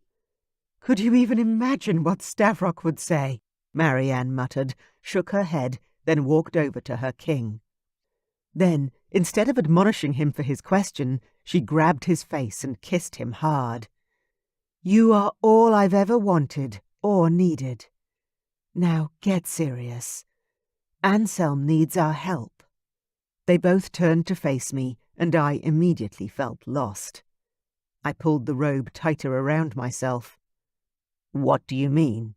Could you even imagine what Stavrock would say?" Marianne muttered, shook her head, then walked over to her king. Then, instead of admonishing him for his question, she grabbed his face and kissed him hard. "You are all I've ever wanted or needed. Now get serious. Anselm needs our help." They both turned to face me, and I immediately felt lost. I pulled the robe tighter around myself. "What do you mean?"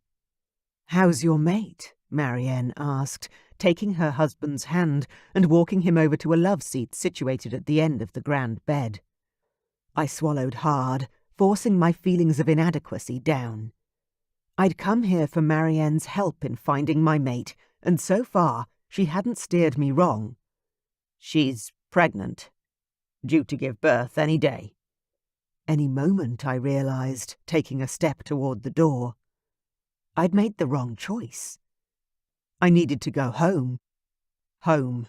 "How's your mate?" Marianne asked, taking her husband's hand and walking him over to a love seat situated at the end of the grand bed. I swallowed hard, forcing my feelings of inadequacy down. I'd come here for Marianne's help in finding my mate, and so far she hadn't steered me wrong. She's pregnant, due to give birth any day. Any moment, I realized, taking a step toward the door. I'd made the wrong choice. I needed to go home. Home.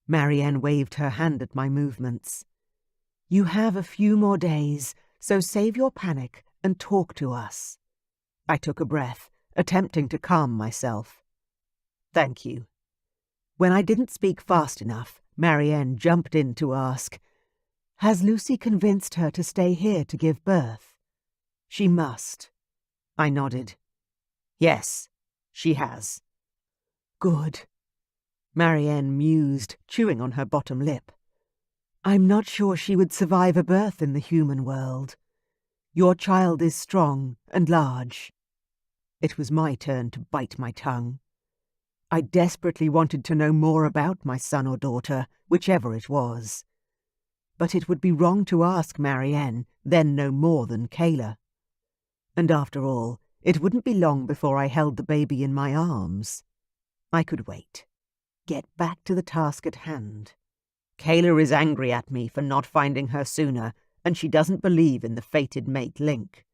Marianne waved her hand at my movements. You have a few more days, so save your panic and talk to us. I took a breath, attempting to calm myself. Thank you. When I didn't speak fast enough, Marianne jumped in to ask, Has Lucy convinced her to stay here to give birth? She must. I nodded. Yes, she has. Good. Marianne mused, chewing on her bottom lip. I'm not sure she would survive a birth in the human world. Your child is strong and large. It was my turn to bite my tongue. I desperately wanted to know more about my son or daughter, whichever it was. But it would be wrong to ask Marianne, then know more than Kayla. And after all, it wouldn't be long before I held the baby in my arms. I could wait. Get back to the task at hand. Kayla is angry at me for not finding her sooner, and she doesn't believe in the fated mate link.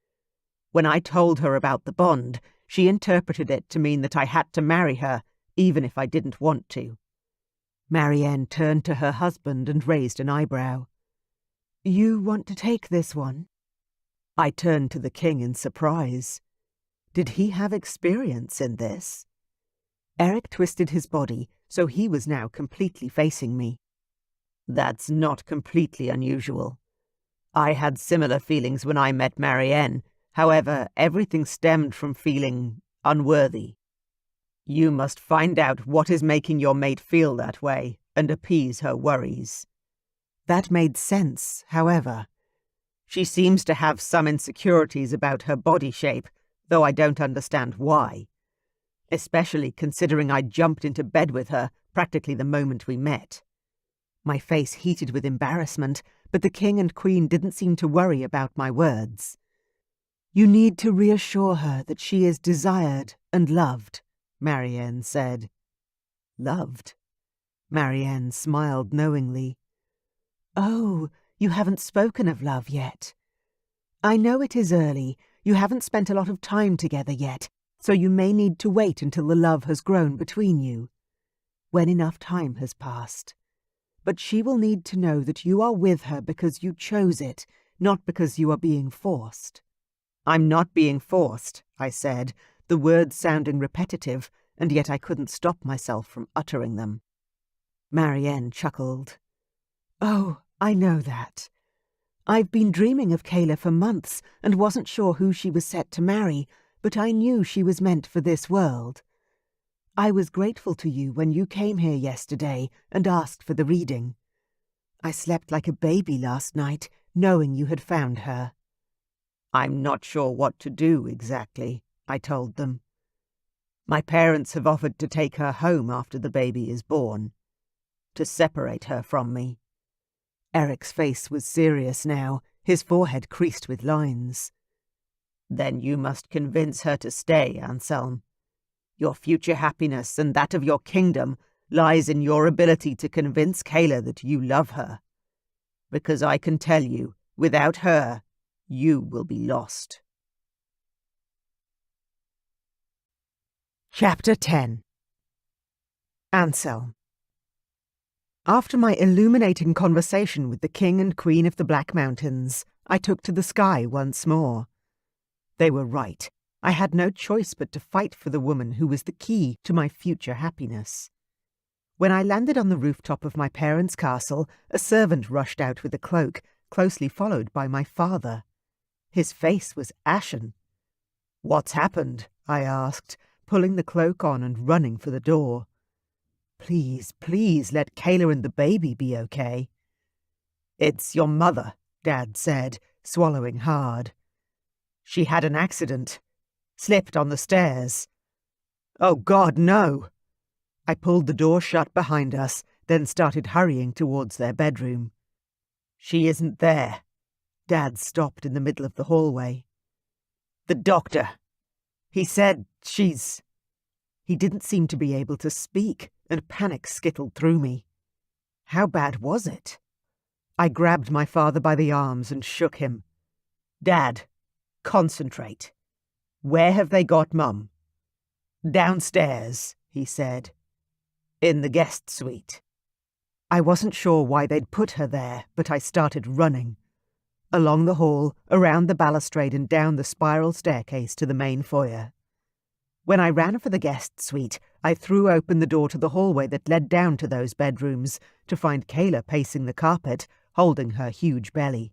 When I told her about the bond, she interpreted it to mean that I had to marry her, even if I didn't want to. Marianne turned to her husband and raised an eyebrow. You want to take this one? I turned to the king in surprise. Did he have experience in this? Eric twisted his body, so he was now completely facing me. That's not completely unusual. I had similar feelings when I met Marianne. However, everything stemmed from feeling unworthy. You must find out what is making your mate feel that way and appease her worries. That made sense, however. She seems to have some insecurities about her body shape, though I don't understand why. Especially considering I jumped into bed with her practically the moment we met. My face heated with embarrassment, but the king and queen didn't seem to worry about my words. You need to reassure her that she is desired and loved, Marianne said. Loved? Marianne smiled knowingly. Oh, you haven't spoken of love yet. I know it is early. You haven't spent a lot of time together yet, so you may need to wait until the love has grown between you. When enough time has passed. But she will need to know that you are with her because you chose it, not because you are being forced. I'm not being forced, I said, the words sounding repetitive, and yet I couldn't stop myself from uttering them. Marianne chuckled. Oh, I know that. I've been dreaming of Kayla for months and wasn't sure who she was set to marry, but I knew she was meant for this world. I was grateful to you when you came here yesterday and asked for the reading. I slept like a baby last night, knowing you had found her. I'm not sure what to do exactly, I told them. My parents have offered to take her home after the baby is born, to separate her from me. Eric's face was serious now, his forehead creased with lines. Then you must convince her to stay, Anselm. Your future happiness and that of your kingdom lies in your ability to convince Kayla that you love her. Because I can tell you, without her, you will be lost. Chapter 10. Anselm. After my illuminating conversation with the King and Queen of the Black Mountains, I took to the sky once more. They were right. I had no choice but to fight for the woman who was the key to my future happiness. When I landed on the rooftop of my parents' castle, a servant rushed out with a cloak, closely followed by my father. His face was ashen. What's happened? I asked, pulling the cloak on and running for the door. Please, please let Kayla and the baby be okay. It's your mother, Dad said, swallowing hard. She had an accident. Slipped on the stairs. Oh, God, no! I pulled the door shut behind us, then started hurrying towards their bedroom. She isn't there. Dad stopped in the middle of the hallway. The doctor. He said she's... He didn't seem to be able to speak, and panic skittled through me. How bad was it? I grabbed my father by the arms and shook him. Dad, concentrate. Where have they got Mum? Downstairs, he said. In the guest suite. I wasn't sure why they'd put her there, but I started running. Along the hall, around the balustrade and down the spiral staircase to the main foyer. When I ran for the guest suite, I threw open the door to the hallway that led down to those bedrooms to find Kayla pacing the carpet, holding her huge belly.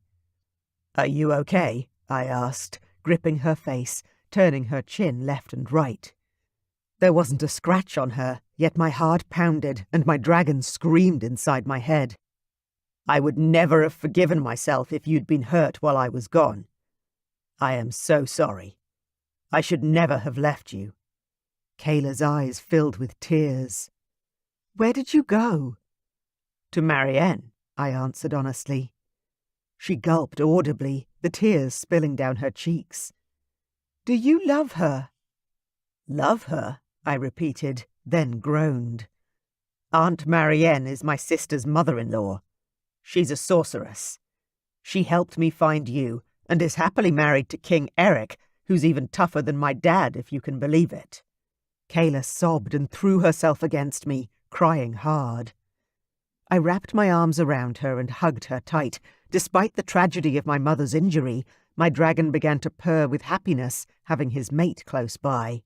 Are you okay? I asked, gripping her face, turning her chin left and right. There wasn't a scratch on her, yet my heart pounded and my dragon screamed inside my head. I would never have forgiven myself if you'd been hurt while I was gone. I am so sorry. I should never have left you. Kayla's eyes filled with tears. Where did you go? To Marianne, I answered honestly. She gulped audibly, the tears spilling down her cheeks. Do you love her? Love her? I repeated, then groaned. Aunt Marianne is my sister's mother-in-law. She's a sorceress. She helped me find you, and is happily married to King Eric, who's even tougher than my dad, if you can believe it. Kayla sobbed and threw herself against me, crying hard. I wrapped my arms around her and hugged her tight. Despite the tragedy of my mother's injury, my dragon began to purr with happiness, having his mate close by.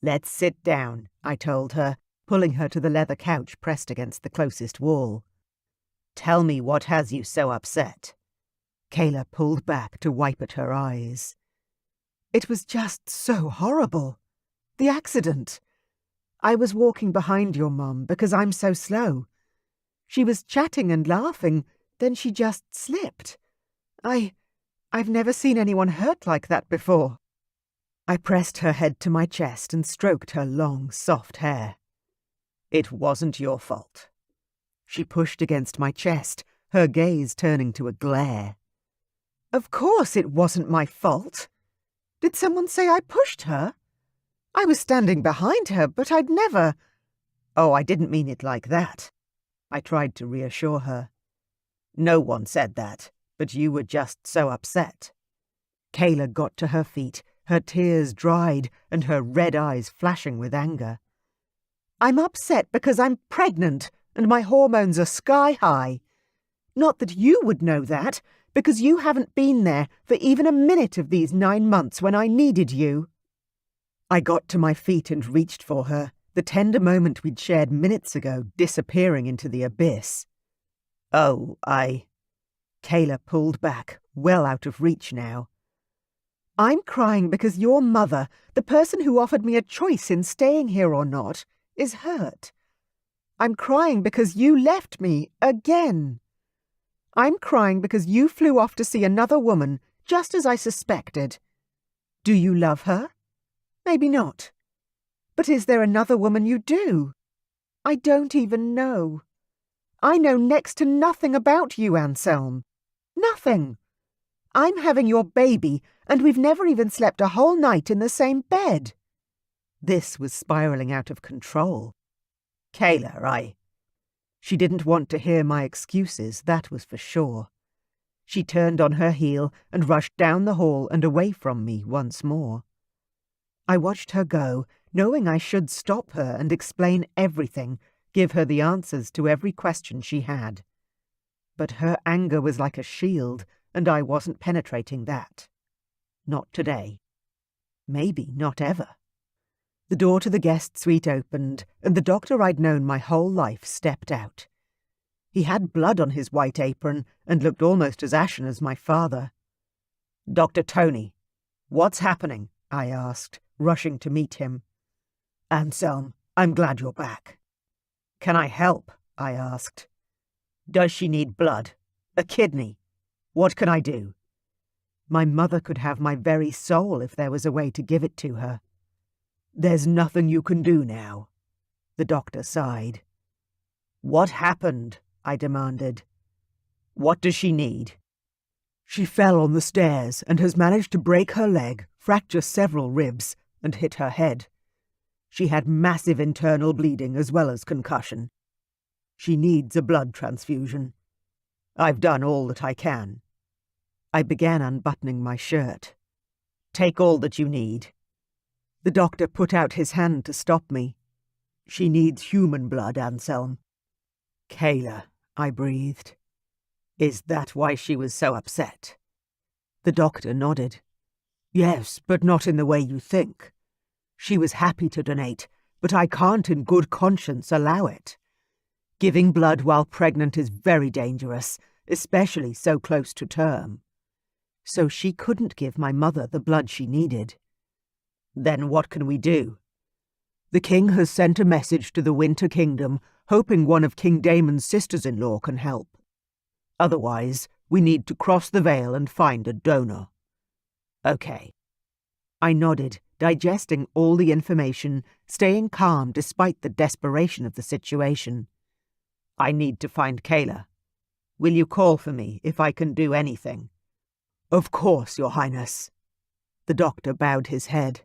Let's sit down, I told her, pulling her to the leather couch pressed against the closest wall. Tell me what has you so upset. Kayla pulled back to wipe at her eyes. It was just so horrible. The accident. I was walking behind your mum because I'm so slow. She was chatting and laughing, then she just slipped. I've never seen anyone hurt like that before. I pressed her head to my chest and stroked her long, soft hair. It wasn't your fault. She pushed against my chest, her gaze turning to a glare. Of course it wasn't my fault. Did someone say I pushed her? I was standing behind her, but I'd never... Oh, I didn't mean it like that. I tried to reassure her. No one said that, but you were just so upset. Kayla got to her feet, her tears dried and her red eyes flashing with anger. I'm upset because I'm pregnant and my hormones are sky high. Not that you would know that, because you haven't been there for even a minute of these 9 months when I needed you. I got to my feet and reached for her, the tender moment we'd shared minutes ago disappearing into the abyss. Oh, Kayla pulled back, well out of reach now. I'm crying because your mother, the person who offered me a choice in staying here or not, is hurt. I'm crying because you left me again. I'm crying because you flew off to see another woman, just as I suspected. Do you love her? Maybe not. But is there another woman you do? I don't even know. I know next to nothing about you, Anselm. Nothing. I'm having your baby, and we've never even slept a whole night in the same bed. This was spiralling out of control. Kayla, She didn't want to hear my excuses, that was for sure. She turned on her heel and rushed down the hall and away from me once more. I watched her go, knowing I should stop her and explain everything, give her the answers to every question she had. But her anger was like a shield, and I wasn't penetrating that. Not today. Maybe not ever. The door to the guest suite opened, and the doctor I'd known my whole life stepped out. He had blood on his white apron and looked almost as ashen as my father. Dr. Tony, what's happening? I asked, rushing to meet him. Anselm, I'm glad you're back. Can I help? I asked. Does she need blood? A kidney? What can I do? My mother could have my very soul if there was a way to give it to her. "There's nothing you can do now," the doctor sighed. "What happened?" I demanded. "What does she need?" "She fell on the stairs and has managed to break her leg, fracture several ribs, and hit her head. She had massive internal bleeding as well as concussion. She needs a blood transfusion. I've done all that I can." I began unbuttoning my shirt. "Take all that you need." The doctor put out his hand to stop me. "She needs human blood, Anselm." "Kayla," I breathed. "Is that why she was so upset?" The doctor nodded. "Yes, but not in the way you think. She was happy to donate, but I can't in good conscience allow it. Giving blood while pregnant is very dangerous, especially so close to term. So she couldn't give my mother the blood she needed." "Then what can we do?" "The king has sent a message to the Winter Kingdom, hoping one of King Damon's sisters-in-law can help. Otherwise, we need to cross the veil and find a donor." "Okay." I nodded, digesting all the information, staying calm despite the desperation of the situation. "I need to find Kayla. Will you call for me if I can do anything?" "Of course, Your Highness." The doctor bowed his head.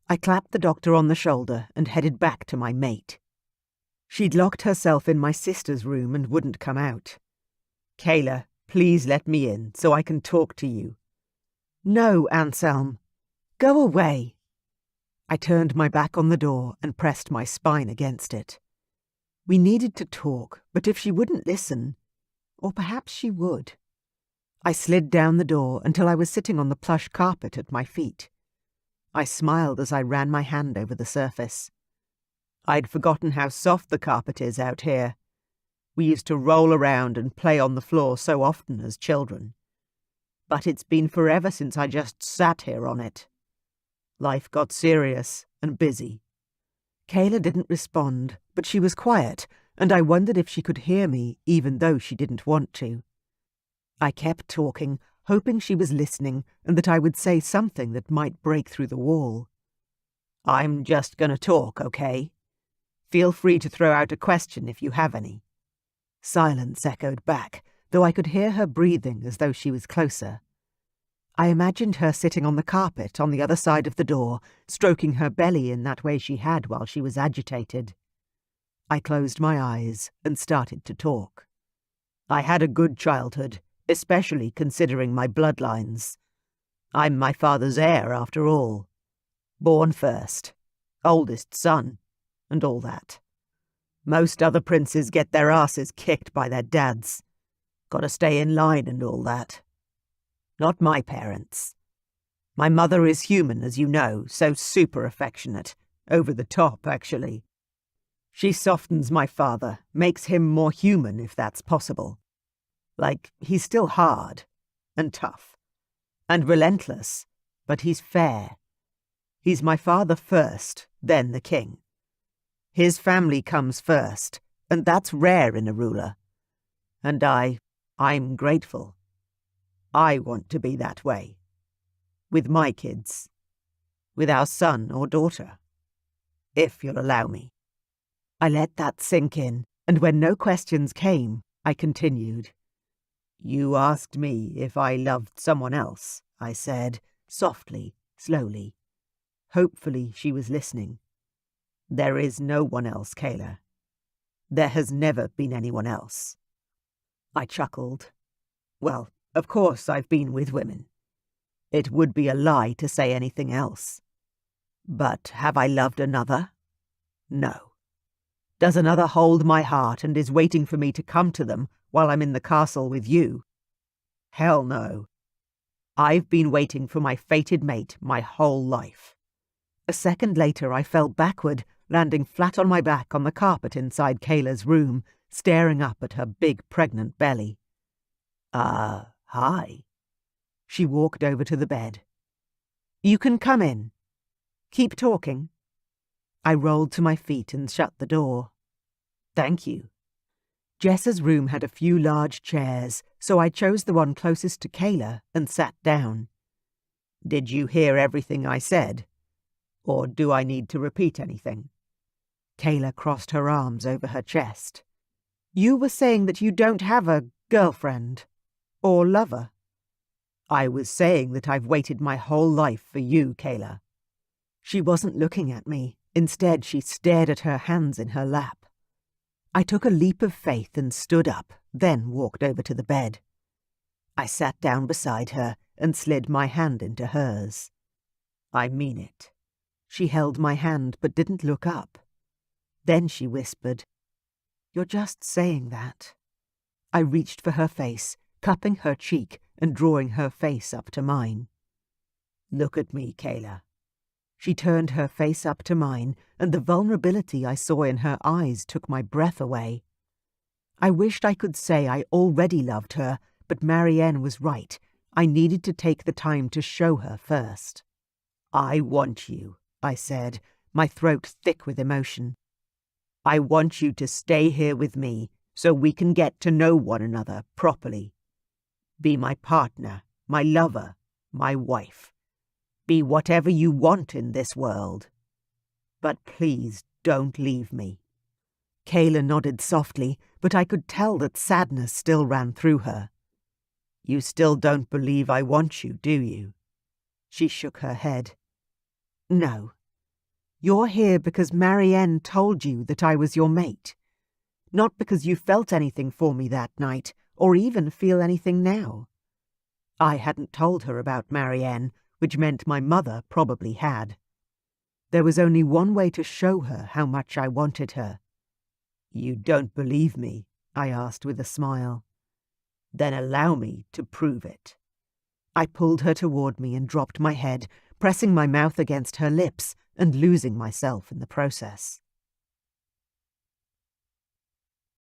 I clapped the doctor on the shoulder and headed back to my mate. She'd locked herself in my sister's room and wouldn't come out. "Kayla, please let me in so I can talk to you." "No, Anselm. Go away." I turned my back on the door and pressed my spine against it. We needed to talk, but if she wouldn't listen, or perhaps she would. I slid down the door until I was sitting on the plush carpet at my feet. I smiled as I ran my hand over the surface. I'd forgotten how soft the carpet is out here. We used to roll around and play on the floor so often as children. But it's been forever since I just sat here on it. Life got serious and busy. Kayla didn't respond, but she was quiet, and I wondered if she could hear me even though she didn't want to. I kept talking, hoping she was listening and that I would say something that might break through the wall. "I'm just going to talk, okay? Feel free to throw out a question if you have any." Silence echoed back, though I could hear her breathing as though she was closer. I imagined her sitting on the carpet on the other side of the door, stroking her belly in that way she had while she was agitated. I closed my eyes and started to talk. "I had a good childhood, especially considering my bloodlines. I'm my father's heir, after all. Born first, oldest son, and all that. Most other princes get their asses kicked by their dads. Gotta stay in line and all that. Not my parents. My mother is human, as you know, so super affectionate. Over the top, actually. She softens my father, makes him more human if that's possible. Like, he's still hard, and tough, and relentless, but he's fair. He's my father first, then the king. His family comes first, and that's rare in a ruler. And I'm grateful. I want to be that way. With my kids. With our son or daughter. If you'll allow me." I let that sink in, and when no questions came, I continued. "You asked me if I loved someone else," I said, softly, slowly. Hopefully she was listening. "There is no one else, Kayla. There has never been anyone else." I chuckled. "Well, of course I've been with women. It would be a lie to say anything else. But have I loved another? No. Does another hold my heart and is waiting for me to come to them while I'm in the castle with you? Hell no. I've been waiting for my fated mate my whole life." A second later I fell backward, landing flat on my back on the carpet inside Kayla's room, staring up at her big pregnant belly. Hi." She walked over to the bed. "You can come in. Keep talking." I rolled to my feet and shut the door. "Thank you." Jessa's room had a few large chairs, so I chose the one closest to Kayla and sat down. "Did you hear everything I said?" Or do I need to repeat anything? Kayla crossed her arms over her chest. You were saying that you don't have a girlfriend or lover. I was saying that I've waited my whole life for you, Kayla. She wasn't looking at me. Instead, she stared at her hands in her lap. I took a leap of faith and stood up, then walked over to the bed. I sat down beside her and slid my hand into hers. I mean it. She held my hand but didn't look up. Then she whispered, You're just saying that. I reached for her face, cupping her cheek and drawing her face up to mine. Look at me, Kayla. She turned her face up to mine, and the vulnerability I saw in her eyes took my breath away. I wished I could say I already loved her, but Marianne was right. I needed to take the time to show her first. I want you, I said, my throat thick with emotion. I want you to stay here with me so we can get to know one another properly. Be my partner, my lover, my wife. Be whatever you want in this world. But please don't leave me. Kayla nodded softly, but I could tell that sadness still ran through her. You still don't believe I want you, do you? She shook her head. No. You're here because Marianne told you that I was your mate. Not because you felt anything for me that night, or even feel anything now. I hadn't told her about Marianne, which meant my mother probably had. There was only one way to show her how much I wanted her. You don't believe me? I asked with a smile. Then allow me to prove it. I pulled her toward me and dropped my head, pressing my mouth against her lips and losing myself in the process.